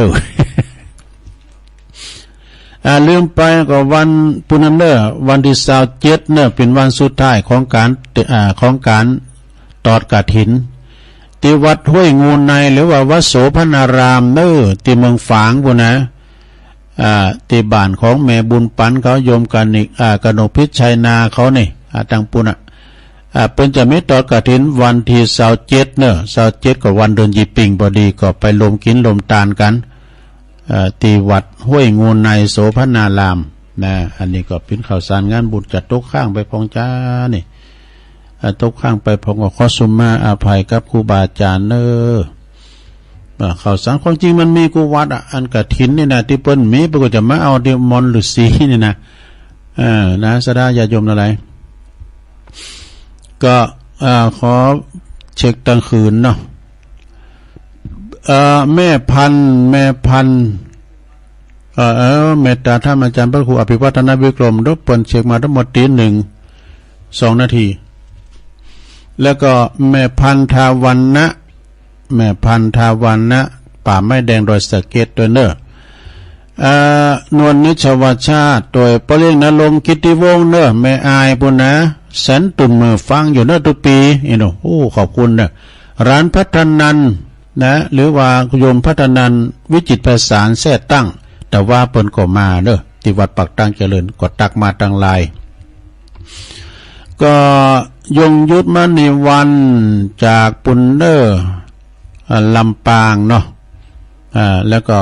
ลืมไปก็วันปุณณะวันที่27เป็นวันสุดท้ายของการตอดกฐินที่วัดห้วยงูในหรือว่าวัดโสภณารามที่เมืองฝางพุ่นนะที่บ้านของแม่บุญปันเขาโยมกันอีกกนกพิชัยนาเขานี่ตังปุ่นเป็นจะมีตอดกฐินวันที่27ก็วันเดือนยี่ปิงพอดีก็ไปลมกินลมตาลกันที่วัดห้วยงูในโสภณารามนะอันนี้ก็เป็นข่าวสารงานบุญจัดตกข้างไปพองจ้านี่ตกข้างไปพงก็ขอสุมาอาภัยกับครูบาอาจารย์ข่าวสารความจริงมันมีกูวัดอันกฐินนี่นะที่เปิ้นมีเปิ้นก็จะมาเอาเดมอนหรือสีนี่นะนะสดาญาโยมอะไรก็ขอเช็คตั้งคืนเนาะแม่พันเมตตาท่านอาจารย์พระครูอภิวัฒนวิกรมรบเปิ้นเช็คมาทั้งหมดตี 1-2 นาทีแล้วก็แม่พันธาวันนะป่าไม้แดงโดยสะเก็ดตัวนวลนิชวชาติโดยปริณรงค์กิติวงศ์แม่อายปุ่นนะแสนตุ่มมือฟังอยู่ทุกปีขอบคุณร้านพัฒนันนะหรือว่าโยมพัฒนันวิจิตรไพศาลแท้ตั้งแต่ว่าเปิ้นก็มาที่วัดปักตั้งเจริญก็ตักมาตั้งลายก็ยงยุทธมณีวันจากปุนลำปางเนาะแล้วก็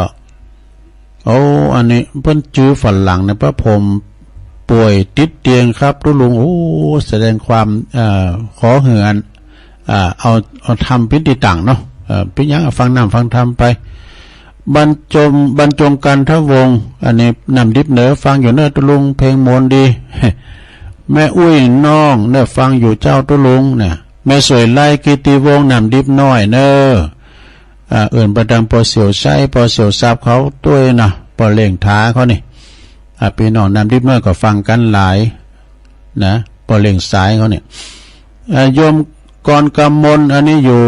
อันนี้เพิ่นจื้อฝรั่งในพระพรหมป่วยติดเตียงครับทุลุงแสดงความขอเหือนเอาทำพิธีต่างเนาะเป็นยังฟังน้ำฟังธรรมไปบรรจงกันทวงอันนี้นำดิบเหนือฟังอยู่ทุลุงเพลงมนดี แม่อุ้ยน้องฟังอยู่เจ้าทุลุงแม่สวยไล่กิติวงนำดิบน้อยเอื่นประดังปอเสียวใช้ปอเสียวซับเขาด้วยนะปอเล่งท้าเขานี่พี่น้องนำดิบน้อยก็ฟังกันหลายนะปอเล่งสายเขาเนี่ยโยมกรกำมลอันนี้อยู่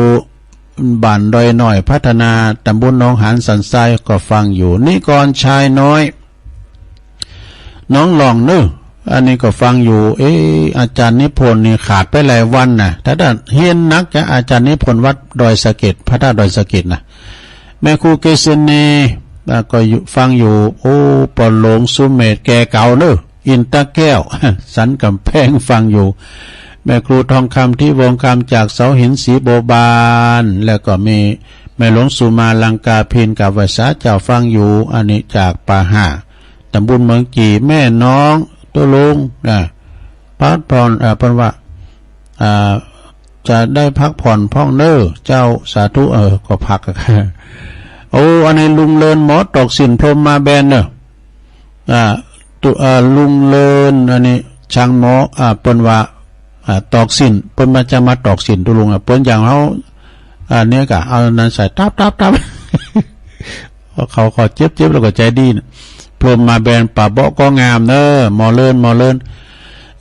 บ้านดอยหน่อยพัฒนาตำบลหนองหานสันทรายก็ฟังอยู่นี่กรชายน้อยน้องหลองอันนี้ก็ฟังอยู่อาจารย์นิพนธ์นี่ขาดไปหลายวันนะถ้าเฮียนนักจะอาจารย์นิพนธ์วัดดอยสะเก็ดพระธาตุดอยสะเก็ดนะแม่ครูเกษณีก็ฟังอยู่ปอหลงสุเมธแกเก่า อินตะแก้ว สันกำแพงฟังอยู่แม่ครูทองคำที่วงคำจากเสาหินสีโบบานแล้วก็มีแม่หลวงสุมาลังกาพินกับวิสาเจ้าฟังอยู่อันนี้จากป่าห้าตำบลเมืองจีแม่น้องตัวลุงพักผ่อนเพิ่นว่าจะได้พักผ่อนพ่องเน้อเจ้าสาธุก็พักโอ้อันนี้ลุงเลินหมอตอกสินพรมมาแบนเนอะลุงเลินอันนี้ช่างหมอเปิ้นว่าตอกสินเปิ้นมาจะมาตอกสินตุลุงเปิ้นอย่างเฮาเนี้ยก็เอานั้นใส่ตับเขาขอเจ็บแล้วก็ใจดีนะพรมมาแบนป่าเบาะก็งามเนอะหมอเลิน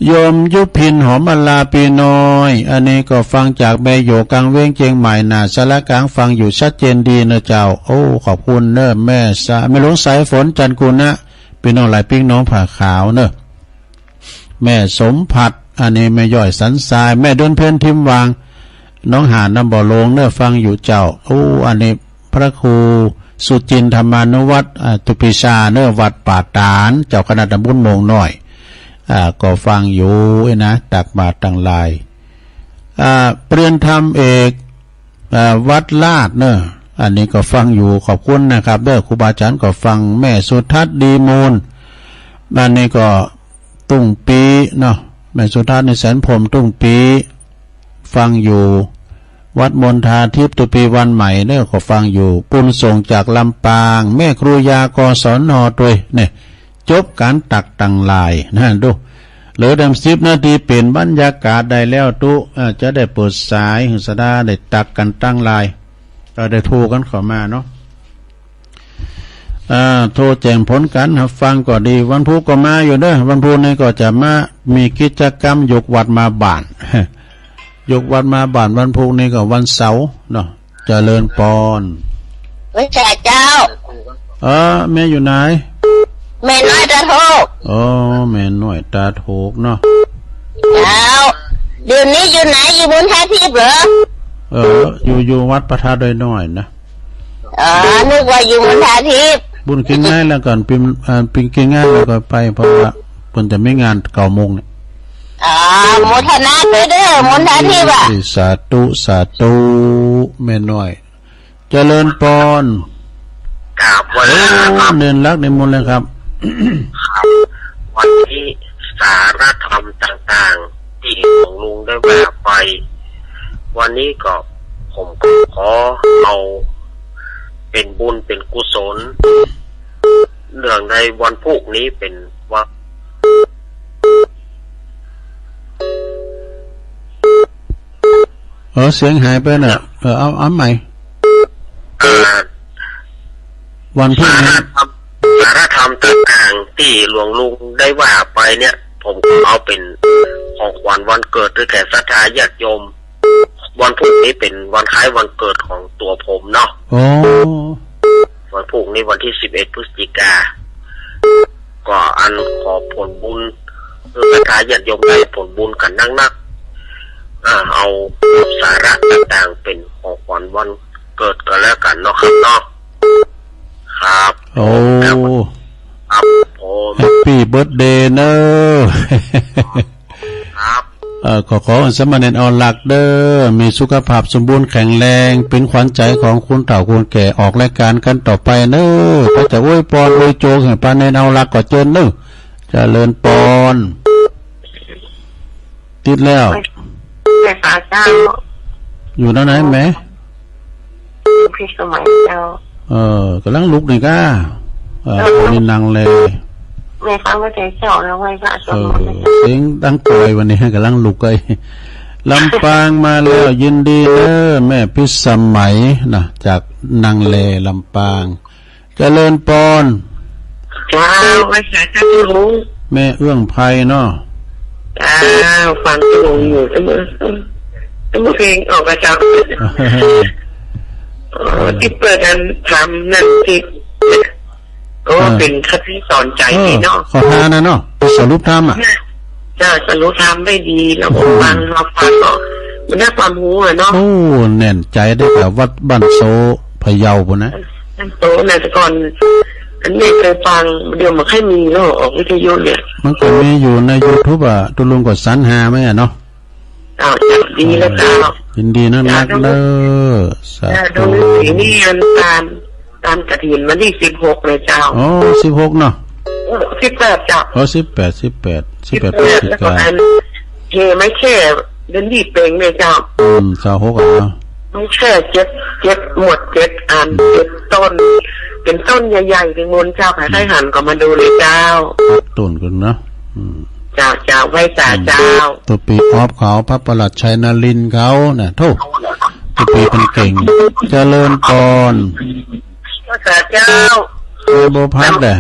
โยมยุพินหอมอลาปีน้อยอันนี้ก็ฟังจากแม่โยกังเว้งเจียงใหม่นาสารกลางฟังอยู่ชัดเจนดีนะเจ้าโอ้ขอบคุณเนอะแม่ไม่หลงสายฝนจันกุลนะพี่น้องหลายปิ้งน้องผ่าขาวเนอะแม่สมผัดอันนี้แม่ย่อยสันทรายแม่เดินเพลินทิมวางน้องหานน้ำบ่อลงเนอะฟังอยู่เจ้าโอ้อันนี้พระครูสุจินธรรมานุวัตรตุปิชาเนอะวัดป่าตานเจ้าคณะตำบลโมงน้อยก็ฟังอยู่นะตักบาตรต่างลายเปลี่ยนธรรมเอกวัดลาดเนอะอันนี้ก็ฟังอยู่ขอบคุณนะครับเด้อครูบาอาจารย์ก็ฟังแม่สุทัศน์ดีมูลอันนี้ก็ตุ้งปีเนาะแม่สุทัศน์ในแสนพรมตุ้งปีฟังอยู่วัดมณฑาทิพย์ตุปีวันใหม่เนอะก็ฟังอยู่ปุณส่งจากลำปางแม่ครูยากศนด้วยเนี่ยจบการตักตังลายนะดูเหลือ10 นาทีเปลี่ยนบรรยากาศได้แล้วตุจะได้เปิดสายหึสดาได้ตักกันตั้งลายก็ได้โทรกันเข้ามาเนาะโทรแจ้งผลกันฟังก็ดีวันพุธก็มาอยู่เด้อวันพุธนี้ก็จะมามีกิจกรรมยกวัดมาบ้าน ยกวัดมาบ้านวันพุธนี้ก็วันเสาร์เนาะเจริญปอนวิชาเจ้าแม่อยู่ไหนแม่น้อยตาโถกแม่น้อยตาโถกเนาะเจ้าเดี๋ยวนี้อยู่ไหนอยู่บนท่าทิพย์เหรออยู่วัดประทาโดยน้อยนะนึกว่าอยู่บนท่าทิพย์บุญกินง่ายแล้วก่อนปิงกินง่ายแล้วก็ไปเพราะว่าเพิ่นจะไม่งาน9 โมงเนี่ยโมทนาไปเด้อมนท่าทิพย์สาธุแม่น้อยเจริญปอนครับวันนี้เดินรักในมนต์เลยครับวันที่สารธรรมต่างๆที่ของลุงได้แบบไปวันนี้ก็ผมขอเอาเป็นบุญเป็นกุศลเรื่องในวันพรุ่งนี้เป็นว่าเสียงหายไปน่ะเอาใหม่วันพรุ่งนี้สารธรรมต่างๆที่หลวงลุงได้ว่าไปเนี่ยผมเอาเป็นของขวัญวันเกิดด้วยแก่ศรัทธาญาติโยมวันพรุ่งนี้เป็นวันคล้ายวันเกิดของตัวผมเนาะวันพรุ่งนี้วันที่11 พฤศจิกาก็อันขอผลบุญศรัทธาญาติโยมได้ผลบุญกันนักเอาสาระต่างๆเป็นของขวัญวันเกิดกันแล้วกันเนาะครับเนาะครับครับแฮปปี้เบิร์ธเดย์เนอะครับขอสมณเณรอหลักเด้อมีสุขภาพสมบูรณ์แข็งแรงเป็นขวัญใจของคุณเฒ่าคุณแก่ออกรายการกันต่อไปเนอะพระเจ้าอวยพรอวยโจให้ปานเณรเอาหลักก็เจริญเนอะเจริญปอนติดแล้วแม่สาเจ้าอยู่นั่นไหนแม่พี่สมัยเจ้ากำลังลุกนี่ก้านี่นั่งเลยแม่ฟังไม่ใจเจ้าแล้วไว้ค่ะเสียงตั้งปล่อยวันนี้กำลังลุกเลยลำปางมาแล้วยินดีเด้อแม่พิสมัยนะจากนางเลลำปางเจริญปอนจ้าไม่ใช่เจ้าลุงแม่เอื้องไพเนาะฟังลุงอยู่เมื่อเพลงออกมาจากที่เปิดกันทำนั่นที่เป็นคติสอนใจดีเนาะขอทานนะเนาะสรุปธรรมจ้าสรุปธรรมได้ดีแล้วผมฟังเราฟังก็มันได้ความรู้เนาะแน่นใจได้แบบวัดบ้านโซพะเยาปุ่นนะบ้านโซนะแต่ก่อน อันนี้เคยฟังเดี๋ยวมันให้มีแล้วออกวิทยุเนี่ยมันก็มีอยู่ใน YouTube อ่ะตุลุงก็สรรหาไหมอ่ะเนาะดีแล้วเจ้ายินดีนะนักเด้อสาธุสีนี่มันตามกฐินวันที่16เลยเจ้าอ๋อ16เนาะ18เจ้าอ๋อ18พฤศจิกายนเฮไม่แค่เดินดีเป่งเลยเจ้า26อ่ะไม่แค่7หมด7อัน7ต้นเป็นต้นใหญ่ๆถึงมนเจ้าใครหันก็มาดูเลยเจ้าต้นกันเนาะเจ้าไว้เจ้าตัวปีออบเขาพระประหลัดชัยนรินทร์เขาน่ะโทษตัวปีเป็นเก่งเจริญพรเจ้าโบพัดเด้อ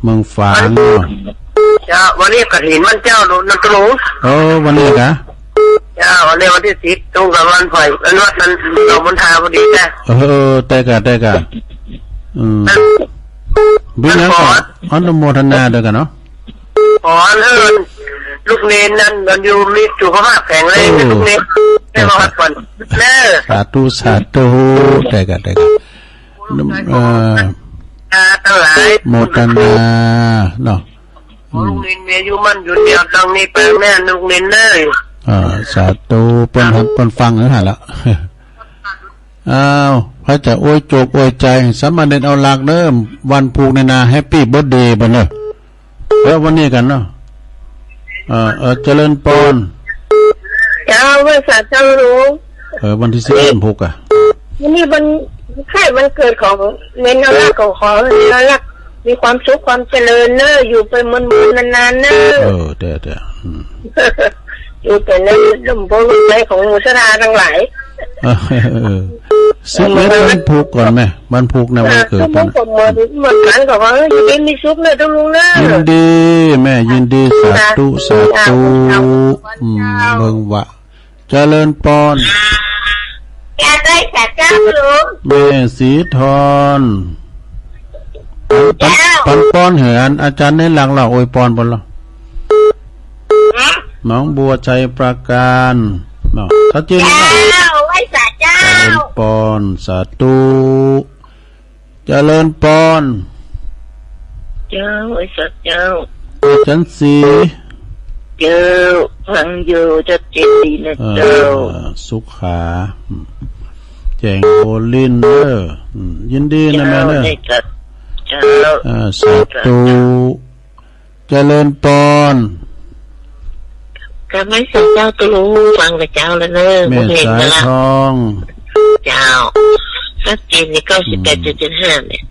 เมืองฝางเนาะเจ้าวันนี้กฐินมันเจ้าดูนักรู้วันนี้กะเจ้าวันนี้วันที่10ตรงกับวันไฟอันว่ามันเราบนทางพอดีแท้แต่กะบินแล้วก็อนุโมทนาด้วยกันเนาะขอเอิญลูกเนนนั่นมันอยู่มีสุขภาพแข็งแรงลูกเนนได้มาพักผ่อนสาธุได้กันตั้งหลายโมทนาเนาะลูกเนนเมียอยู่มันอยู่เดียวตรงนี้ไปแม่ลูกเนนเลยสาธุเปิ้นฟังแล้วหาละพระจะอวยจบอวยใจสามเณรเอาหลักเด้อวันผูกในนาแฮปปี้เบิร์ธเดย์บ่เนาะแล้ววันนี้กันเนาะเจริญพรเจ้าว่าสาธุรู้วันที่16อ่ะวันนี้มันใช่วันเกิดของเน้นเอาหลักของขอเอาหลักมีความสุขความเจริญเนอะอยู่ไปมันนานๆเนอะเดี๋ยวอยู่แต่ในลมโพลมใจของมุสลาทั้งหลายซุปเม็ดมันผูกก่อนไหมมันผูกนะวันเกิดมันเหมือนกันกับว่าอยู่มีซุปเลยทุกลุงนะยินดีแม่ยินดีสาธุเบิ่งวะเจริญพรได้แต่เจ้าลุงแม่สีทรปันป้อนเหือนอาจารย์ในหลังเราโอยปอนบนเราน้องบัวใจประการเนาะชัดเจนไหมไว้สาเจ้าเจริญพรสาธุเจริญพรเจ้าไว้สาเจ้าจันสีเจ้าฟังอยู่จะเจนดีนะเจ้าสุขาแจงโอลินยินดีนะแม่เนอะสาธุเจริญพรก็ไม่ใช่เจ้าตัวรู้ฟังกับเจ้าแล้วเนอะแม่สายทองเจ้าถ้าจีนนี่98.75เนี่ย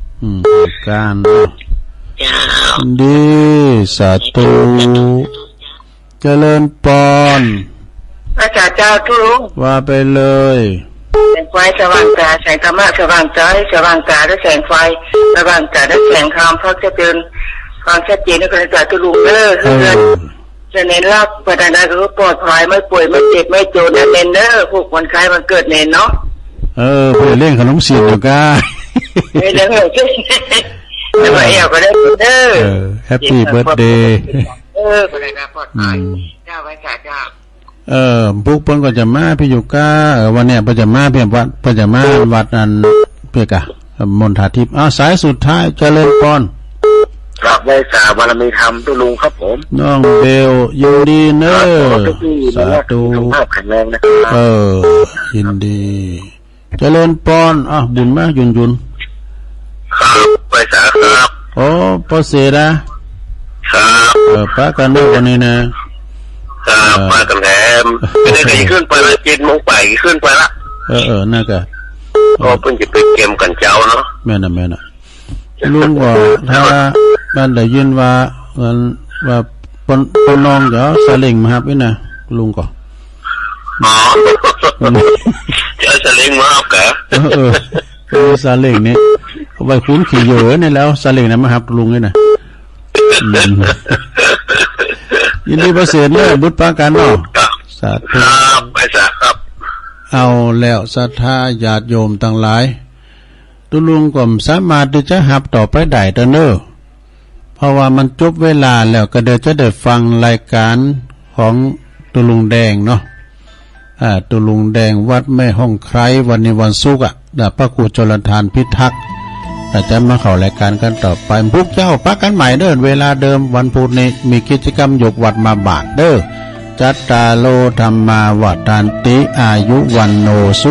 การเจ้าดีสาธุเจริญพรอาจารย์เจ้าทุลุงว่าไปเลยแสงไฟสว่างตาแสงธรรมะสว่างใจสว่างตาด้วยแสงไฟสว่างตาด้วยแสงธรรมเพราะจะเป็นความชัดเจนในการจัดทุลุงเนอะจะเน้นรับประธานาธิบดีปลอดภัยไม่ป่วยไม่เจ็บไม่โจรนะเน้นเนอพวกคนไข้มันเกิดเน้นเนาะเพื่อเล่นขนมเสียอยู่ก้าไม่เล่นเหรอใช่ไม่ไหวเอาก็ได้เด้อแฮปปี้เบิร์ธเดย์ประธานาธิบดีปลอดภัยเจ้าไว้ค่ะเจ้าพวกเพิ่นก็จะมาพี่อยู่ก้าวันเนี้ยเพิ่นจะมาเพียงวัดเพิ่นจะมาวัดอันเพียกะมณฑาทิพย์สายสุดท้ายเจริญพรกราบไหว้สาบารมีธรรมตุลุงครับผมน้องเบลยินดีเนอะสาธุแข็งแรงนะครับยินดีเจริญพรบุญมากยุนครับไหว้สาครับพอเสนะครับป้ากันเนอะวันนี้นะครับมากันแถมไม่ได้กี่ขึ้นไปละ7 โมงไปขึ้นไปละน่ากะก็เพิ่งจะไปเกมกันเจ้าเนาะแม่น่ะลุงว่าถ้าบ้านได้ยินว่าปนน้องเดี๋ยวซาเล้งมาครับนี่นะลุงก็จะซาเล้งมาครับแกซาเล้งนี่เอาไปคุ้นขี่เยอะนี่แล้วซาเล้งนะมาครับลุงนี่นะยินดีประเสริฐเลยบุตรปากันเนาะสาธุไปสาครับเอาแล้วศรัทธาญาติโยมทั้งหลายตุลุงก็สามารถที่จะหับต่อไปได้เด้อเนอะเพราะว่ามันจบเวลาแล้วก็เดี๋ยวจะได้ฟังรายการของตุลุงแดงเนาะตุลุงแดงวัดแม่ห้องไคร้วันนี้วันศุกร์ดาบพระครูจรทานพิทักษ์ อาจจะมาเข้ารายการกันต่อไปพวกเจ้าปักกันใหม่เด้อเวลาเดิมวันพุธนี้มีกิจกรรมยกวัดมาบาทเด้อจัตตาโลธรรมาวัฏันติอายุวันโนสุ